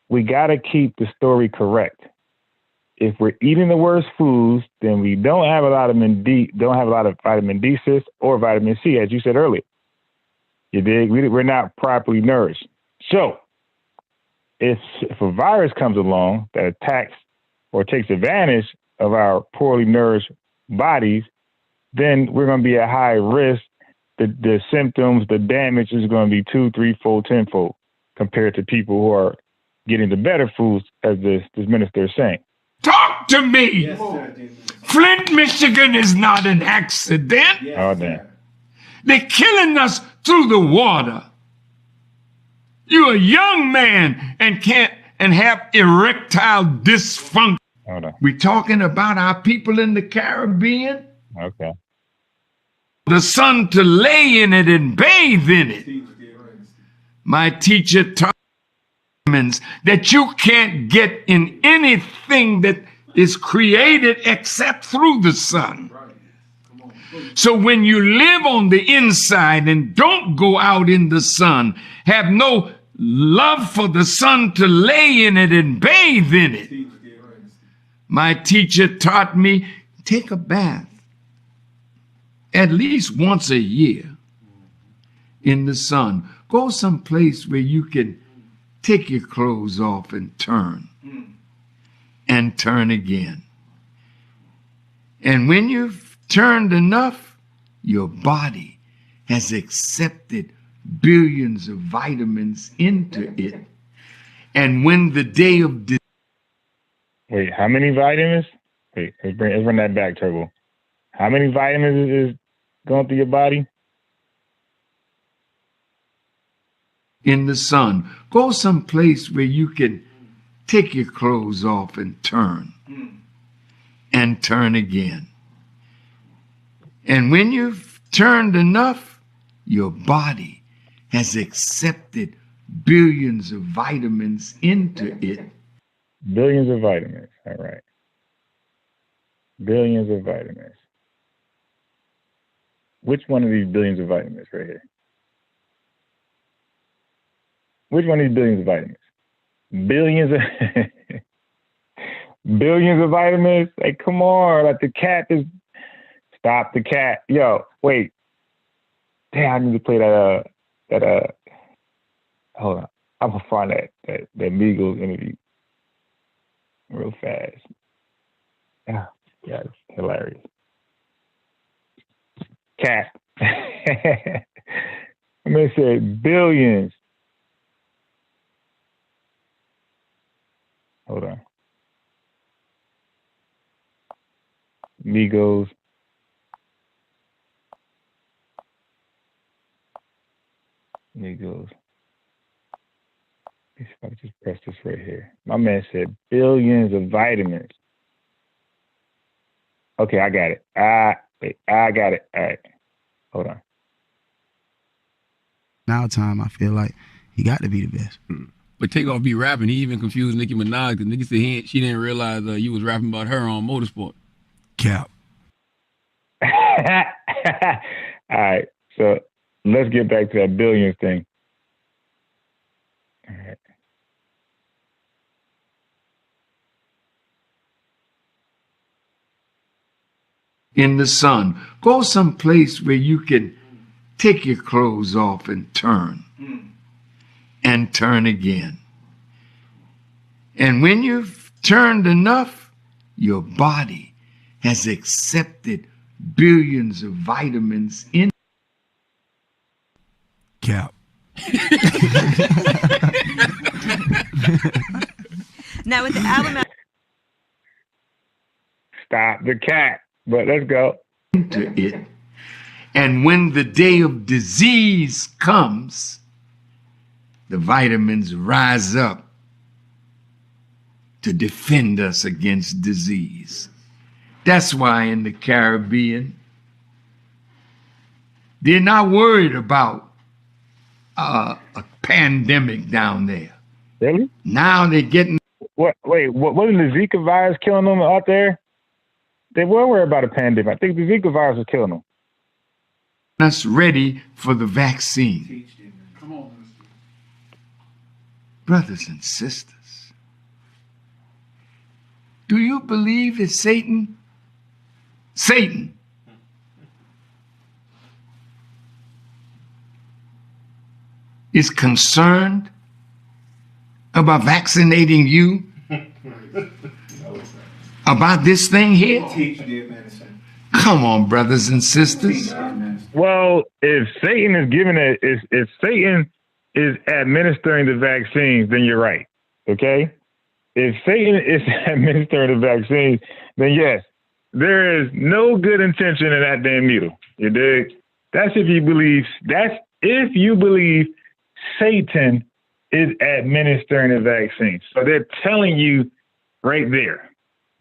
we got to keep the story correct. If we're eating the worst foods, then we don't have a lot of vitamin D6 or vitamin C, as you said earlier. You dig? We're not properly nourished. So if a virus comes along that attacks or takes advantage of our poorly nourished bodies, then we're going to be at high risk. The symptoms, the damage is going to be 2, 3-fold, 10-fold compared to people who are getting the better foods, as this minister is saying. Talk to me. Yes, sir. Flint, Michigan is not an accident. Yes, oh, damn. They're killing us through the water. You're a young man and have erectile dysfunction. Hold on. We're talking about our people in the Caribbean. Okay. The sun to lay in it and bathe in it. My teacher taught me that you can't get in anything that is created except through the sun. So when you live on the inside and don't go out in the sun, have no love for the sun to lay in it and bathe in it. My teacher taught me, take a bath at least once a year in the sun. Go someplace where you can take your clothes off and turn again. And when you've turned enough, your body has accepted billions of vitamins into it. And when the day of wait, how many vitamins? Wait, let's run that back, Turbo. How many vitamins is going through your body? in the sun, go someplace where you can take your clothes off and turn again. And when you've turned enough, your body has accepted billions of vitamins into it. Billions of vitamins. All right. Billions of vitamins. Which one of these billions of vitamins right here? Which one of these billions of vitamins? Billions of billions of vitamins? Like, come on, like the cat is. Stop the cat. Yo, wait. Damn, I need to play that hold on. I'm gonna find that Migos interview real fast. Yeah, it's hilarious. Cat. I mean, said billions. Hold on. Migos. Migos. If I just press this right here. My man said billions of vitamins. Okay, I got it. Wait, I got it. All right. Hold on. Now time, I feel like he got to be the best. But Takeoff be rapping. He even confused Nicki Minaj because Nicki said she didn't realize you was rapping about her on Motorsport. Cap. All right. So let's get back to that billions thing. All right. In the sun, go someplace where you can take your clothes off and turn again. And when you've turned enough, your body has accepted billions of vitamins in. Cap. Now with the album. Stop the cat. But let's go. Into it. And when the day of disease comes, the vitamins rise up to defend us against disease. That's why in the Caribbean, they're not worried about a pandemic down there. Really? Now they're getting. What? Wait, wasn't the Zika virus killing them out there? They were worried about a pandemic. I think the Zika virus was killing them. Us ready for the vaccine. Come on. Brothers and sisters, do you believe that Satan is concerned about vaccinating you about this thing here? Come on, brothers and sisters. Well, if Satan is giving it, if Satan is administering the vaccines, then you're right. Okay? If Satan is administering the vaccines, then yes, there is no good intention in that damn needle. You dig? That's if you believe Satan is administering the vaccine. So they're telling you right there.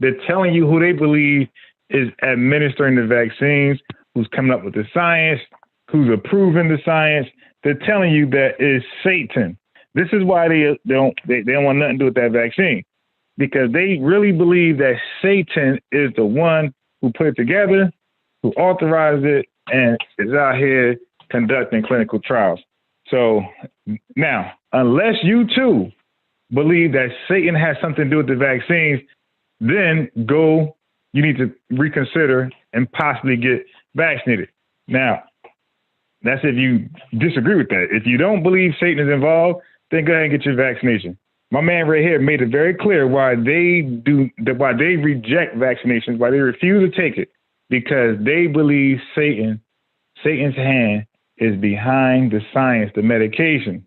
They're telling you who they believe is administering the vaccines, who's coming up with the science, who's approving the science. They're telling you that it's Satan. This is why they don't want nothing to do with that vaccine, because they really believe that Satan is the one who put it together, who authorized it, and is out here conducting clinical trials. So now, unless you too believe that Satan has something to do with the vaccines, then you need to reconsider and possibly get vaccinated. Now, that's if you disagree with that. If you don't believe Satan is involved, then go ahead and get your vaccination. My man right here made it very clear why they reject vaccinations, why they refuse to take it, because they believe Satan Satan's hand is behind the science, the medication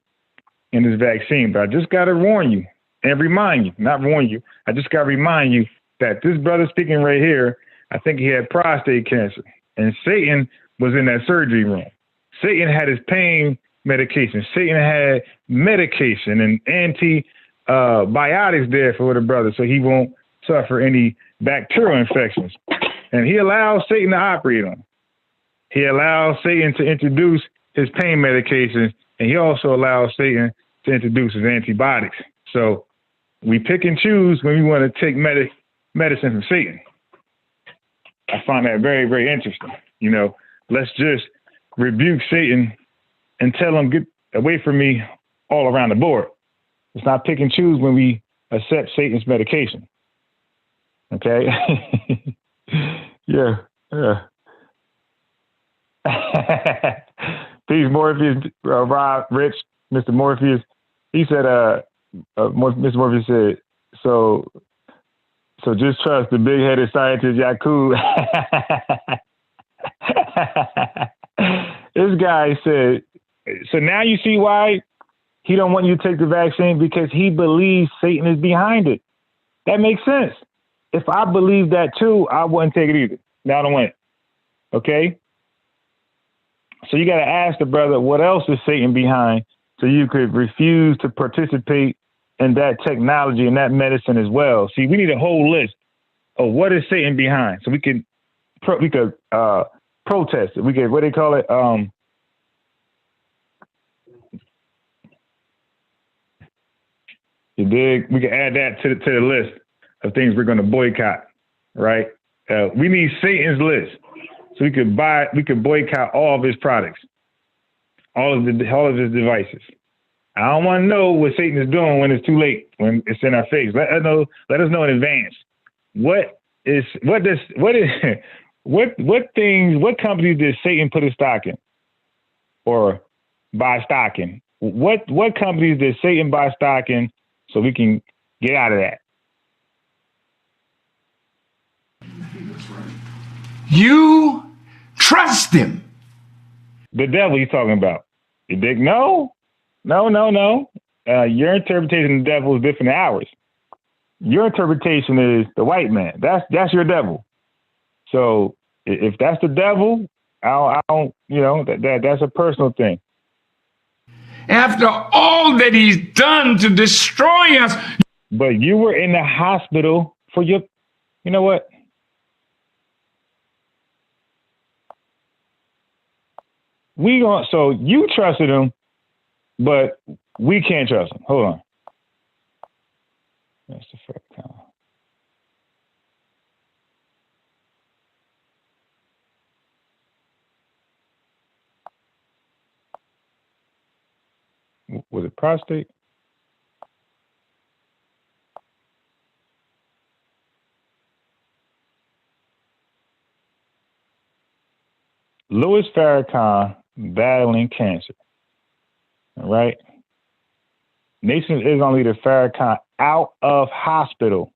in this vaccine. But I just got to warn you and remind you, not warn you, I just got to remind you that this brother speaking right here, I think he had prostate cancer. And Satan was in that surgery room. Satan had his pain medication. Satan had medication and antibiotics there for the brother so he won't suffer any bacterial infections. And he allows Satan to operate on him. He allows Satan to introduce his pain medications, and he also allows Satan to introduce his antibiotics. So we pick and choose when we want to take medicine from Satan. I find that very, very interesting. You know, let's just rebuke Satan and tell him, get away from me all around the board. Let's not pick and choose when we accept Satan's medication. Okay? Yeah. Peace, Morpheus, Rob, Rich, Mr. Morpheus. He said, Mr. Morpheus said, so just trust the big-headed scientist Yakub. This guy said, so now you see why he don't want you to take the vaccine, because he believes Satan is behind it. That makes sense. If I believe that too, I wouldn't take it either. Now I don't want it. Okay? So you got to ask the brother, what else is Satan behind, so you could refuse to participate in that technology and that medicine as well. See, we need a whole list of what is Satan behind, so we could protest it. We could, what they call it? You dig? We can add that to the list of things we're going to boycott, right? We need Satan's list, so we could boycott all of his products, all of his devices. I don't want to know what Satan is doing when it's too late, when it's in our face. Let us know in advance. What companies did Satan put his stock in or buy stock in? What companies did Satan buy stock in, so we can get out of that? You trust him. The devil he's talking about. You dig? No. Your interpretation of the devil is different than ours. Your interpretation is the white man. That's your devil. So if that's the devil, I don't, that's a personal thing. After all that he's done to destroy us. But you were in the hospital for you know what? So you trusted him, but we can't trust him. Hold on. That's the first time. Was it prostate? Louis Farrakhan battling cancer. All right. Nation of Islam leader Farrakhan, out of hospital,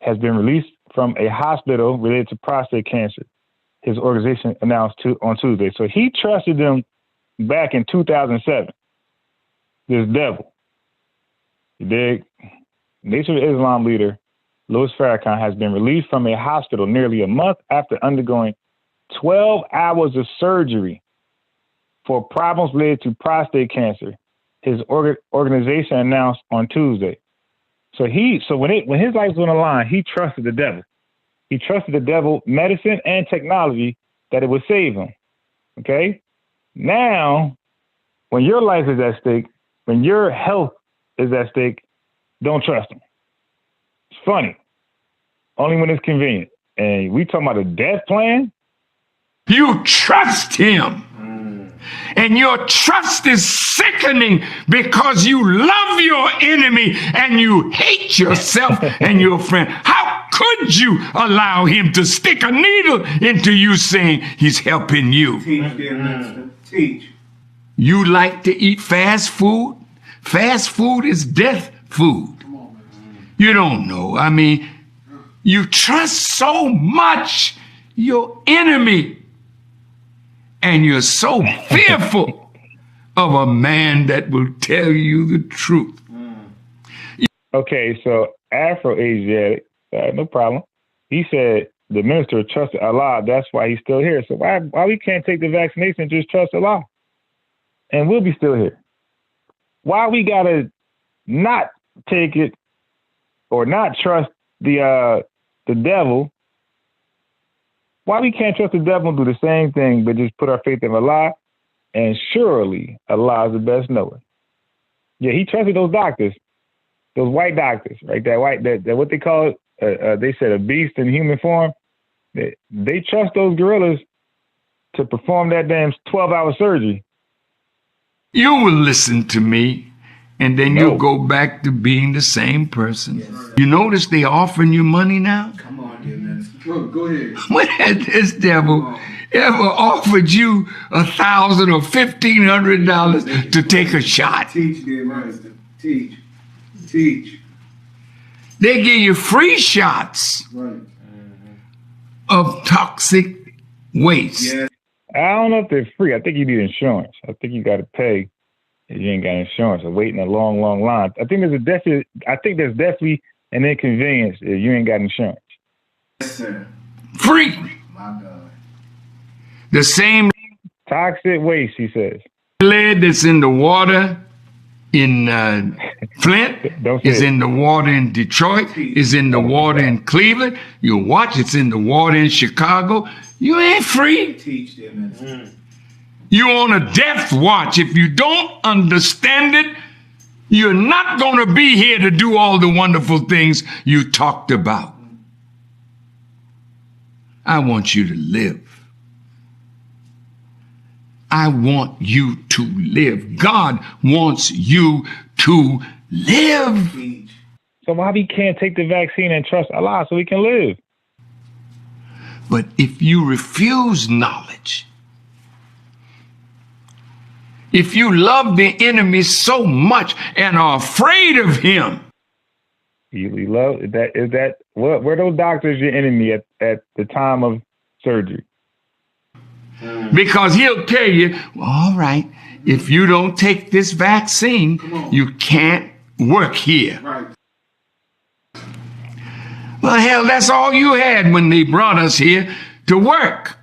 has been released from a hospital related to prostate cancer. His organization announced on Tuesday. So he trusted them back in 2007. This devil. You dig? Nation of Islam leader Louis Farrakhan has been released from a hospital nearly a month after undergoing 12 hours of surgery for problems related to prostate cancer. His organization announced on Tuesday. So when his life was on the line, he trusted the devil. He trusted the devil, medicine and technology, that it would save him. Okay? Now, when your life is at stake, when your health is at stake, don't trust him. It's funny. Only when it's convenient. And we talking about a death plan? You trust him. And your trust is sickening because you love your enemy and you hate yourself and your friend. How could you allow him to stick a needle into you saying he's helping you? Teach. You like to eat fast food? Fast food is death food. You don't know. I mean, you trust so much your enemy. And you're so fearful of a man that will tell you the truth. Okay, so Afro-Asiatic, no problem. He said the minister trusted Allah. That's why he's still here. So why we can't take the vaccination and just trust Allah? And we'll be still here. Why we gotta not take it or not trust the devil? Why we can't trust the devil and do the same thing, but just put our faith in Allah? And surely Allah is the best knower. Yeah, he trusted those doctors, those white doctors, right? That what they call it. They said a beast in human form. They trust those gorillas to perform that damn 12-hour surgery. You will listen to me, and then you'll go back to being the same person. Yes. You notice they offering you money now? Come on, dear minister. Go ahead. When has this devil ever offered you $1,000 or $1,500 to take a shot? Teach, dear minister. Teach. They give you free shots of toxic waste. Yes. I don't know if they're free. I think you need insurance. I think you got to pay if you ain't got insurance or waiting a long, long line. I think there's definitely an inconvenience if you ain't got insurance. Yes, sir. Free. My God. The same toxic waste, he says. Lead that's in the water in Flint, is in the water in Detroit, is in the water in Cleveland. You watch, it's in the water in Chicago. You ain't free. Teach them. You on a death watch. If you don't understand it, you're not going to be here to do all the wonderful things you talked about. I want you to live. I want you to live. God wants you to live. So why we can't take the vaccine and trust Allah so we can live? But if you refuse knowledge, if you love the enemy so much and are afraid of him, you love that were those doctors your enemy at the time of surgery? Because he'll tell you, all right, if you don't take this vaccine, you can't work here. Right. Well, hell, that's all you had when they brought us here to work.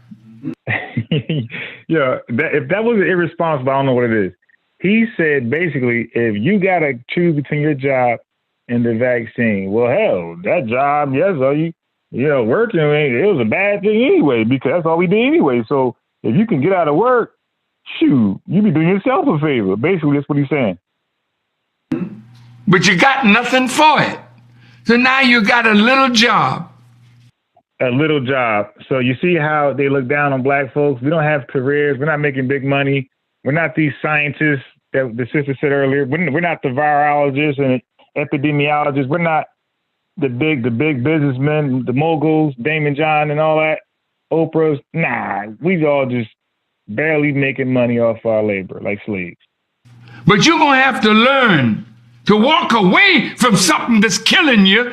Yeah, if that was irresponsible, I don't know what it is. He said basically, if you got to choose between your job and the vaccine, well, hell, that job, yes, working, it was a bad thing anyway, because that's all we did anyway. So if you can get out of work, shoot, you be doing yourself a favor. Basically, that's what he's saying. But you got nothing for it. So now you got a little job. A little job. So you see how they look down on black folks? We don't have careers. We're not making big money. We're not these scientists that the sister said earlier. We're not the virologists and epidemiologists. We're not the big businessmen, the moguls, Damon John and all that. Oprah's. Nah, we all just barely making money off our labor like slaves. But you're going to have to learn to walk away from something that's killing you.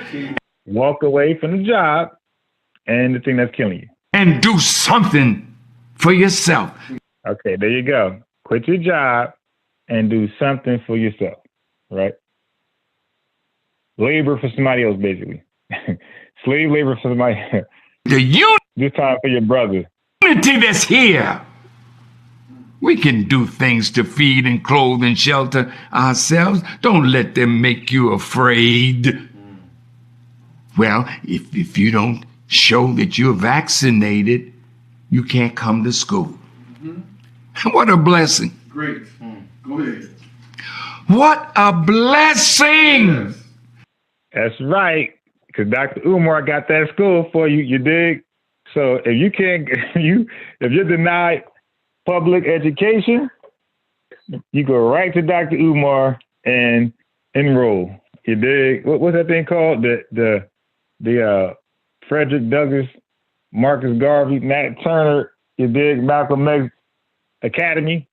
Walk away from the job and the thing that's killing you. And do something for yourself. Okay, there you go. Quit your job and do something for yourself, right? Labor for somebody else, basically. Slave labor for somebody else. This time for your brother. Unity that's here. We can do things to feed and clothe and shelter ourselves. Don't let them make you afraid. Well, if you don't show that you're vaccinated, you can't come to school. What a blessing. Great. Go ahead. What a blessing. Yes. That's right. Because Dr. Umar got that school for you, you dig? So if you can't, if you're denied public education, you go right to Dr. Umar and enroll. You dig? What's that thing called? The Frederick Douglass, Marcus Garvey, Nat Turner, you dig? Malcolm X Academy.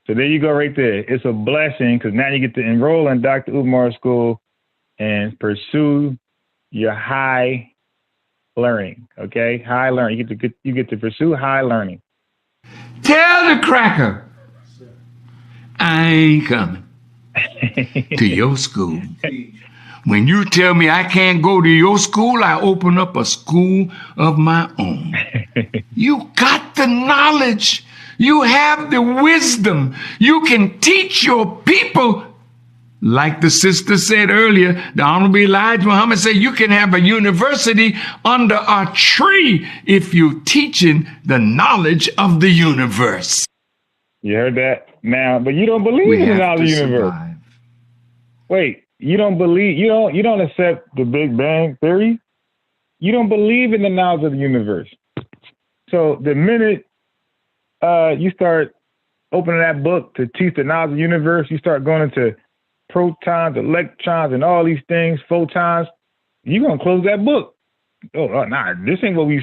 So there you go right there. It's a blessing because now you get to enroll in Dr. Umar's school and pursue your high learning. Okay, high learning. You get to pursue high learning. Tell the cracker, I ain't coming to your school. When you tell me I can't go to your school, I open up a school of my own. You got the knowledge. You have the wisdom. You can teach your people. Like the sister said earlier, the Honorable Elijah Muhammad said, you can have a university under a tree if you're teaching the knowledge of the universe. You heard that? Now, but you don't believe in the knowledge of the universe. Survive. Wait, you don't believe, you don't accept the Big Bang Theory? You don't believe in the knowledge of the universe. So the minute you start opening that book to teach the knowledge of the universe, you start going into protons, electrons, and all these things, photons, you're going to close that book. Oh, nah, this ain't what we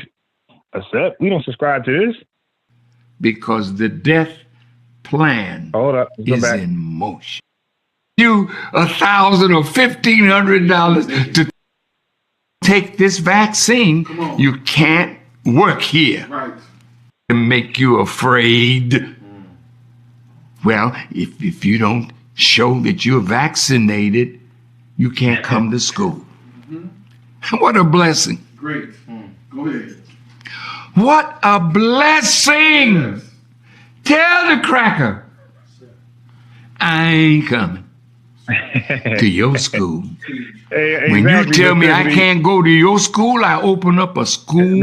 accept. We don't subscribe to this. Because the death plan is in motion. You $1,000 or $1,500 to take this vaccine, you can't work here. Right. To make you afraid. Well, if you don't show that you're vaccinated, you can't come to school. What a blessing. Great. Go ahead. What a blessing. Yes. Tell the cracker, I ain't coming to your school. Hey, when you tell me I can't go to your school, I open up a school.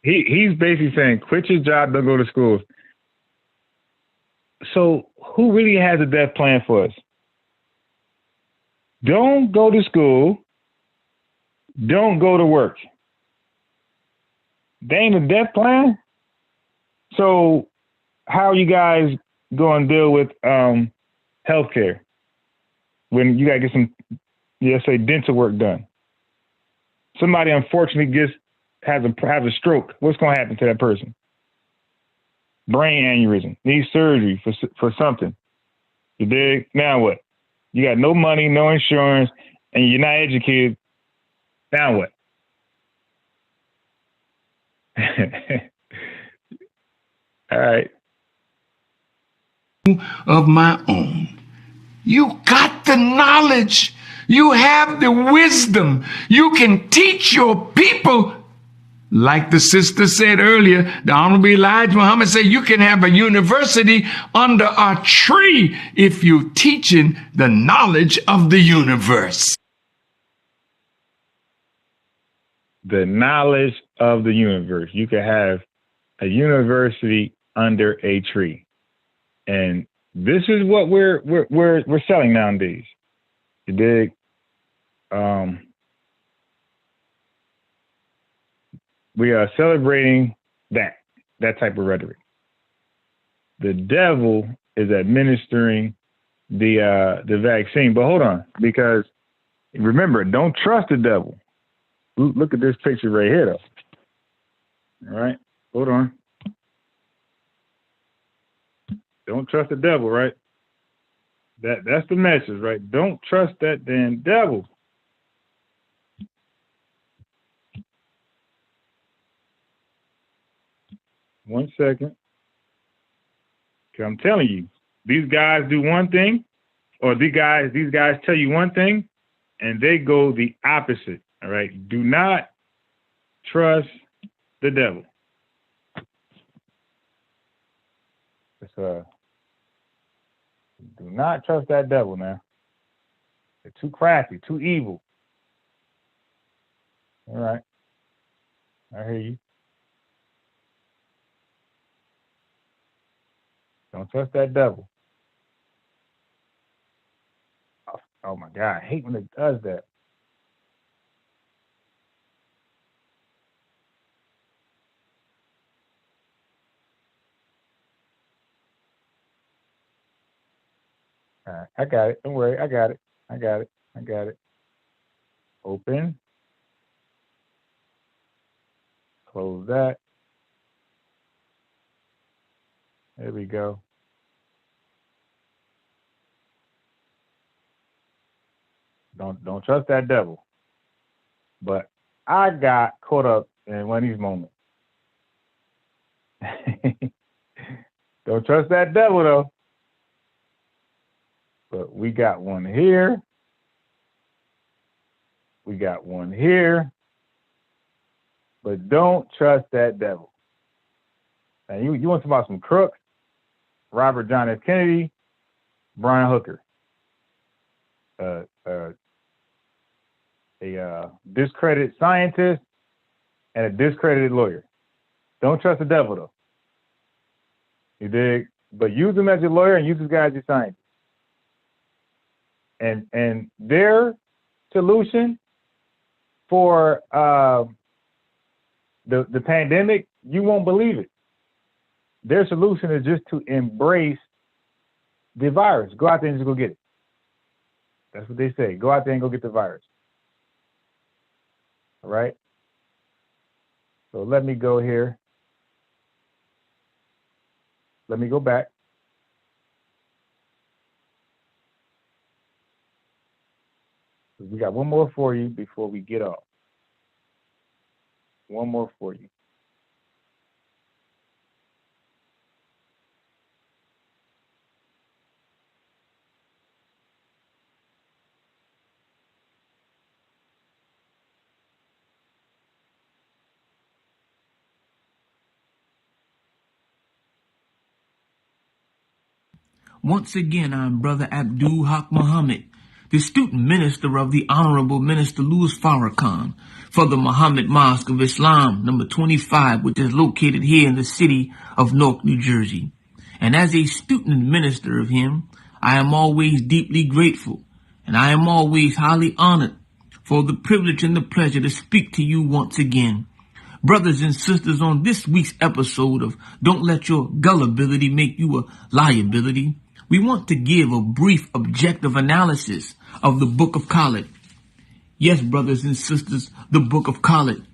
He's basically saying, quit your job, don't go to school. So who really has a death plan for us? Don't go to school. Don't go to work. They ain't a death plan. So how are you guys going to deal with healthcare when you got to get some, let's say, dental work done? Somebody unfortunately has a stroke. What's going to happen to that person? Brain aneurysm, needs surgery for something. You dig? Now what? You got no money, no insurance, and you're not educated. Now what? All right. Of my own. You got the knowledge. You have the wisdom. You can teach your people. Like the sister said earlier, the Honorable Elijah Muhammad said, you can have a university under a tree if you're teaching the knowledge of the universe. The knowledge of the universe. You can have a university under a tree. And this is what we're selling nowadays. You dig? We are celebrating that type of rhetoric. The devil is administering the vaccine. But hold on, because remember, don't trust the devil. Look at this picture right here, though. All right, hold on. Don't trust the devil, right? That's the message, right? Don't trust that damn devil. One second. I'm telling you, these guys do one thing, or these guys tell you one thing, and they go the opposite. All right. Do not trust the devil. Do not trust that devil, man. They're too crafty, too evil. All right. I hear you. Don't trust that devil. Oh my God, I hate when it does that. All right, I got it. Don't worry, I got it. Open. Close that. There we go. Don't trust that devil. But I got caught up in one of these moments. Don't trust that devil, though. But we got one here. We got one here. But don't trust that devil. Now, you want to talk about some crooks? Robert John F. Kennedy, Brian Hooker. A discredited scientist and a discredited lawyer. Don't trust the devil, though. You dig? But use him as your lawyer and use this guy as your scientist. And their solution for the pandemic, you won't believe it. Their solution is just to embrace the virus. Go out there and just go get it. That's what they say. Go out there and go get the virus. All right? So let me go here. Let me go back. We got one more for you before we get off. One more for you. Once again, I'm Brother Abdul Haq Muhammad, the student minister of the Honorable Minister Louis Farrakhan for the Muhammad Mosque of Islam, number 25, which is located here in the city of Newark, New Jersey. And as a student and minister of him, I am always deeply grateful, and I am always highly honored for the privilege and the pleasure to speak to you once again. Brothers and sisters, on this week's episode of Don't Let Your Gullibility Make You a Liability, we want to give a brief objective analysis of the Book of Khalid. Yes, brothers and sisters, the Book of Khalid.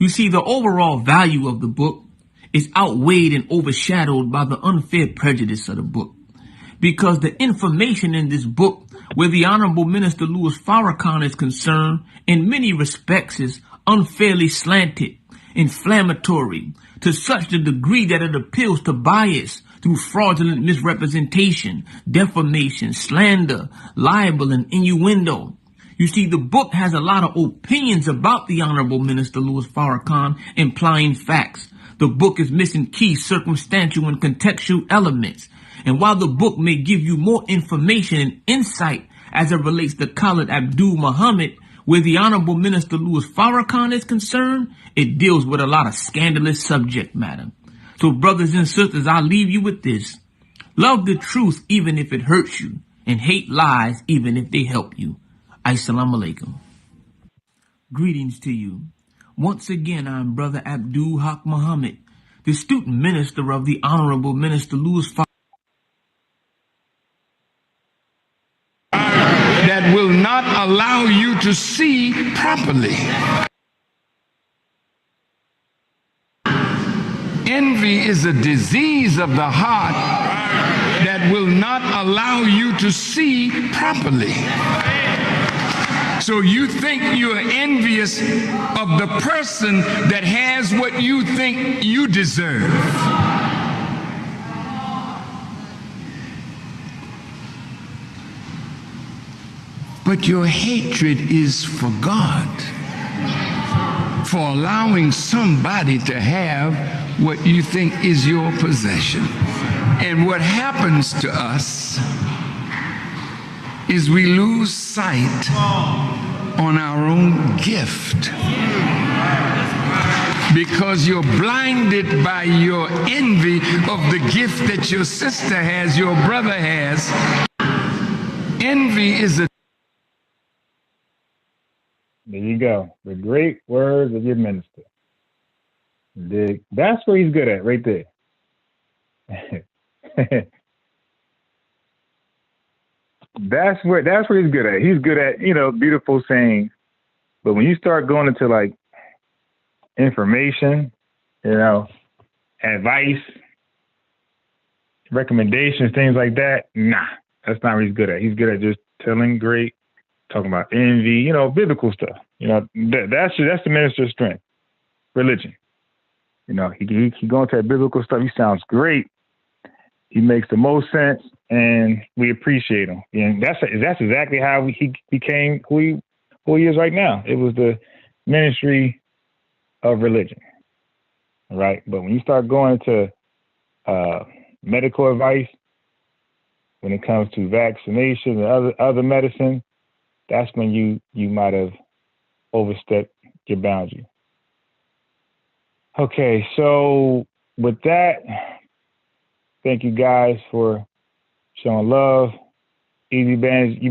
You see, the overall value of the book is outweighed and overshadowed by the unfair prejudice of the book. Because the information in this book, where the Honorable Minister Louis Farrakhan is concerned, in many respects is unfairly slanted, inflammatory, to such a degree that it appeals to bias through fraudulent misrepresentation, defamation, slander, libel, and innuendo. You see, the book has a lot of opinions about the Honorable Minister Louis Farrakhan, implying facts. The book is missing key circumstantial and contextual elements. And while the book may give you more information and insight as it relates to Khalid Abdul Muhammad, where the Honorable Minister Louis Farrakhan is concerned, it deals with a lot of scandalous subject matter. So brothers and sisters, I'll leave you with this. Love the truth even if it hurts you, and hate lies even if they help you. Assalamu alaikum. Greetings to you. Once again, I'm Brother Abdul Haq Muhammad, the student minister of the Honorable Minister Louis Farrakhan. That will not allow you to see properly. Envy is a disease of the heart that will not allow you to see properly. So you think you're envious of the person that has what you think you deserve. But your hatred is for God, for allowing somebody to have what you think is your possession. And what happens to us is we lose sight on our own gift, because you're blinded by your envy of the gift that your sister has, your brother has. Envy is a There you go. The great words of your minister. That's what he's good at right there. That's what he's good at. He's good at, beautiful sayings. But when you start going into like information, advice, recommendations, things like that, nah, that's not what he's good at. He's good at just telling great, talking about envy, biblical stuff. That's the minister's strength. Religion. He go into that biblical stuff. He sounds great. He makes the most sense, and we appreciate him. And that's exactly how he became who he is right now. It was the ministry of religion, right? But when you start going to medical advice, when it comes to vaccination and other medicine, that's when you might have overstepped your boundary. Okay, so with that, thank you guys for showing love. Easy Bands, you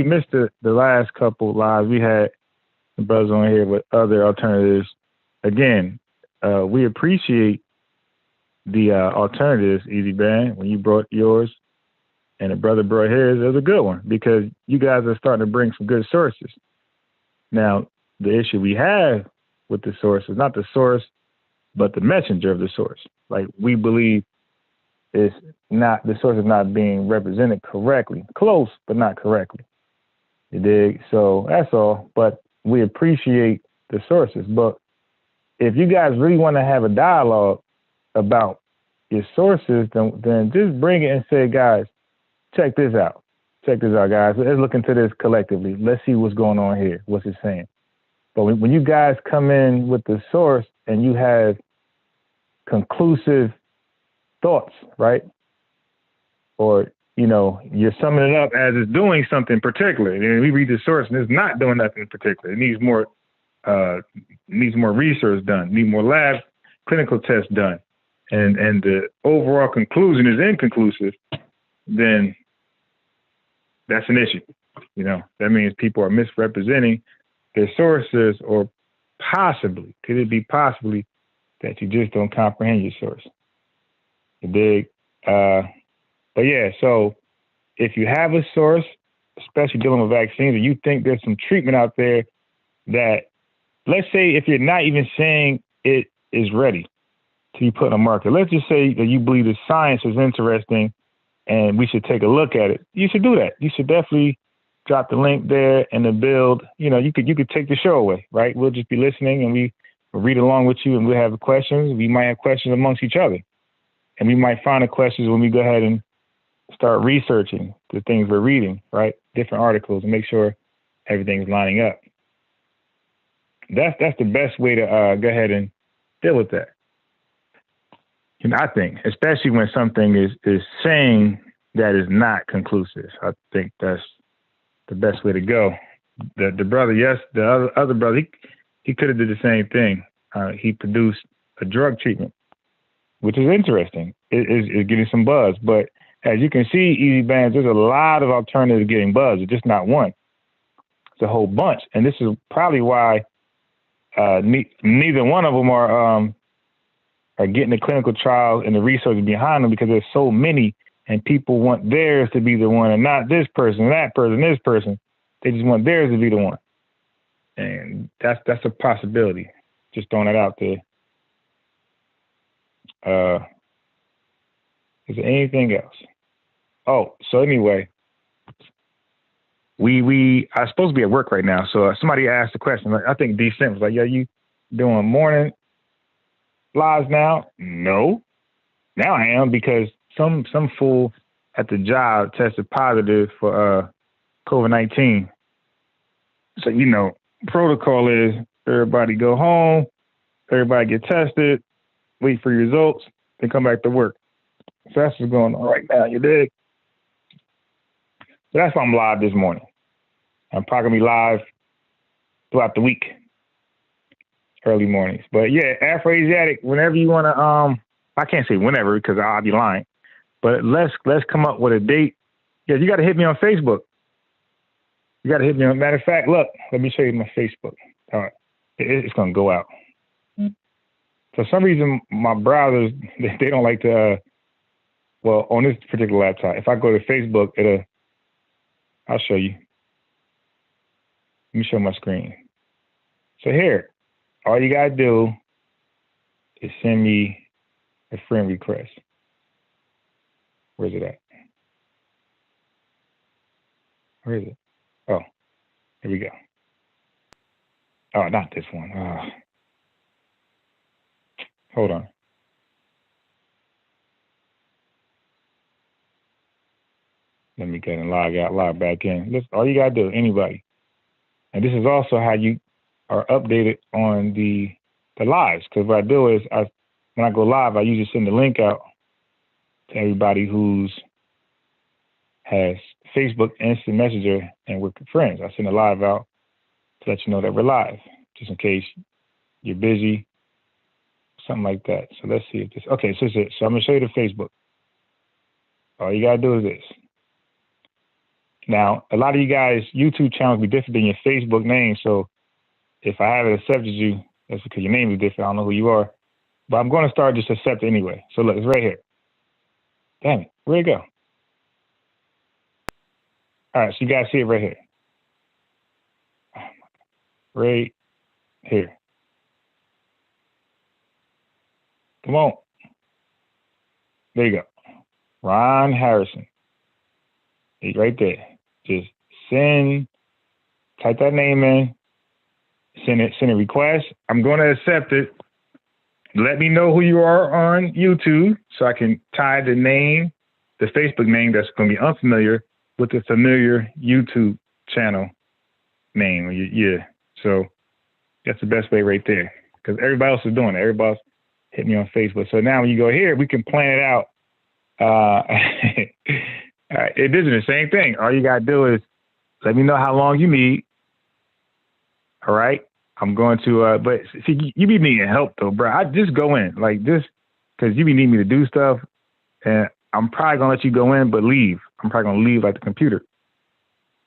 missed the last couple lives. We had the brothers on here with other alternatives. Again, we appreciate the alternatives, Easy Band. When you brought yours and the brother brought his, it was a good one because you guys are starting to bring some good sources. Now, the issue we have with the source is not the source, but the messenger of the source. Like, we believe the source is not being represented correctly. Close, but not correctly. You dig? So that's all. But we appreciate the sources. But if you guys really want to have a dialogue about your sources, then just bring it and say, guys, check this out. Check this out, guys. Let's look into this collectively. Let's see what's going on here. What's it saying? But when you guys come in with the source and you have conclusive thoughts, right? Or, you're summing it up as it's doing something particular. And we read the source and it's not doing nothing particular. It needs more research done, need more lab clinical tests done. And the overall conclusion is inconclusive, then that's an issue. That means people are misrepresenting their sources, or could it be possibly that you just don't comprehend your source? You dig? But yeah, so if you have a source, especially dealing with vaccines, and you think there's some treatment out there that, let's say if you're not even saying it is ready to be put on the market, let's just say that you believe the science is interesting and we should take a look at it. You should do that. You should definitely drop the link there and the build. You could take the show away, right? We'll just be listening and we'll read along with you and we'll have questions. We might have questions amongst each other. And we might find the questions when we go ahead and start researching the things we're reading, right? Different articles, and make sure everything's lining up. That's the best way to go ahead and deal with that. I think, especially when something is saying that is not conclusive. I think that's the best way to go. The brother, yes, the other brother, he could have did the same thing. He produced a drug treatment, which is interesting. It is getting some buzz. But as you can see, Easy Bands, there's a lot of alternatives getting buzz. It's just not one. It's a whole bunch. And this is probably why neither one of them are getting the clinical trials and the research behind them, because there's so many and people want theirs to be the one and not this person, that person, this person. They just want theirs to be the one. And that's a possibility. Just throwing it out there. Is there anything else? Oh, so anyway, we are supposed to be at work right now. So somebody asked a question. Like, I think Decent was like, "Yeah, you doing morning lives now?" No. Now I am, because some fool at the job tested positive for COVID-19. So, protocol is everybody go home, everybody get tested, wait for your results, then come back to work. So that's what's going on right now, you dig? So that's why I'm live this morning. I'm probably gonna be live throughout the week, early mornings. But yeah, Afro-Asiatic, whenever you wanna, I can't say whenever because I'll be lying, but let's come up with a date. Yeah, you gotta hit me on Facebook. You gotta hit me on, matter of fact, look, let me show you my Facebook. All right, it's gonna go out. For some reason, my browsers, they don't like to, well, on this particular laptop, if I go to Facebook, I'll show you. Let me show my screen. So here, all you gotta do is send me a friend request. Where's it at? Where is it? Oh, here we go. Oh, not this one. Hold on. Let me get and log back in. Listen, all you gotta do, anybody. And this is also how you are updated on the lives. Because what I do is, when I go live, I usually send the link out to everybody who's has Facebook Instant Messenger and we're friends. I send a live out to let you know that we're live, just in case you're busy, something like that. So let's see if this. Okay, so this is it. So I'm gonna show you the Facebook. All you gotta do is this. Now, a lot of you guys' YouTube channels be different than your Facebook name. So if I haven't accepted you, that's because your name is different. I don't know who you are. But I'm going to start just accept anyway. So look, it's right here. Damn it. Where'd it go? All right, so you guys see it right here. Right here. Come on. There you go. Ron Harrison. He's right there. Just type that name in, send a request. I'm going to accept it. Let me know who you are on YouTube so I can tie the name, the Facebook name that's going to be unfamiliar with the familiar YouTube channel name. Yeah. So that's the best way right there because everybody else is doing it. Everybody else hit me on Facebook. So now when you go here, we can plan it out. It is the same thing. All you got to do is let me know how long you need. All right. I'm going to, but see, you be needing help though, bro. I just go in like this because you be needing me to do stuff and I'm probably going to let you go in, but leave. I'm probably going to leave like the computer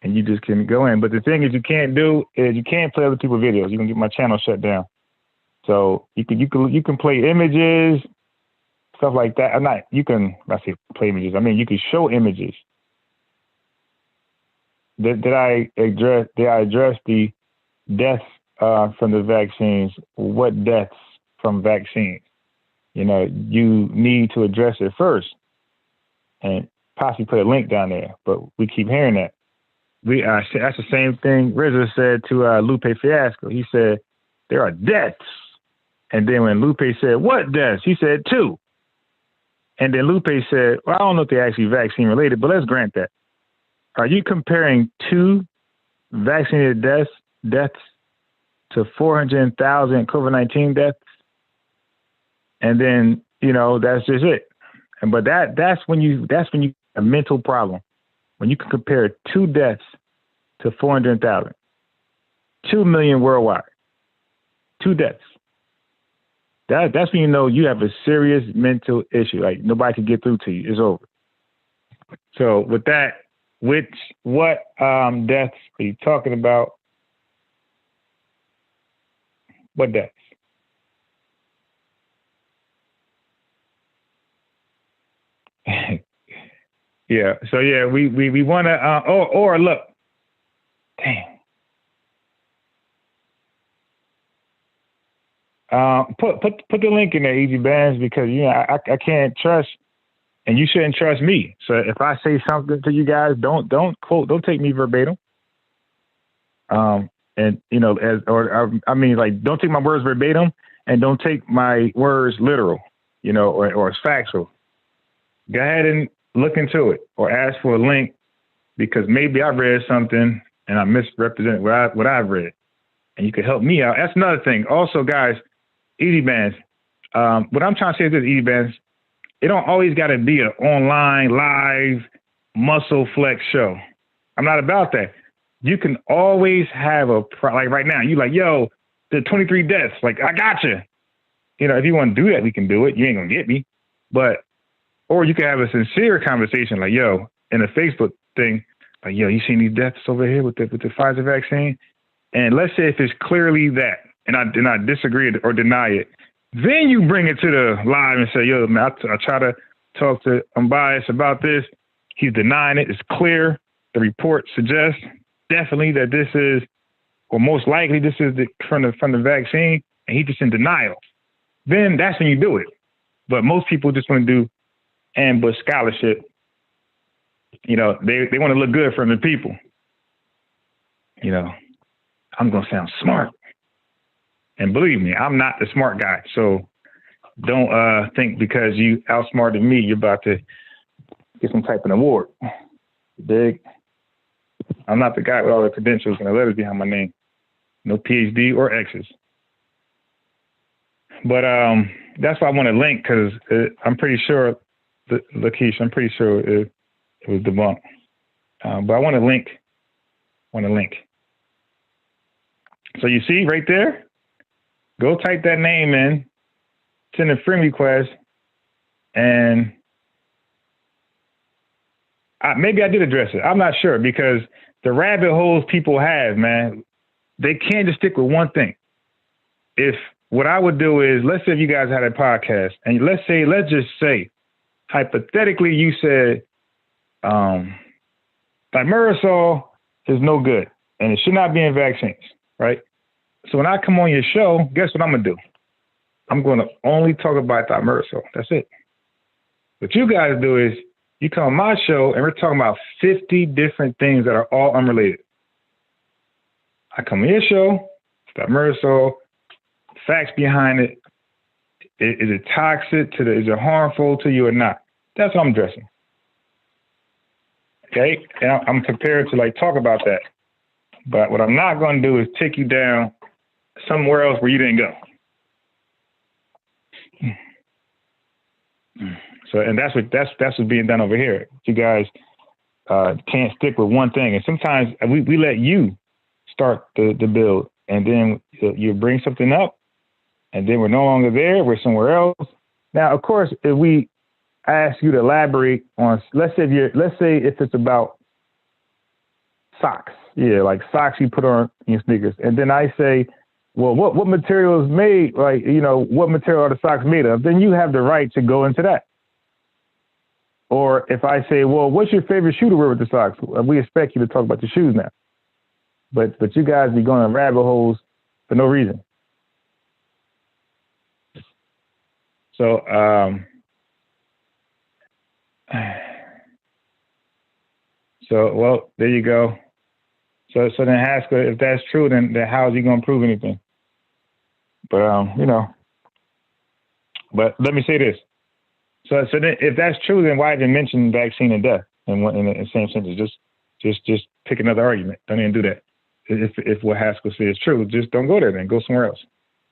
and you just can go in. But the thing is you can't do is you can't play other people's videos. You can get my channel shut down. So you can play images, stuff like that. I say play images. I mean, you can show images. Did I address the deaths from the vaccines? What deaths from vaccines? You know, you need to address it first and possibly put a link down there, but we keep hearing that. That's the same thing RZA said to Lupe Fiasco. He said, there are deaths. And then when Lupe said, what deaths? He said 2. And then Lupe said, well, I don't know if they're actually vaccine related, but let's grant that. Are you comparing 2 vaccinated deaths to 400,000 COVID-19 deaths? And then, you know, that's just it. But that's when you a mental problem. When you can compare 2 deaths to 400,000, 2 million worldwide, 2 deaths. That's when you know you have a serious mental issue. Like nobody can get through to you. It's over. So with that, what deaths are you talking about? What deaths? Yeah. So yeah, we want to. Or look, damn. Put the link in there, Easy Bands, because I can't trust, and you shouldn't trust me. So if I say something to you guys, don't take me verbatim. And you know, don't take my words verbatim, and don't take my words literal, you know, or as factual. Go ahead and look into it, or ask for a link, because maybe I read something and I misrepresented what I've read, and you could help me out. That's another thing. Also, guys, Easy Bands. What I'm trying to say is this, Easy Bands. It don't always got to be an online, live, muscle flex show. I'm not about that. You can always have like right now, you like, yo, the 23 deaths. Like, I got you. You know, if you want to do that, we can do it. You ain't going to get me. Or you can have a sincere conversation like, yo, in a Facebook thing, like, yo, you seen these deaths over here with the Pfizer vaccine? And let's say if it's clearly that, and I disagree or deny it, then you bring it to the live and say, yo, man, I try to talk to Unbiased about this. He's denying it. It's clear. The report suggests definitely that this is, or most likely this is from the vaccine, and he's just in denial. Then that's when you do it. But most people just want to do ambush scholarship. You know, they want to look good for the people. You know, I'm going to sound smart. And believe me, I'm not the smart guy. So don't think because you outsmarted me, you're about to get some type of award. Big. I'm not the guy with all the credentials and the letters behind my name. No PhD or X's. But that's why I want to link, because I'm pretty sure, Lakeisha, I'm pretty sure it was debunked. But I want to link. So you see right there, go type that name in, send a friend request, and maybe I did address it. I'm not sure, because the rabbit holes people have, man, they can't just stick with one thing. If what I would do is, let's say if you guys had a podcast, and let's just say, hypothetically, you said, thimerosal is no good, and it should not be in vaccines, right? So when I come on your show, guess what I'm going to do? I'm going to only talk about thimerosal. That's it. What you guys do is, you come on my show, and we're talking about 50 different things that are all unrelated. I come on your show, thimerosal, facts behind it. Is it toxic is it harmful to you or not? That's what I'm addressing. Okay? And I'm prepared to talk about that. But what I'm not going to do is take you down somewhere else where you didn't go. So, and that's what's being done over here. You guys can't stick with one thing, and sometimes we let you start the build, and then you bring something up, and then we're no longer there. We're somewhere else. Now, of course, if we ask you to elaborate on, let's say if it's about socks, like socks you put on your sneakers, and then I say, well, what material is made? What material are the socks made of? Then you have the right to go into that. Or if I say, well, what's your favorite shoe to wear with the socks? We expect you to talk about the shoes now. But you guys be going on rabbit holes for no reason. So, well, there you go. So then ask her, if that's true, then how is he going to prove anything? But, but let me say this. So then, if that's true, then why even mention vaccine and death in the same sentence? Just pick another argument. Don't even do that. If what Haskell says is true, just don't go there. Then go somewhere else.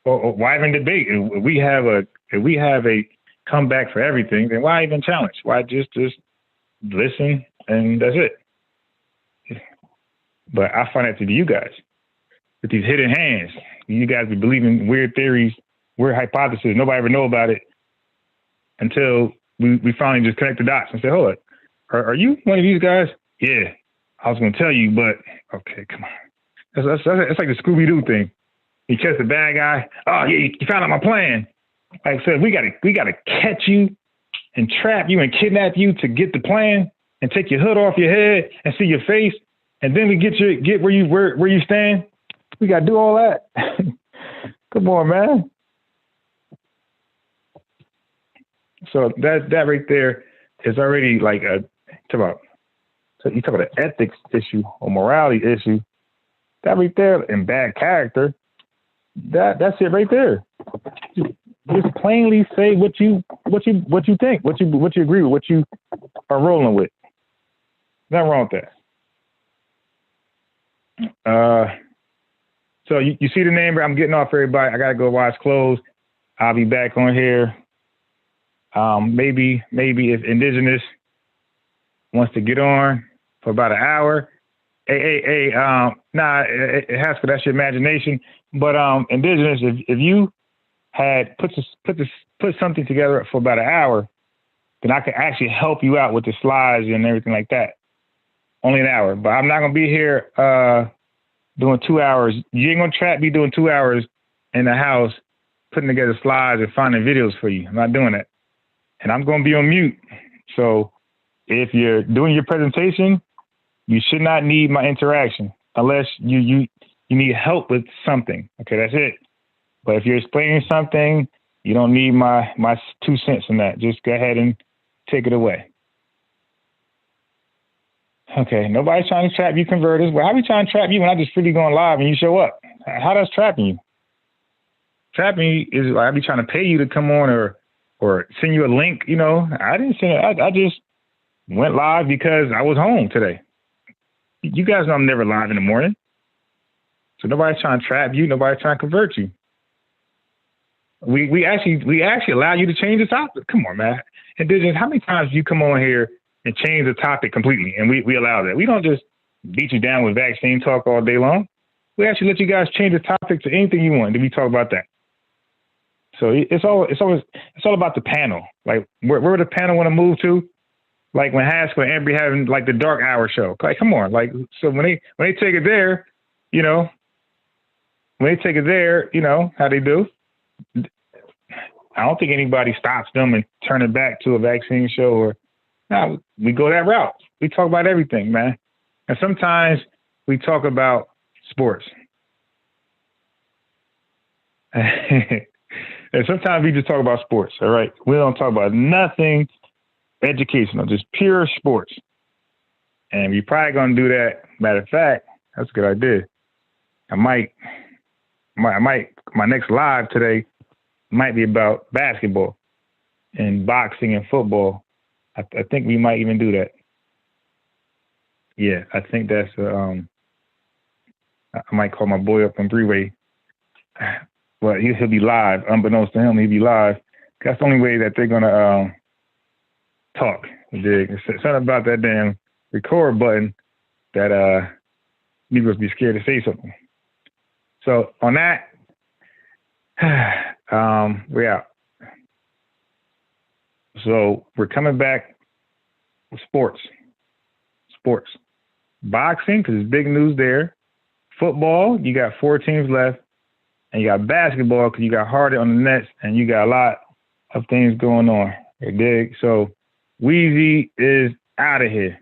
Or why even debate? If we have a comeback for everything, then why even challenge? Why just listen and that's it? But I find that to be you guys with these hidden hands. You guys be believing weird theories, weird hypotheses. Nobody ever know about it. Until we finally just connect the dots and say, hold it, are you one of these guys? Yeah, I was going to tell you, but okay, come on. That's like the Scooby-Doo thing. You catch the bad guy. Oh, yeah, you found out my plan. Like I said, we gotta catch you and trap you and kidnap you to get the plan and take your hood off your head and see your face, and then we get where you stand. We got to do all that. Come on, man. So that right there is already like you talk about an ethics issue or morality issue. That right there, and bad character. That's it right there. Just plainly say what you think, what you agree with, what you are rolling with. Nothing wrong with that. So you see the name? I'm getting off, everybody. I gotta go wash clothes. I'll be back on here. Maybe if Indigenous wants to get on for about an hour. Hey, it has to, that's your imagination. But Indigenous, if you had put something together for about an hour, then I could actually help you out with the slides and everything like that. Only an hour, but I'm not gonna be here doing 2 hours. You ain't gonna trap me doing 2 hours in the house putting together slides and finding videos for you. I'm not doing that. And I'm going to be on mute. So if you're doing your presentation, you should not need my interaction unless you need help with something. Okay, that's it. But if you're explaining something, you don't need my 2 cents in that. Just go ahead and take it away. Okay, nobody's trying to trap you converters. Well, how are we trying to trap you when I just freely going live and you show up? How that's trapping you? Trapping you is like I be trying to pay you to come on or send you a link. I didn't send it. I just Went live because I was home today. You guys know I'm never live in the morning. So nobody's trying to trap you. Nobody's trying to convert you. We actually allow you to change the topic. Come on, man. Indigenous, how many times do you come on here and change the topic completely? And we allow that. We don't just beat you down with vaccine talk all day long. We actually let you guys change the topic to anything you want. Then we talk about that. So it's all about the panel. Like where the panel want to move to. Like when Haskell and Embry having like the dark hour show. Like, come on. Like, so when they take it there, you know, how they do. I don't think anybody stops them and turn it back to a vaccine show or no, we go that route. We talk about everything, man. And sometimes we talk about sports. And sometimes we just talk about sports, all right? We don't talk about nothing educational, just pure sports. And we probably gonna do that. Matter of fact, that's a good idea. I might my next live today might be about basketball and boxing and football. I think we might even do that. Yeah, I think that's I might call my boy up on three-way. Well, he'll be live. Unbeknownst to him, he'll be live. That's the only way that they're gonna talk. There's something about that damn record button that Negroes be scared to say something. So on that, we're out. So we're coming back with sports. Boxing, because it's big news there. Football, you got 4 teams left. And you got basketball, because you got Harden on the Nets, and you got a lot of things going on. You dig? So Weezy is out of here.